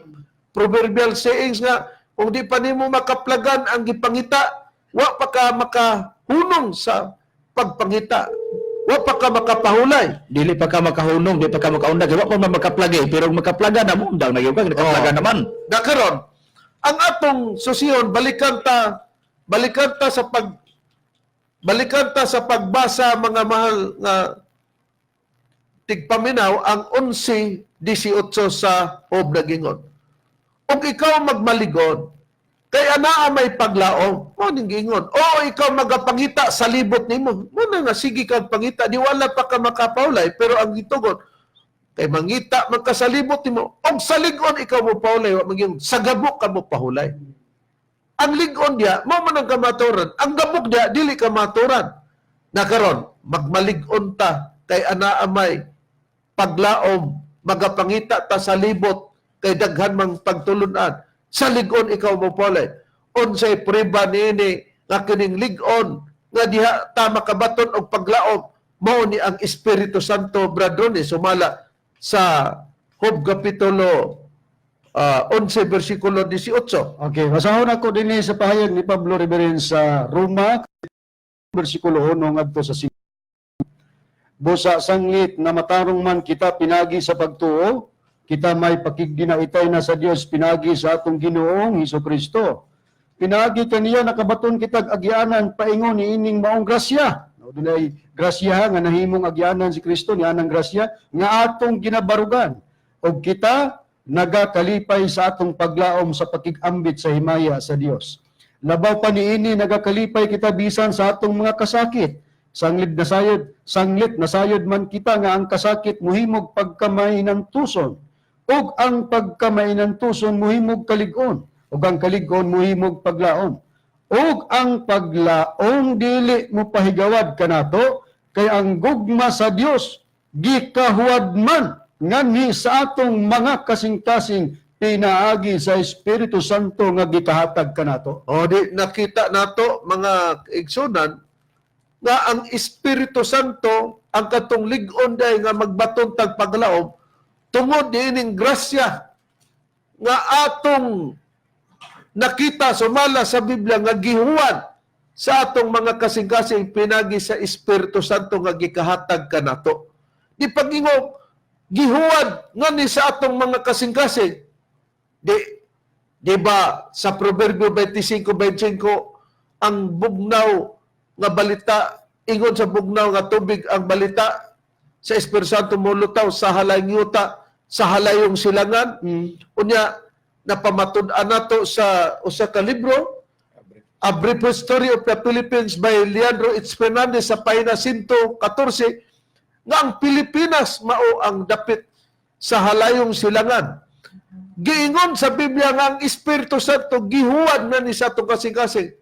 proverbial sayings nga, kung di pa nimo makaplagan ang gipangita, wa pa ka makahunong sa pagpangita. Wa pa ka makapahulay. Dili pa ka makahunong, di pa ka makaundag. Wa pa man makaplagi, pero makaplaga na mo, undang na yun ka, nakaplaga naman. Nakaroon, ang atong susiyon, balikan ta sa pagbasa mga mahal nga tigpaminaw ang 11:18 sa Ob Nagingon. Ug ikaw magmaligon, kay anaa may paglaom, mo ning gingon. O ikaw magapangita sa libot nimo. Mo na nga sige kag pangita, di wala pa ka makapaulay, pero ang gitugon kay mangita magkasalibot nimo. Og sa lig-on ikaw mo paulay, wa maging sa gabok ka mo pahulay. Ang lig-on dia, mo man ang kamaturan. Ang gabok dia dili ka maturan. na karon magmalig-on ta kay anaamay paglaom, magapangita ta sa libot kay daghan mang pagtulunan. Sa lig-on ikaw mo pala. Unsay priba niini nga kining lig-on nga diha ta makabaton og paglaom mao ni ang Espiritu Santo bradrone sumala sa Job kapitulo 11 versikulo 18. Okay, basahon ako din sa pahayag ni Pablo Reverend sa Roma, versikulo 1 ngadto sa 5. Busa sanglit na matarong man kita pinagi sa pagtuo, kita may pakigdinaitay na sa Dios pinagi sa atong Ginoong Hesukristo. Pinagi kaniya nakabaton kitag agyanan paingon ni ining maong grasya. Dunay grasya nga nahimong agyanan si Kristo ni anang grasya nga atong ginabarugan. Og kita nagakalipay sa atong paglaom sa pakigambit sa himaya sa Dios. Labaw pa niini nagakalipay kita bisan sa atong mga kasakit. Sanglit na sayod man kita nga ang kasakit muhimog pagkamainantuson. Og ang pagkamainantuson muhimog kalig-on. Og ang kalig-on muhimog paglaom. Og ang paglaom dili mo pahigawad kanato kay ang gugma sa Dios gikahuwad man nganhi sa atong mga kasing-kasing pinaagi sa Espiritu Santo nga gikahatag kanato. O di nakita nato mga igsunan nga ang Espiritu Santo ang katong lig-on day nga magbaton tag paglaom tungod niining grasya nga atong nakita sumala sa Biblia nga gihuwad sa atong mga kasing-kasing pinagi sa Espiritu Santo nga gikahatag kanato. Di pagingog gihuwad nga ni sa atong mga kasing-kasing. Di ba sa Proverbio 25:25 ang bugnaw nga balita ingon sa bugnaw nga tubig ang balita sa Espiritu Santo mulutaw sa halayong yuta sa halayong silangan. Unya napamatud-an nato sa usa ka libro, A Brief History of the Philippines by Leandro H. Fernandez sa pahina 114, nga ang Pilipinas mao ang dapit sa halayong silangan. Giingon sa Biblia nga ang Espiritu Santo gihuwad na ni sa atong kasing-kasing.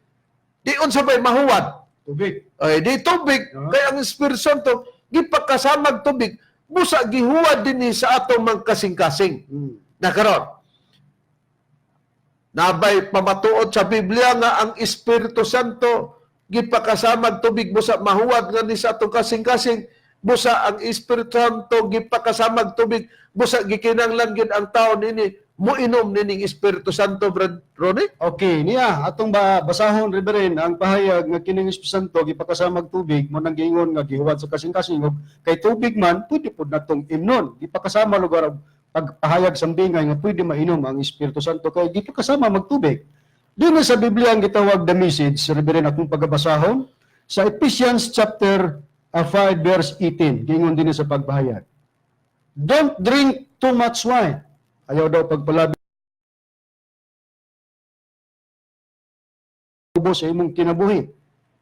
Dion sabay mahuwad. Tubig. Ay, di tubig. Kaya ang Espiritu Santo gipakasamag tubig. Busa gihuwad din ni sa atong mga kasing-kasing. Na karon nabay pamatuod sa Biblia nga ang Espiritu Santo gipakasamag tubig busa mahuwad nga ni sa atong kasing-kasing busa ang Espiritu Santo gipakasamag tubig busa gikinahanglan gid ang tawo nini moinom nining Espiritu Santo, Brad Ronnie. Okay, niya atong basahon Reverend ang pahayag nga kining Espiritu Santo gipakasamag tubig mo nang giingon nga gihuwad sa kasing-kasing ug kay tubig man pwede pud natong imnon gipakasama lugar pagpahayag sambingay nga pwede mainom ang Espiritu Santo kay gipakasama magtubig. Dili sa Biblia ang gitawag the message Reverend akong pagbasahon sa Ephesians chapter 5 verse 18 giingon din sa pagpahayag. Don't drink too much wine. Ayaw daw pagpalabi sa imong kinabuhi.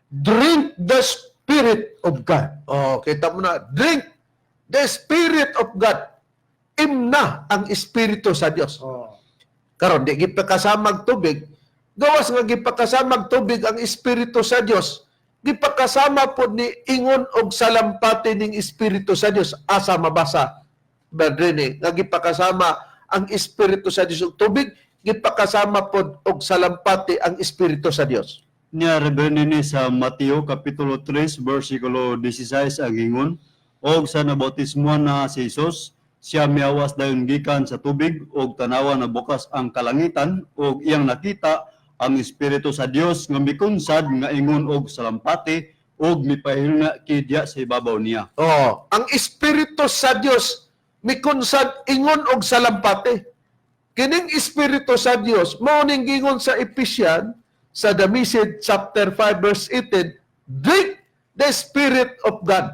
Drink the Spirit of God. Oh, kita mo na, drink the Spirit of God. Imna ang Espiritu sa Dios. Karon di gipakasamag tubig, gawas nga gipakasamag tubig ang Espiritu sa Dios. Gipakasama pod ni ingon og salampati ning Espiritu sa Dios asa mabasa. Badrene nga gipakasama ang Espiritu sa Dios og tubig, gipakasama pod og salampati ang Espiritu sa Dios. Niya Reverend ni sa Mateo kapitulo 3 versikulo 16 ang ingon, og sa nabautismuhan na si Jesus siya miawas dayon gikan sa tubig og tanawa na bukas ang kalangitan og iyang nakita ang Espiritu sa Dios nga mikunsad nga ingon og salampati og mipahilna kidya sa ibabaw niya. Oh, ang Espiritu sa Dios mikunsad ingon og salampati. Kining Espiritu sa Dios mao ning gingon sa Ephesians sa the message chapter 5 verse 18, drink the Spirit of God.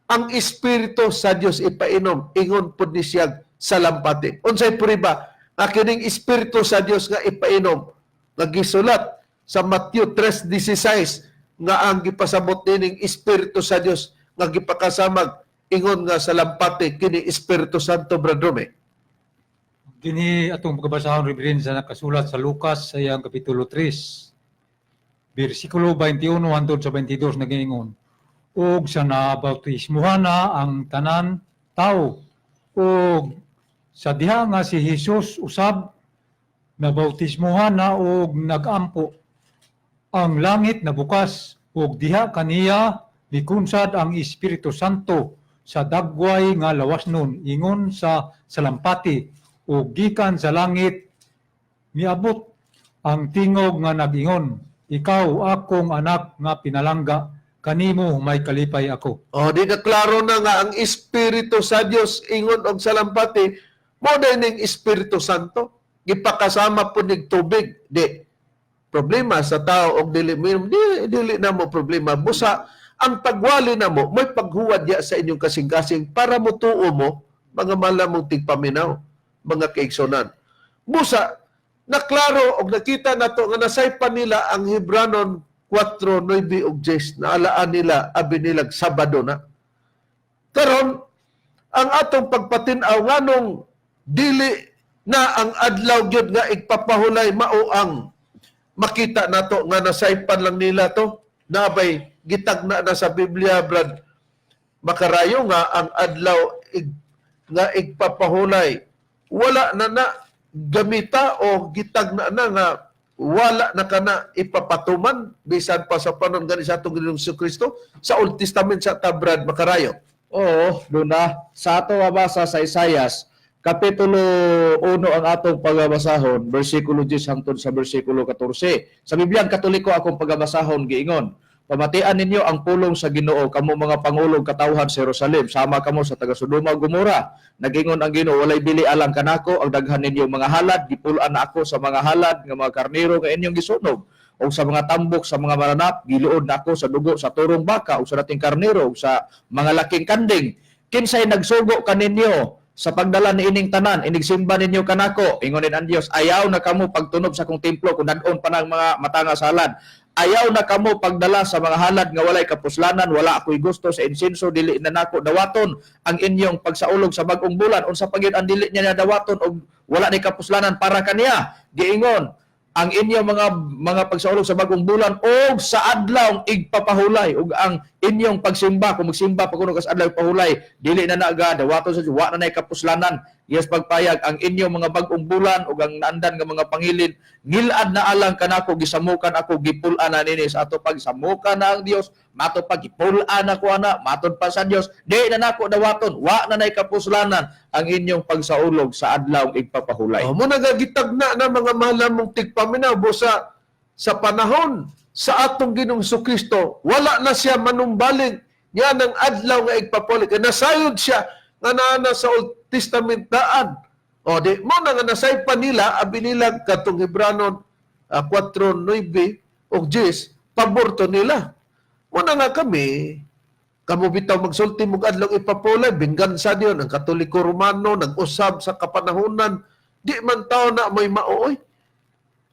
Ang Espiritu sa Dios ipainom ingon pud ni siya salampati. Unsay priba nga kining Espiritu sa Dios nga ipainom nga gisulat sa Matthew 3:16 nga ang gipasabot nining Espiritu sa Dios nga gipakasamag ingon nga salampati kini Espiritu Santo, Brad Rome. Dini atong pagbasahon Reverend sa nakasulat sa Lucas sa iyang kapitulo 3. Versikulo 21 hangtod sa 22 nagingon. ug sa nabautismuhan na ang tanan tao, ug sa diha nga si Jesus usab nabautismuhan na ug nagampo, ang langit nabukas ug diha kaniya mikunsad ang Espiritu Santo sa dagway nga lawasnon ingon sa salampati, ug gikan sa langit miabot ang tingog nga nag-ingon, ikaw akong anak nga pinalangga, kanimo may kalipay ako. O, di ka klaro na nga ang Espiritu sa Dios ingon og salampati, mo ning Espiritu Santo gipakasama po nig tubig. Di problema sa tao og dili na mo problema. Busa ang pagwali na mo, may paghuwad ya sa inyong kasing-kasing para mo tuo mo, mga malamong tigpaminaw, mga kaigsonan. Busa, naklaro og nakita nato nga nasaypan nila ang Hebranon 4, 9 ug 10 na alaan nila abi nilag Sabado na. Karon ang atong pagpatinaw nganong dili na ang adlaw gyud nga igpapahulay mao ang makita nato nga nasaypan lang nila to, nabay gitagna na sa Biblia, Brad Makarayo, nga ang adlaw nga igpapahulay wala na gamita o gitagna na nga wala na kana ipapatuman bisan pa sa panon gani sa atong Ginoong Kristo sa Old Testament sa Brad Makarayo. Oo, doon na. Sa ato mabasa sa Isaias, Kapitulo 1 ang atong pagbabasahon, versikulo 10 hangtod sa versikulo 14. Sa Biblia Katoliko akong pagbabasahon giingon, pamatian ninyo ang pulong sa Ginoo, kamo mga pangulong katawhan sa Jerusalem, sama kamo sa taga Sodoma ug Gomora. Nagingon ang Ginoo, walay bili alang kanako, ang daghan ninyo mga halad, gipulan na ako sa mga halad nga mga karnero nga inyong gisunog. O sa mga tambok sa mga maranap, giluod na ako sa dugo sa turong baka o sa dating karnero o sa mga laking kanding. Kinsay nagsugo kaninyo sa pagdala ni ining tanan, inigsimba ninyo kanako, ingonin ang Dios, ayaw na kamo pagtunob sa kong templo kung dadon pa ng mga matanga salad. Ayaw na kamo pagdala sa mga halad nga walay kapuslanan, wala ako'y gusto sa insenso, dili na nako dawaton ang inyong pagsaulog sa bagong bulan. Unsa pagid ang dili niya dawaton og wala ni kapuslanan para kaniya. Giingon, ang inyong mga pagsaulog sa bagong bulan o sa adlaw igpapahulay ug ang inyong pagsimba kung magsimba pa kuno kas adlaw pahulay dili na naga dawaton sa wa na nay kapuslanan. Yes pagpayag ang inyong mga bagong bulan ug ang naandan nga mga pangilin ngilad na alang kanako gisamukan ako gipul-an na nini sa ato pagsamukan na ang Dios mato pag gipul-an ako ana matud pa sa Dios di na nako dawaton wa na nay kapuslanan ang inyong pagsaulog sa adlaw igpapahulay. Mo nagagitagna na mga malamong tigpaminaw busa sa panahon sa atong Ginoong Kristo wala na siya manumbaling niya ng adlaw nga igpapahulay. Nasayod siya nga naa sa Old Testament daan. O di mo na nga nasaypan nila abi nila katong Hebranon 4, 9 ug 10 paborto nila. Mo na nga kami kamo bitaw magsulti mong adlaw ipapulay binggansa diyon ang Katoliko Romano nag-usab sa kapanahonan di man tawo na may maoy.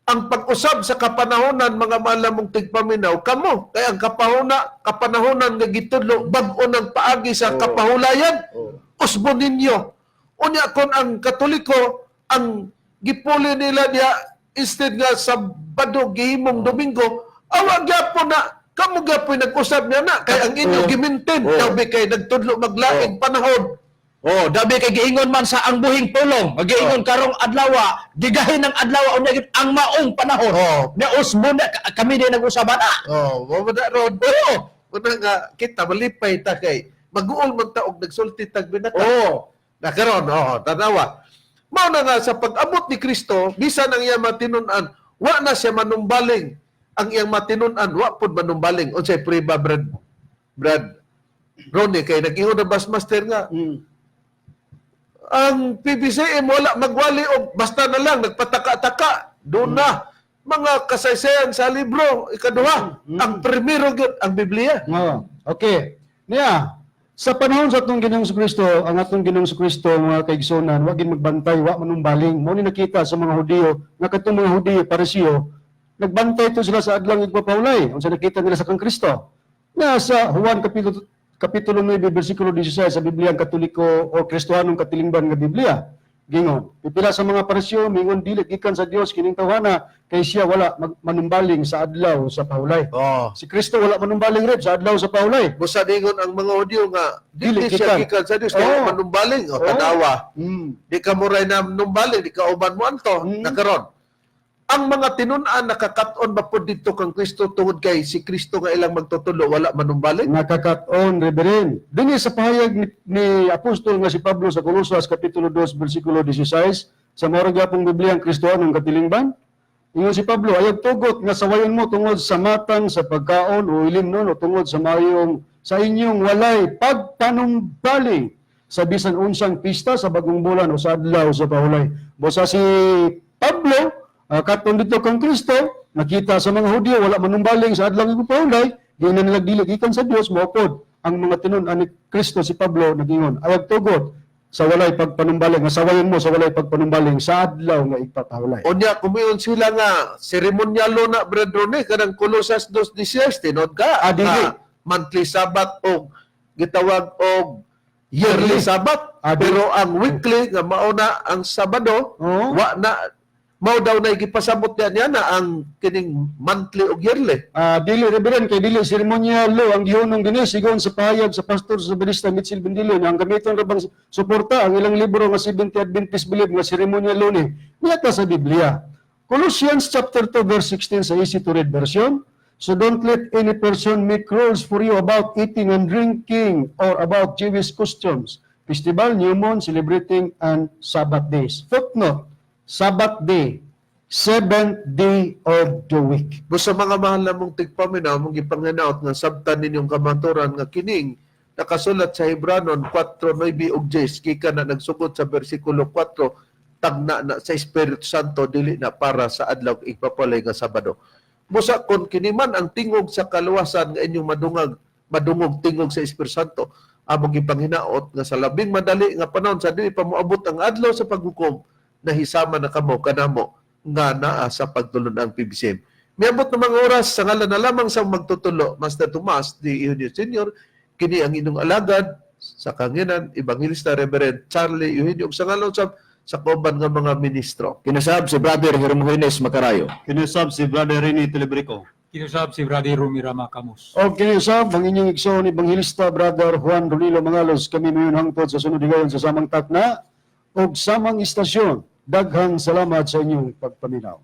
Ang pag-usab sa kapanahonan mga malamong tigpaminaw kamo kay ang kapanahonan nga gitudlo bag-o ng paagi sa kapahulayan. Usbon ninyo. Unya kon ang Katoliko ang gipuli nila niya instead nga Sabado gihimong Domingo awag gyapon na kamo gyapon nag-usab niya na kay ang inyo gimintin dabi kay nagtudlo maglaing panahon. Oh, dabi kay giingon man sa ang buhing pulong, giingon karong adlaw, gigahin ng adlaw unya gid ang maong panahon. Na usbon na kami din nag-usaban na. Mo na ron. Una nga kita malipay ta kay mag-uol man ta og nagsulti tag binata. Nakaron, tanawa. Mao na nga sa pag-abot ni Kristo, bisan ang iyang matinun-an, wa na siya manumbaling. Ang iyang matinun-an, wa pud manumbaling. Unsay priba, Brad Ronnie, kay nag-ingon na Bassmaster nga, ang PBCM wala magwali og basta na lang, nagpataka-taka. Doon na. Mga kasaysayan sa libro, ikaduha, ang primero gyud ang Biblia. Okay. Niya, sa panahon sa atong Ginoong Kristo, ang atong Ginoong Kristo mga kaigsonan, wa gid magbantay, wa manumbaling. Mao ni nakita sa mga Hudiyo, nga katong mga Hudiyo Parisiyo, nagbantay to sila sa adlaw igpapahulay. Unsa nakita nila sa kang Kristo? Na sa Juan kapitulo 9 bersikulo 16 sa Biblia Katoliko o Kristohanong katilingban nga Biblia. gingon. Pipila sa mga parisyo mingon dili gikan sa Dios kining tawhana kay siya wala manumbaling sa adlaw sa pahulay. Oh. Si Kristo wala manumbaling rin sa adlaw sa pahulay. Busa dingon ang mga audio nga dili Dili siya gikan. gikan sa Dios Oo. kaya manumbaling o Oo. tanawa. Mm. Di ka mo rin na numbaling, di ka uban mo anto, Mm. nakaron. Ang mga tinun-an nakakat-on ba po dito kang Kristo tungod kay si Kristo nga ilang magtutulo wala manumbaling? Nakakat-on, Reverend. Dini sa pahayag ni Apostol nga si Pablo sa Colosas Kapitulo 2, versikulo 16, sa morag yapong Biblia ang Kristohanong katilingban, ingon si Pablo, ayag tugot nga sawayon mo tungod sa matang, sa pagkaon o ilim nun, o tungod sa sa inyong walay pagpanumbaling sa bisan unsang pista sa bagong bulan o sa adlaw sa pahulay. Bosa si Pablo, katon dito kang Kristo, nakita sa mga Hudyo, wala manumbaling sa adlaw ng pahulay, di na nila dili gikan sa Dios, maupod ang mga tinun-an ni Kristo si Pablo nagingon, ayag tugot sa walay pagpanumbaling, nga sawayon mo sa walay pagpanumbaling sa adlaw nga ipapahulay. Unya, kumiyon sila nga, seremonyalo na, brethren, kanang Colosas 2:16, tinod ka, Dili. nga, monthly Sabbath o gitawag og yearly Sabbath. Dili. Pero ang weekly, nga mauna ang Sabado, Oo. wa na, mao daw na gipasabot niya na ang kining monthly o yearly. Dili, Reverend, kay dili ceremonial law ang gihunong dinhi sigon sa pahayag sa pastor sa Evangelista Mitchell Bendilio ang gamiton ra bang suporta ang ilang libro nga Seventh Adventist Believe nga ceremonial law ni niyata sa Biblia. Colossians chapter 2 verse 16 sa easy to read version. So don't let any person make rules for you about eating and drinking or about Jewish customs, festival, new moon, celebrating, and Sabbath days. Footnote, Sabbath day, 7th day of the week. Busa mga mahal na mong tigpaminaw, mong ipanganaot nga sabtan ninyong kamanturan nga kining nakasulat sa Hebranon 4:9 ug 10 gikan na nagsugod sa bersikulo 4 tagna na sa Espiritu Santo dili na para sa adlaw ipapalay nga Sabado. Busa kon kini man ang tingog sa kaluwasan nga inyong madungog tingog sa Espiritu Santo among ipanginaot nga sa labing madali nga panahon sa dili pa moabot ang adlaw sa paghukom nahisama na kamo kanamo nga naa sa pagtulon ang PBCM. Miabot na mga oras sa ngalan na lamang sa magtutulo, Master Tomas D. Eugenio Sr., kini ang inyong alagad sa kanginan, Evangelista Reverend Charlie Eugenio, sa ngalan sa kauban nga mga ministro. Kinasab si Brother Hermogenes Macarayo. Kinusab si Brother Rene Telebrico. Kinusab si Brother Romira Macamus. O kinusab, ang inyong igsoon ni Evangelista Brother Juan Ronilo Mangalos, kami mayon hangtod sa sunod higayon sa samang takna o samang istasyon. Daghang salamat sa inyong pagpaminaw.